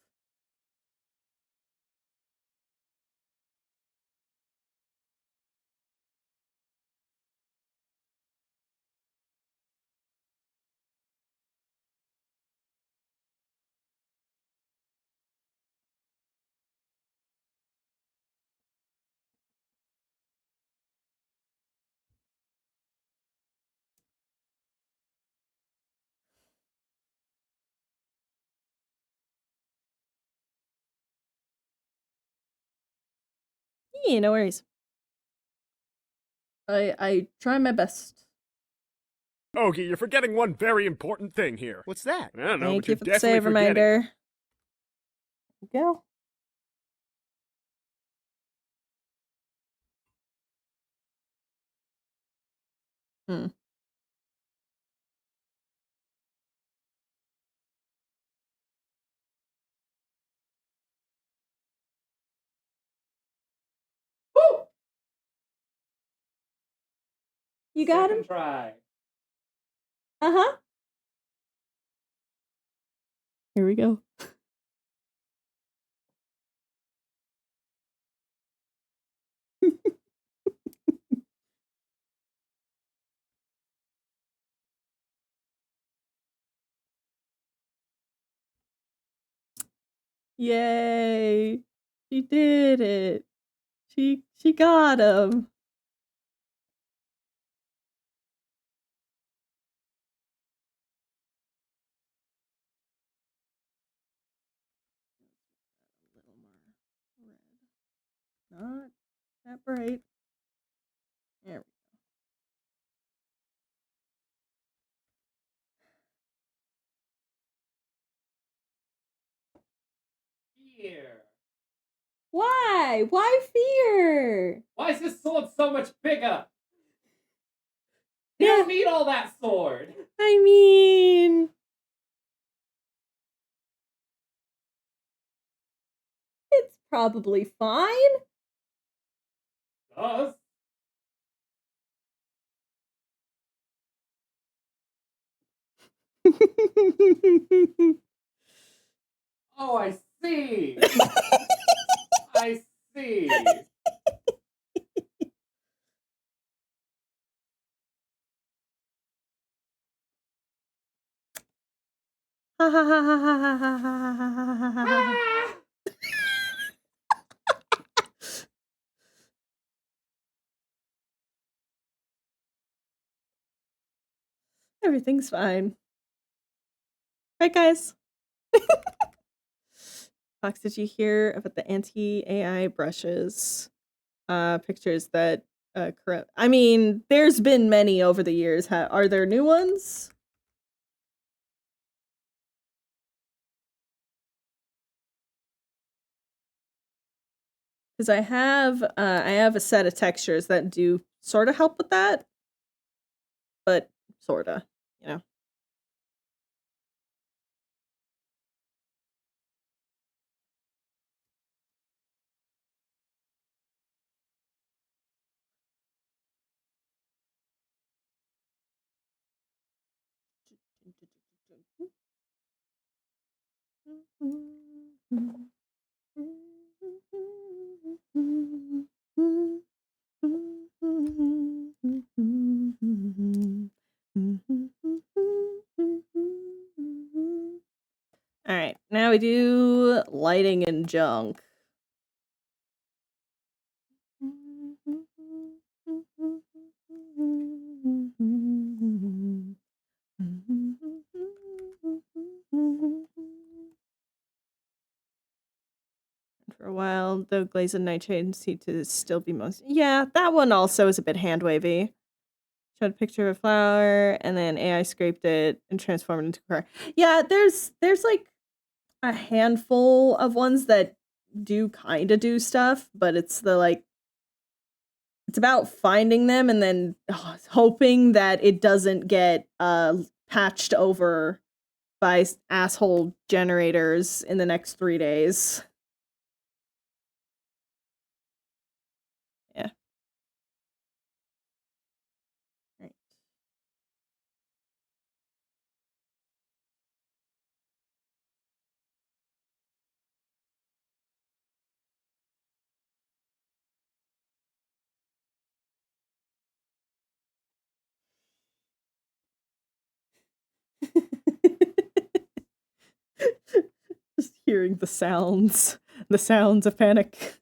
Yeah, no worries. I try my best. Ogie, you're forgetting one very important thing here. What's that? I don't know, Thank but you you're for the definitely save forgetting. reminder. There we go. Hmm. Woo! You got him? Second try. Uh-huh. Here we go. Yay. She did it. She got him. A little more red. Not that bright. There we Fear. Why? Why fear? Why is this sword so much bigger? You Yeah. don't need all that sword. I mean, it's probably fine. Does? Oh, I see. I see. Everything's fine. Right, guys? Fox, did you hear about the anti-AI brushes? Pictures that corrupt. I mean, there's been many over the years. Are there new ones? Because I have a set of textures that do sort of help with that, but sorta, you know. All right, now we do lighting and junk. for a while, though Glaze and Nightshade seem to still be most. Yeah, that one also is a bit hand wavy. Showed a picture of a flower, and then AI scraped it and transformed it into a car. Yeah, there's like a handful of ones that do kind of do stuff, but it's the like it's about finding them and then hoping that it doesn't get patched over by asshole generators in the next 3 days. Yeah. Right. Just hearing the sounds of panic.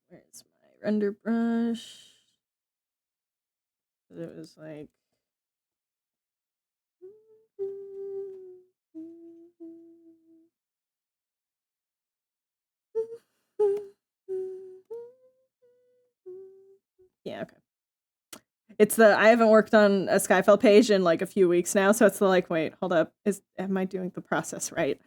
Where's my render brush? It was like yeah, okay. It's the I haven't worked on a Skyfell page in like a few weeks now, so it's the like, wait, hold up, am I doing the process right?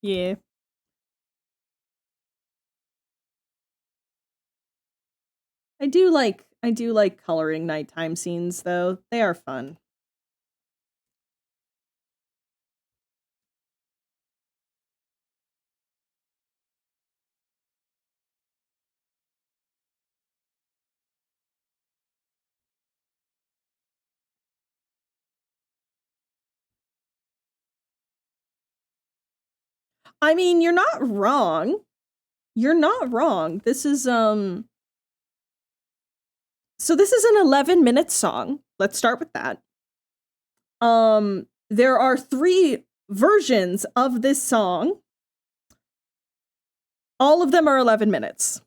Yeah. I do like coloring nighttime scenes though. They are fun. I mean, you're not wrong. You're not wrong. This is so this is an 11-minute song. Let's start with that. There are 3 versions of this song. All of them are 11 minutes.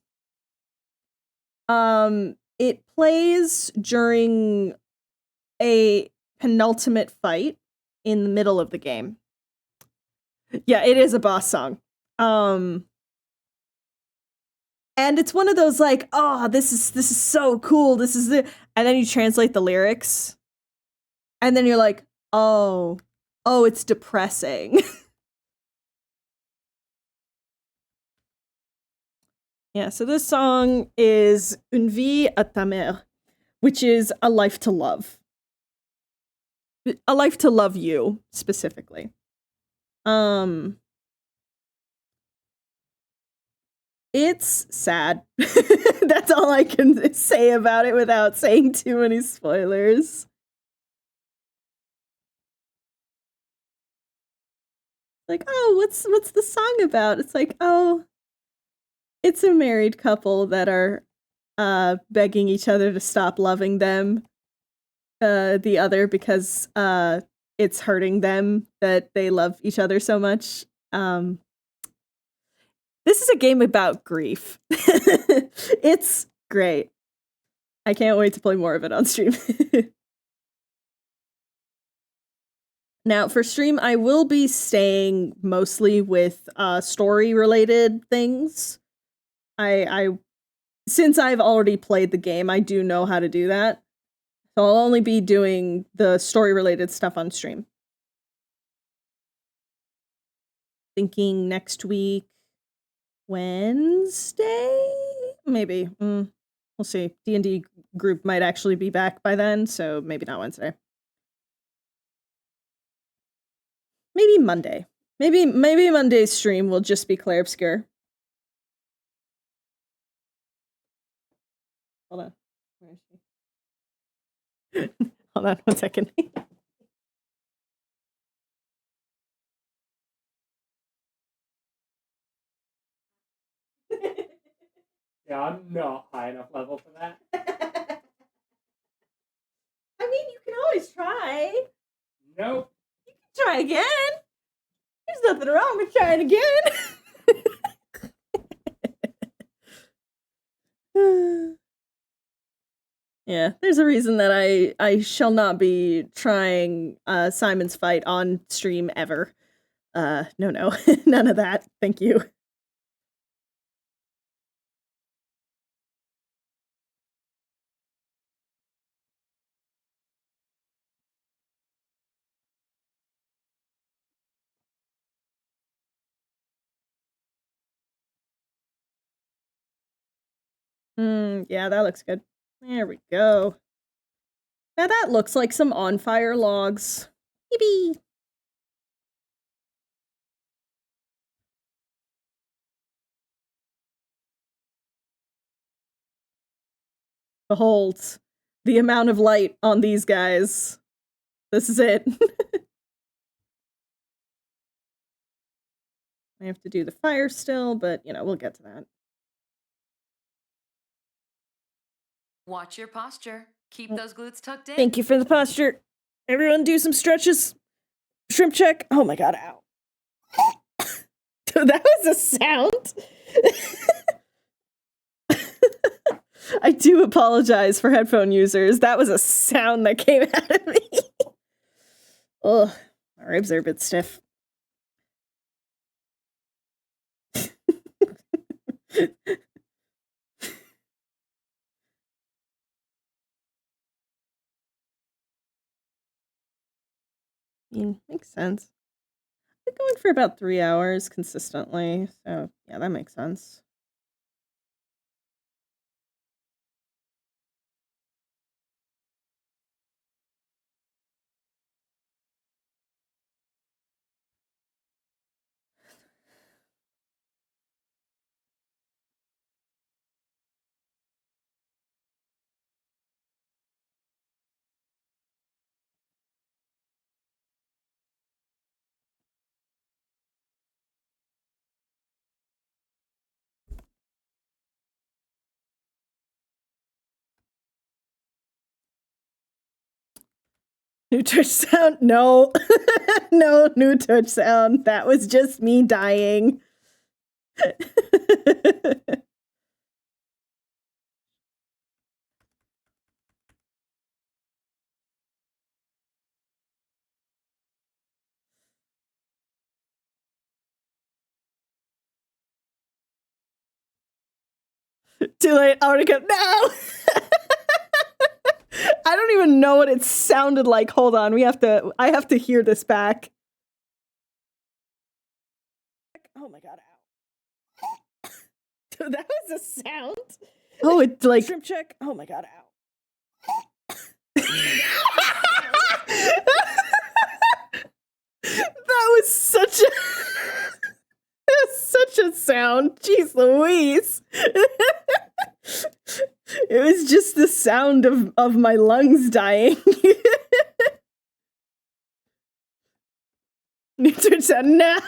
It plays during a penultimate fight in the middle of the game. Yeah, it is a boss song. And it's one of those like, oh, this is so cool. This is it. And then you translate the lyrics. And then you're like, oh, it's depressing. Yeah, so this song is Une vie à ta mère, which is a life to love. A life to love you, specifically. It's sad. That's all I can say about it without saying too many spoilers. Like, oh, what's the song about? It's like, oh, it's a married couple that are begging each other to stop loving them, the other, because it's hurting them that they love each other so much. This is a game about grief. It's great. I can't wait to play more of it on stream. Now, for stream, I will be staying mostly with story-related things. I since I've already played the game, I do know how to do that. So I'll only be doing the story-related stuff on stream. Thinking next week, Wednesday? Maybe. We'll see. D&D group might actually be back by then, so maybe not Wednesday. Maybe Monday. Maybe Monday's stream will just be Claire Obscure. Hold on. Where is she? Hold on 1 second. Yeah, I'm not high enough level for that. I mean, you can always try. Nope. Try again. There's nothing wrong with trying again. Yeah, there's a reason that I shall not be trying Simon's fight on stream ever. No, none of that. Thank you. Yeah, that looks good. There we go. Now that looks like some on fire logs. Yippee! Behold, the amount of light on these guys. This is it. I have to do the fire still, but, you know, we'll get to that. Watch your posture. Keep those glutes tucked in. Thank you for the posture. Everyone do some stretches. Shrimp check. Oh my god, ow. That was a sound. I do apologize for headphone users. That was a sound that came out of me. Ugh, my ribs are a bit stiff. Makes sense. Been going for about 3 hours consistently, so yeah, that makes sense. New Twitch sound? No. No new Twitch sound. That was just me dying. Too late. Already come. No! I don't even know what it sounded like. Hold on. I have to hear this back. Oh my god, ow. That was a sound? Oh, it's like shrimp check. Oh my god, ow. That was such a such a sound. Jeez Louise. It was just the sound of my lungs dying. Newton said no.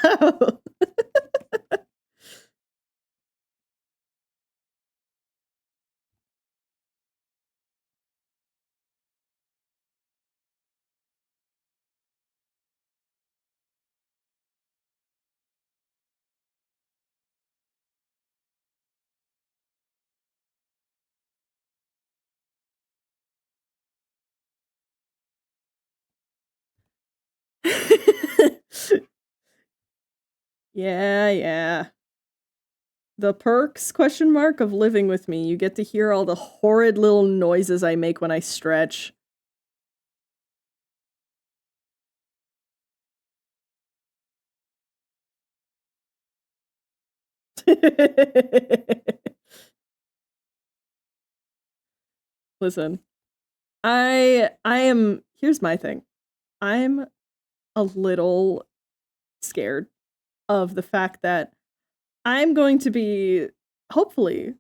Yeah. The perks, question mark, of living with me. You get to hear all the horrid little noises I make when I stretch. Listen, I am, here's my thing. I'm a little scared of the fact that I'm going to be, hopefully,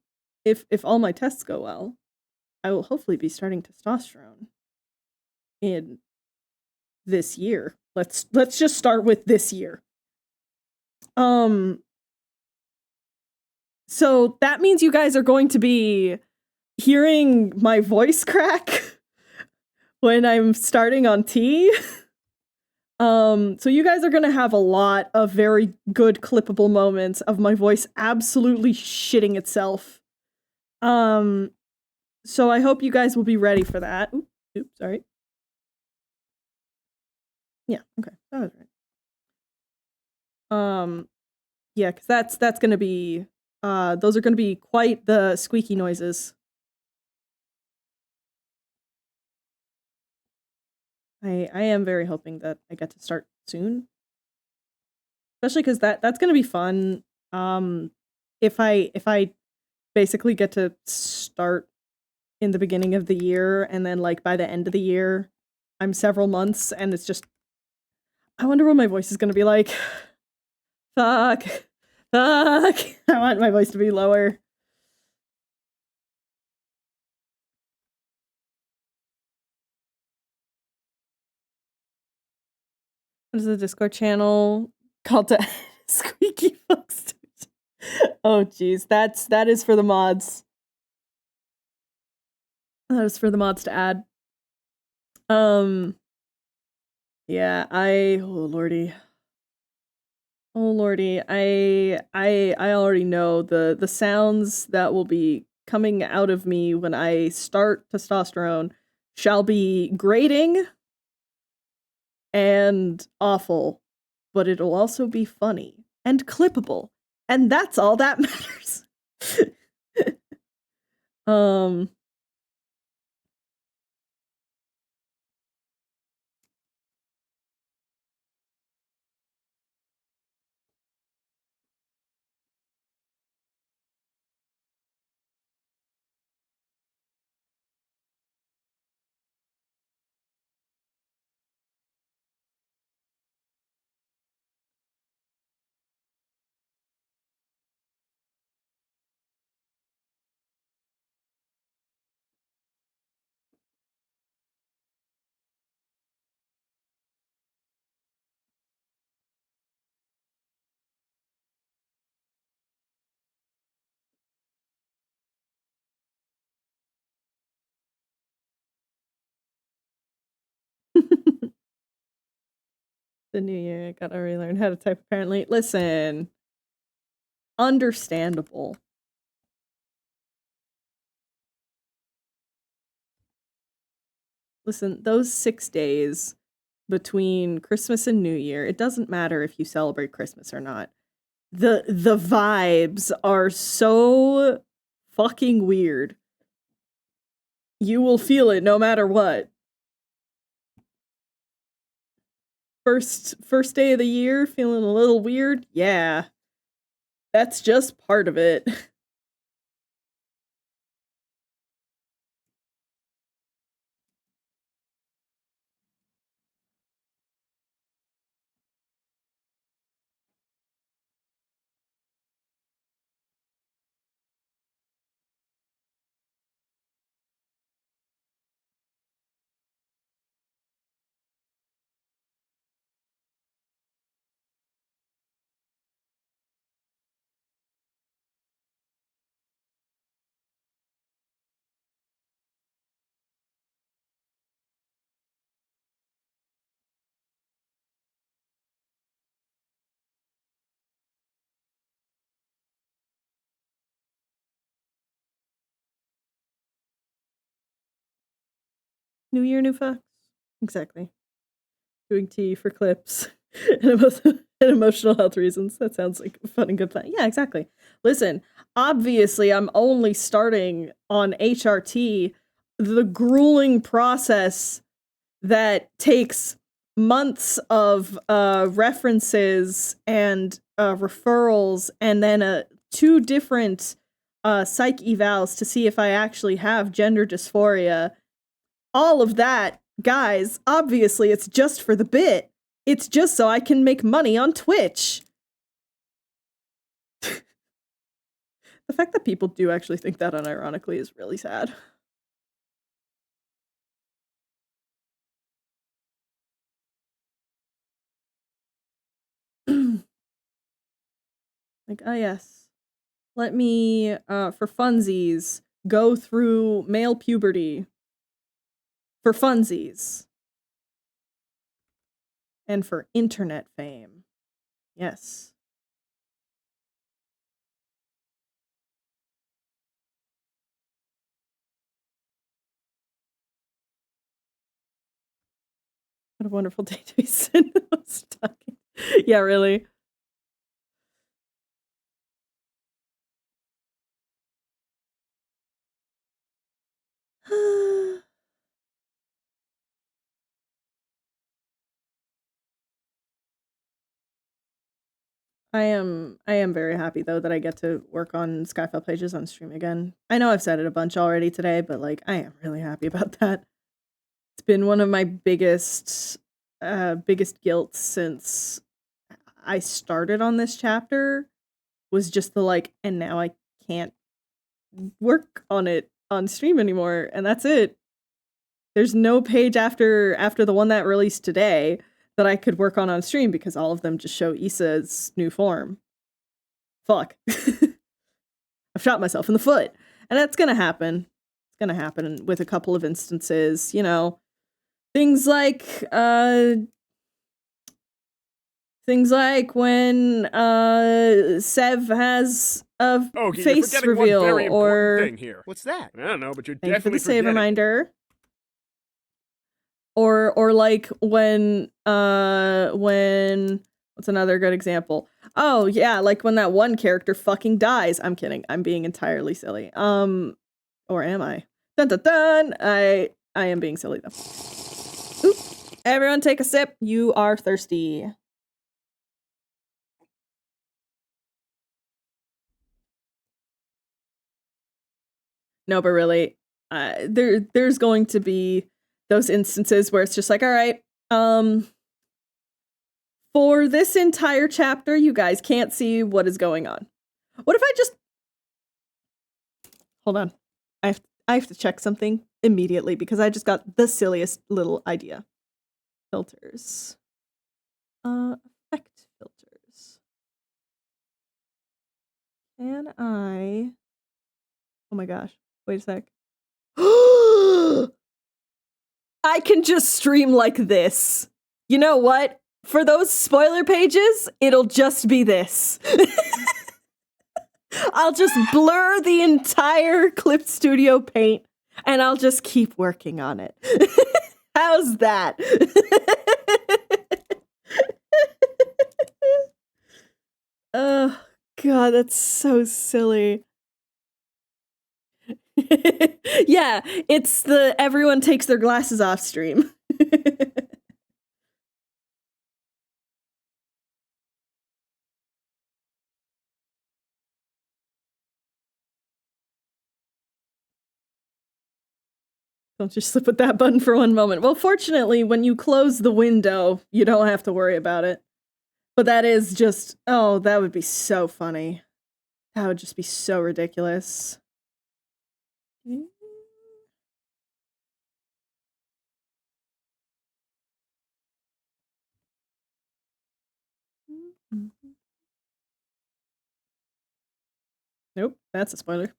if all my tests go well, I will hopefully be starting testosterone in this year. Let's just start with this year. So that means you guys are going to be hearing my voice crack when I'm starting on T. So you guys are gonna have a lot of very good clippable moments of my voice absolutely shitting itself. So I hope you guys will be ready for that. Oops, sorry. Yeah, okay, that was right. Yeah, because that's gonna be, those are gonna be quite the squeaky noises. I am very hoping that I get to start soon. Especially because that's gonna be fun. If I basically get to start in the beginning of the year and then like by the end of the year, I'm several months and it's just I wonder what my voice is gonna be like. Fuck. Fuck. I want my voice to be lower. What is the Discord channel called to squeaky fucks? Oh jeez, that is for the mods. That is for the mods to add. Yeah, oh lordy. Oh lordy, I already know the sounds that will be coming out of me when I start testosterone shall be grating and awful, but it'll also be funny and clippable, and that's all that matters. The new year, I gotta relearn how to type apparently. Listen, understandable. Listen, those 6 days between Christmas and New Year, it doesn't matter if you celebrate Christmas or not. The vibes are so fucking weird. You will feel it no matter what. First day of the year, feeling a little weird? Yeah. That's just part of it. New year, new facts. Exactly. Doing tea for clips and emotional health reasons. That sounds like a fun and good plan. Yeah, exactly. Listen, obviously, I'm only starting on HRT, the grueling process that takes months of references and referrals, and then 2 different psych evals to see if I actually have gender dysphoria. All of that, guys, obviously it's just for the bit. It's just so I can make money on Twitch. The fact that people do actually think that unironically is really sad. Like, oh yes. Let me, for funsies, go through male puberty. For funsies. And for internet fame. Yes. What a wonderful day to be sitting talking. Yeah, really. I am very happy though that I get to work on Skyfell pages on stream again. I know I've said it a bunch already today, but like I am really happy about that. It's been one of my biggest guilt since I started on this chapter, was just the like, and now I can't work on it on stream anymore, and that's it. There's no page after the one that released today that I could work on stream because all of them just show Issa's new form. Fuck. I've shot myself in the foot. And that's gonna happen. It's gonna happen with a couple of instances, you know. Things like when Sev has a Ogie, face you're forgetting reveal, one very important or thing here. What's that? I don't know, but you're thank you for definitely the save forgetting. reminder. Or like when what's another good example? Oh yeah, like when that one character fucking dies. I'm kidding. I'm being entirely silly. Or am I? Dun dun dun. I am being silly though. Oop. Everyone take a sip. You are thirsty. No, but really, there's going to be those instances where it's just like, all right, for this entire chapter, you guys can't see what is going on. What if I just hold on? I have to check something immediately because I just got the silliest little idea. Filters. Effect filters. Can I? Oh my gosh! Wait a sec. I can just stream like this. You know what? For those spoiler pages, it'll just be this. I'll just blur the entire Clip Studio Paint and I'll just keep working on it. How's that? Oh, God, that's so silly. Yeah, it's the everyone takes their glasses off stream. Don't just slip with that button for one moment. Well, fortunately, when you close the window, you don't have to worry about it. But that is just, oh, that would be so funny. That would just be so ridiculous. Nope, that's a spoiler.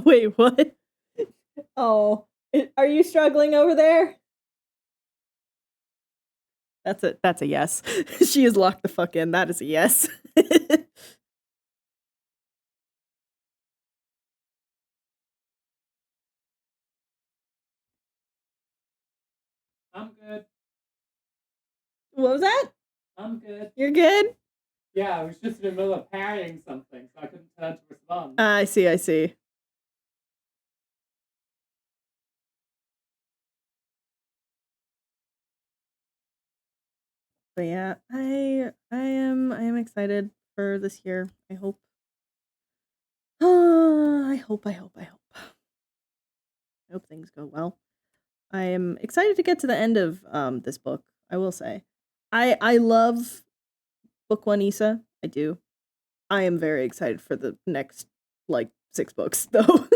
Wait, what? Oh, are you struggling over there? That's a yes. She is locked the fuck in. That is a yes. I'm good. What was that? I'm good. You're good? Yeah, I was just in the middle of parrying something, so I couldn't turn to respond. I see. But yeah, I am excited for this year. I hope. I hope. I hope things go well. I am excited to get to the end of this book. I will say, I love book one Issa. I do. I am very excited for the next, like, 6 books, though.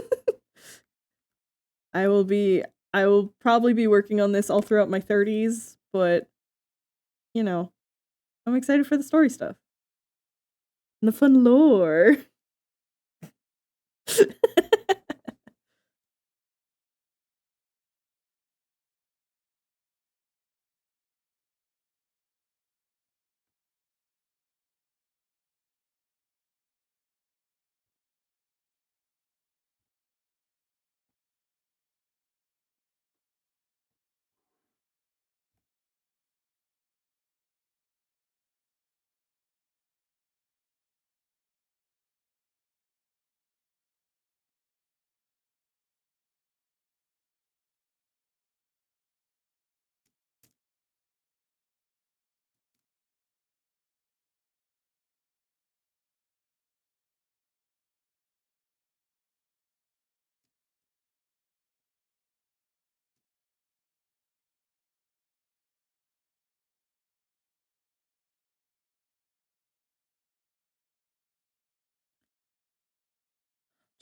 I will probably be working on this all throughout my 30s, but, you know, I'm excited for the story stuff. And the fun lore.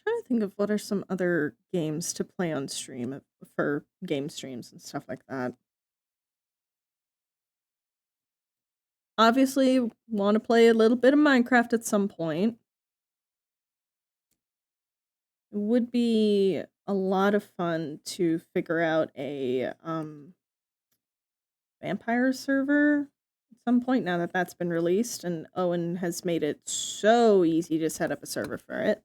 Trying to think of what are some other games to play on stream for game streams and stuff like that. Obviously, want to play a little bit of Minecraft at some point. It would be a lot of fun to figure out a vampire server at some point now that that's been released, and Owen has made it so easy to set up a server for it.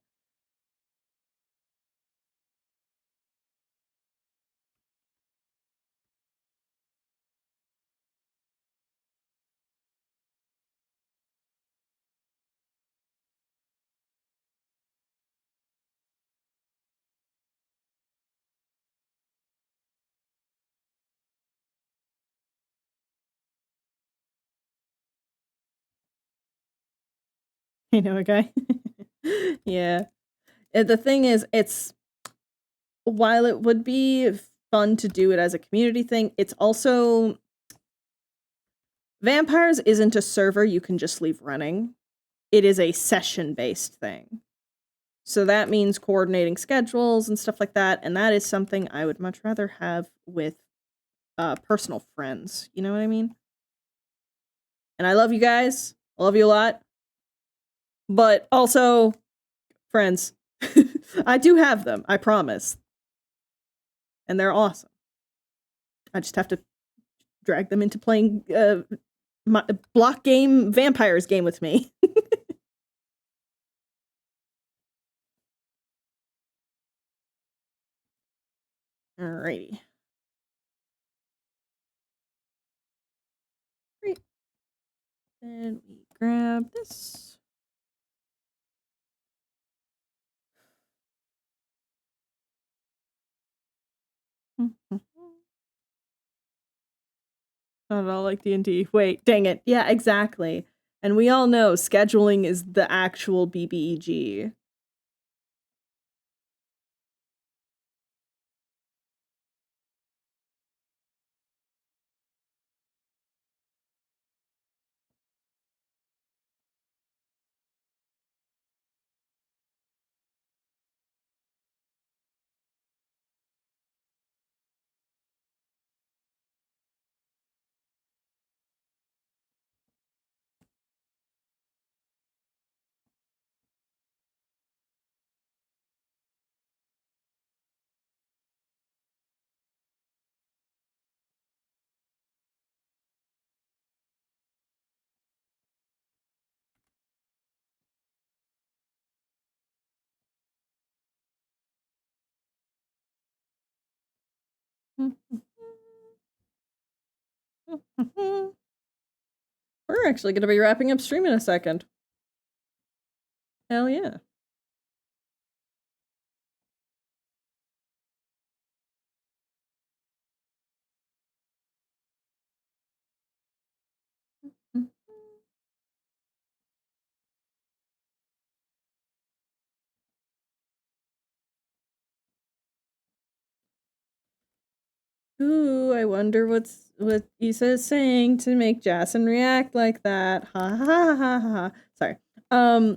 You know a guy? Yeah. The thing is, while it would be fun to do it as a community thing, it's also Vampires isn't a server you can just leave running. It is a session-based thing. So that means coordinating schedules and stuff like that, and that is something I would much rather have with personal friends. You know what I mean? And I love you guys. I love you a lot. But also, friends. I do have them, I promise. And they're awesome. I just have to drag them into playing my block game vampires game with me. Alrighty. Great. Then we grab this. Not at all like D&D. Wait, dang it. Yeah, exactly. And we all know scheduling is the actual BBEG. We're actually going to be wrapping up stream in a second. Hell yeah. Ooh, I wonder what Issa is saying to make Jason react like that. Ha ha ha ha ha. Sorry. All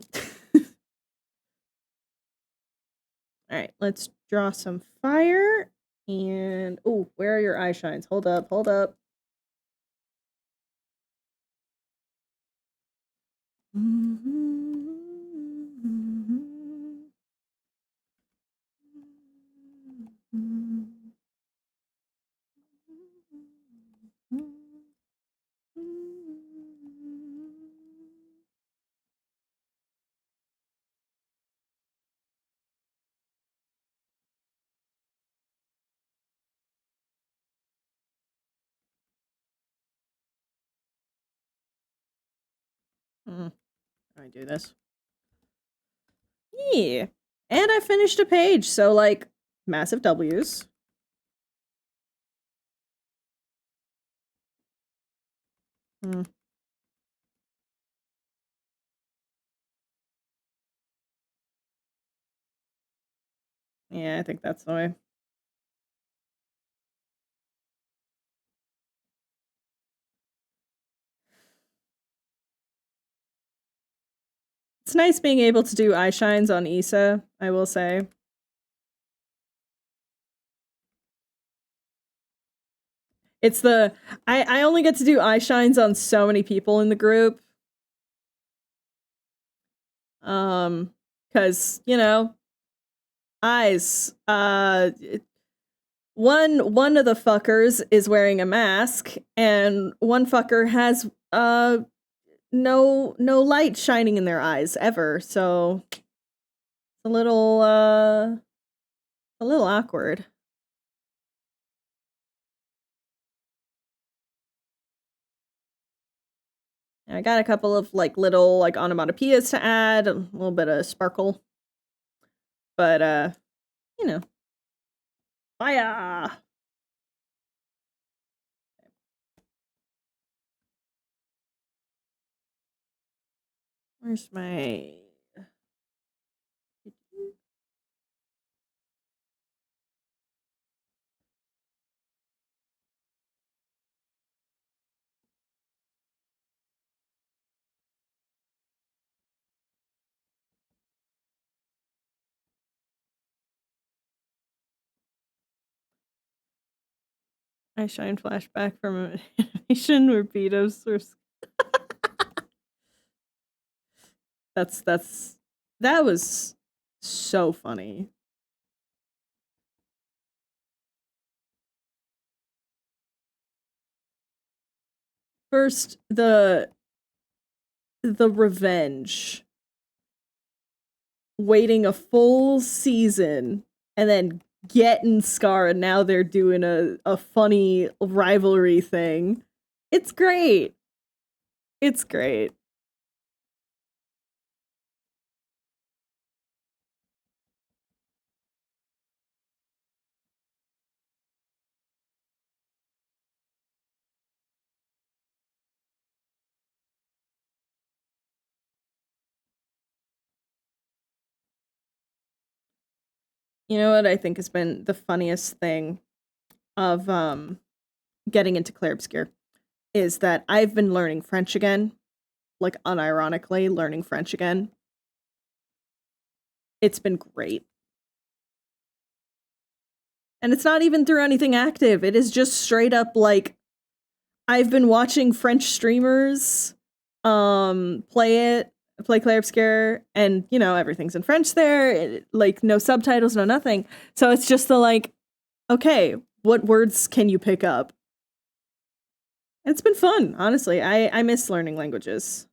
right, let's draw some fire. And oh, where are your eye shines? Hold up, hold up. I do this. Yeah. And I finished a page, so like massive W's. Yeah, I think that's the way. It's nice being able to do eye shines on Issa, I will say. It's the I only get to do eye shines on so many people in the group. Cause, you know, eyes. One of the fuckers is wearing a mask, and one fucker has no light shining in their eyes ever, so it's a little awkward. I got a couple of like little like onomatopoeias to add, a little bit of sparkle. But you know. Fire! Where's my I shine flashback from an animation where Beatos were that was so funny. First, the revenge. Waiting a full season and then getting Scar, and now they're doing a funny rivalry thing. It's great. It's great. You know what I think has been the funniest thing of getting into Claire Obscure is that I've been learning French again, like unironically learning French again. It's been great. And it's not even through anything active. It is just straight up like I've been watching French streamers play Clair Obscure, and you know, everything's in French there, like no subtitles, no nothing. So it's just the like, okay, what words can you pick up? It's been fun, honestly. I miss learning languages.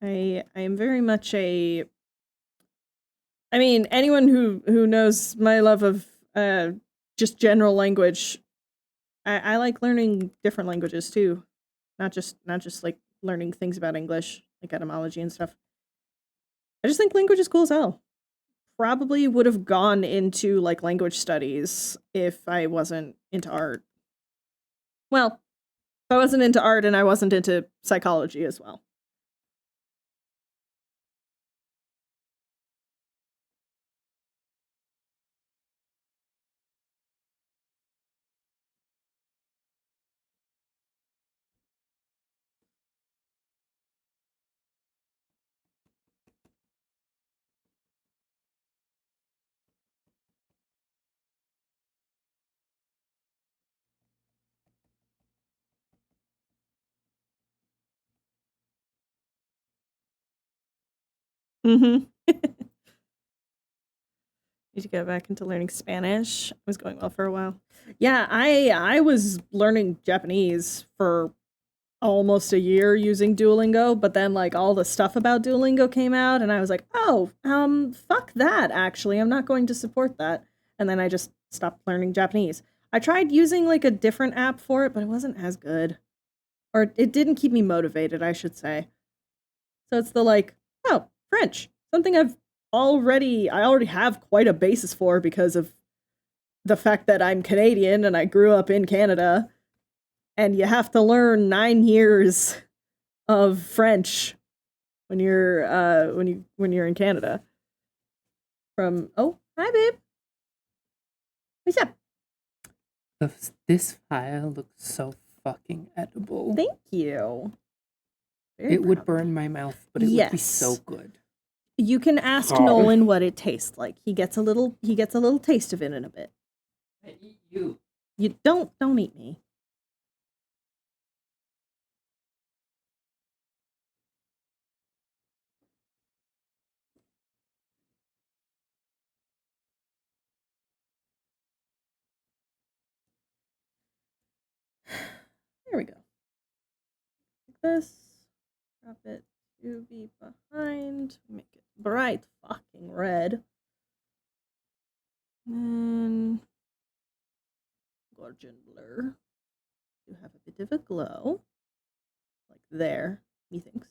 I am very much a I mean, anyone who knows my love of just general language, I like learning different languages too. Not just like learning things about English, like etymology and stuff. I just think language is cool as hell. Probably would have gone into like language studies if I wasn't into art. Well, if I wasn't into art and I wasn't into psychology as well. Mm-hmm. Need to get back into learning Spanish. It was going well for a while. Yeah, I was learning Japanese for almost a year using Duolingo, but then like all the stuff about Duolingo came out and I was like, "Oh, fuck that actually. I'm not going to support that." And then I just stopped learning Japanese. I tried using like a different app for it, but it wasn't as good. Or it didn't keep me motivated, I should say. So it's the like, "Oh, French. Something I already have quite a basis for because of the fact that I'm Canadian and I grew up in Canada." And you have to learn 9 years of French when you're in Canada. From oh, hi babe. What's up? This file looks so fucking edible. Thank you. Very It would proud. burn my mouth, but it would be so Yes. good. You can ask Oh. Nolan what it tastes like. He gets a little taste of it in a bit. I eat you. You don't eat me. There we go. Like this. Drop it to be behind. Make it bright fucking red. And then Gorgon blur. You have a bit of a glow. Like there, methinks.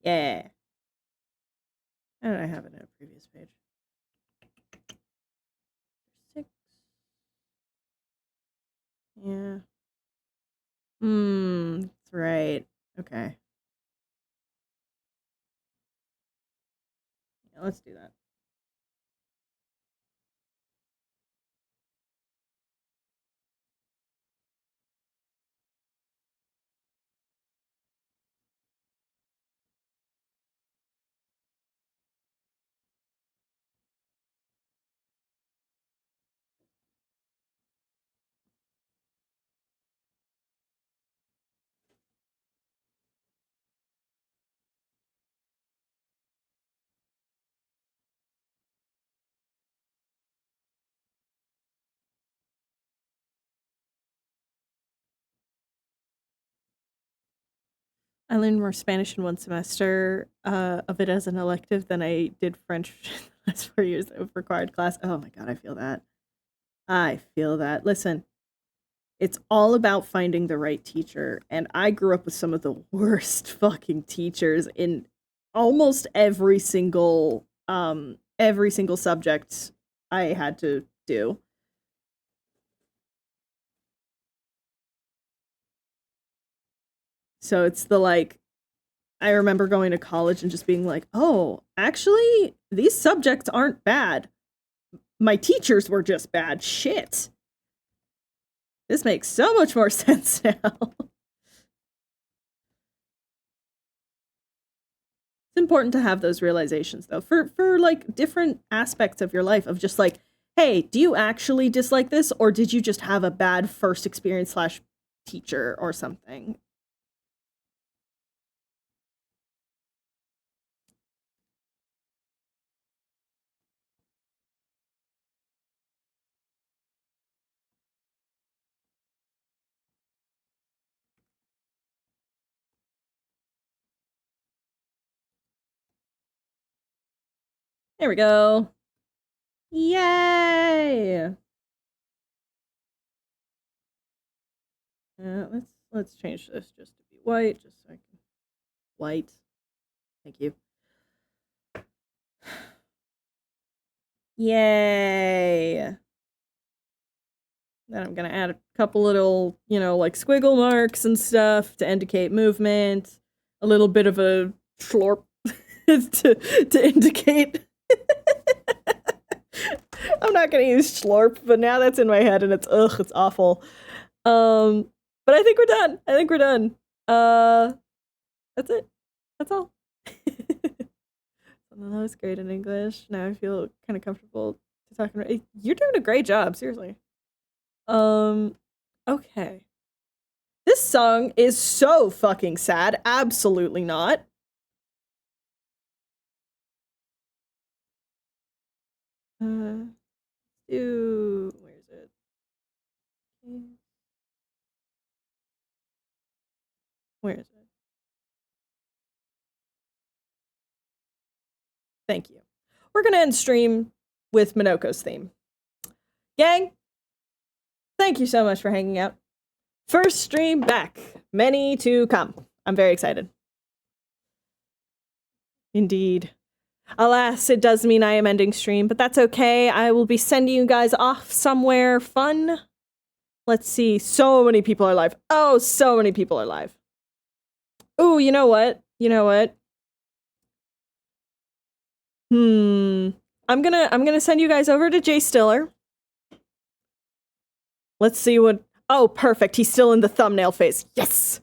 Yeah. How did I have it in a previous page? 6. Yeah. That's right. Okay. Yeah, let's do that. I learned more Spanish in one semester of it as an elective than I did French the last 4 years of required class. Oh my god, I feel that. I feel that. Listen, it's all about finding the right teacher, and I grew up with some of the worst fucking teachers in almost every single subject I had to do. So it's the like I remember going to college and just being like, "Oh, actually, these subjects aren't bad. My teachers were just bad. Shit. This makes so much more sense now." It's important to have those realizations though for like different aspects of your life of just like, hey, do you actually dislike this or did you just have a bad first experience slash teacher or something? There we go. Yay! Let's change this just to be white, just so I can white. Thank you. Yay! Then I'm gonna add a couple little, like squiggle marks and stuff to indicate movement. A little bit of a slurp to indicate. I'm not gonna use slurp, but now that's in my head and it's awful. But I think we're done. That's it. That's all. That was great in English. Now I feel kind of comfortable to talking about. You're doing a great job, seriously. Okay. This song is so fucking sad. Absolutely not. Where is it? Where is it? Thank you. We're gonna end stream with Minoko's theme. Gang, thank you so much for hanging out. First stream back. Many to come. I'm very excited. Indeed. Alas, it does mean I am ending stream, but that's okay. I will be sending you guys off somewhere fun. Let's see. So many people are live. Oh, so many people are live. Ooh, you know what? You know what? I'm gonna send you guys over to Jay Stiller. Let's see what... Oh, perfect. He's still in the thumbnail phase. Yes!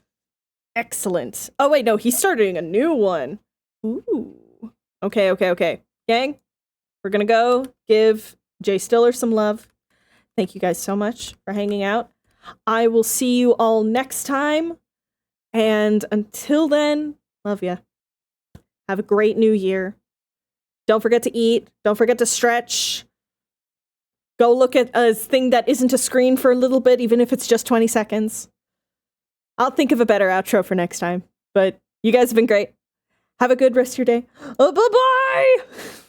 Excellent. Oh, wait, no. He's starting a new one. Ooh. Okay. Gang, we're gonna go give Jay Stiller some love. Thank you guys so much for hanging out. I will see you all next time. And until then, love ya. Have a great new year. Don't forget to eat. Don't forget to stretch. Go look at a thing that isn't a screen for a little bit, even if it's just 20 seconds. I'll think of a better outro for next time. But you guys have been great. Have a good rest of your day. Oh, bye-bye!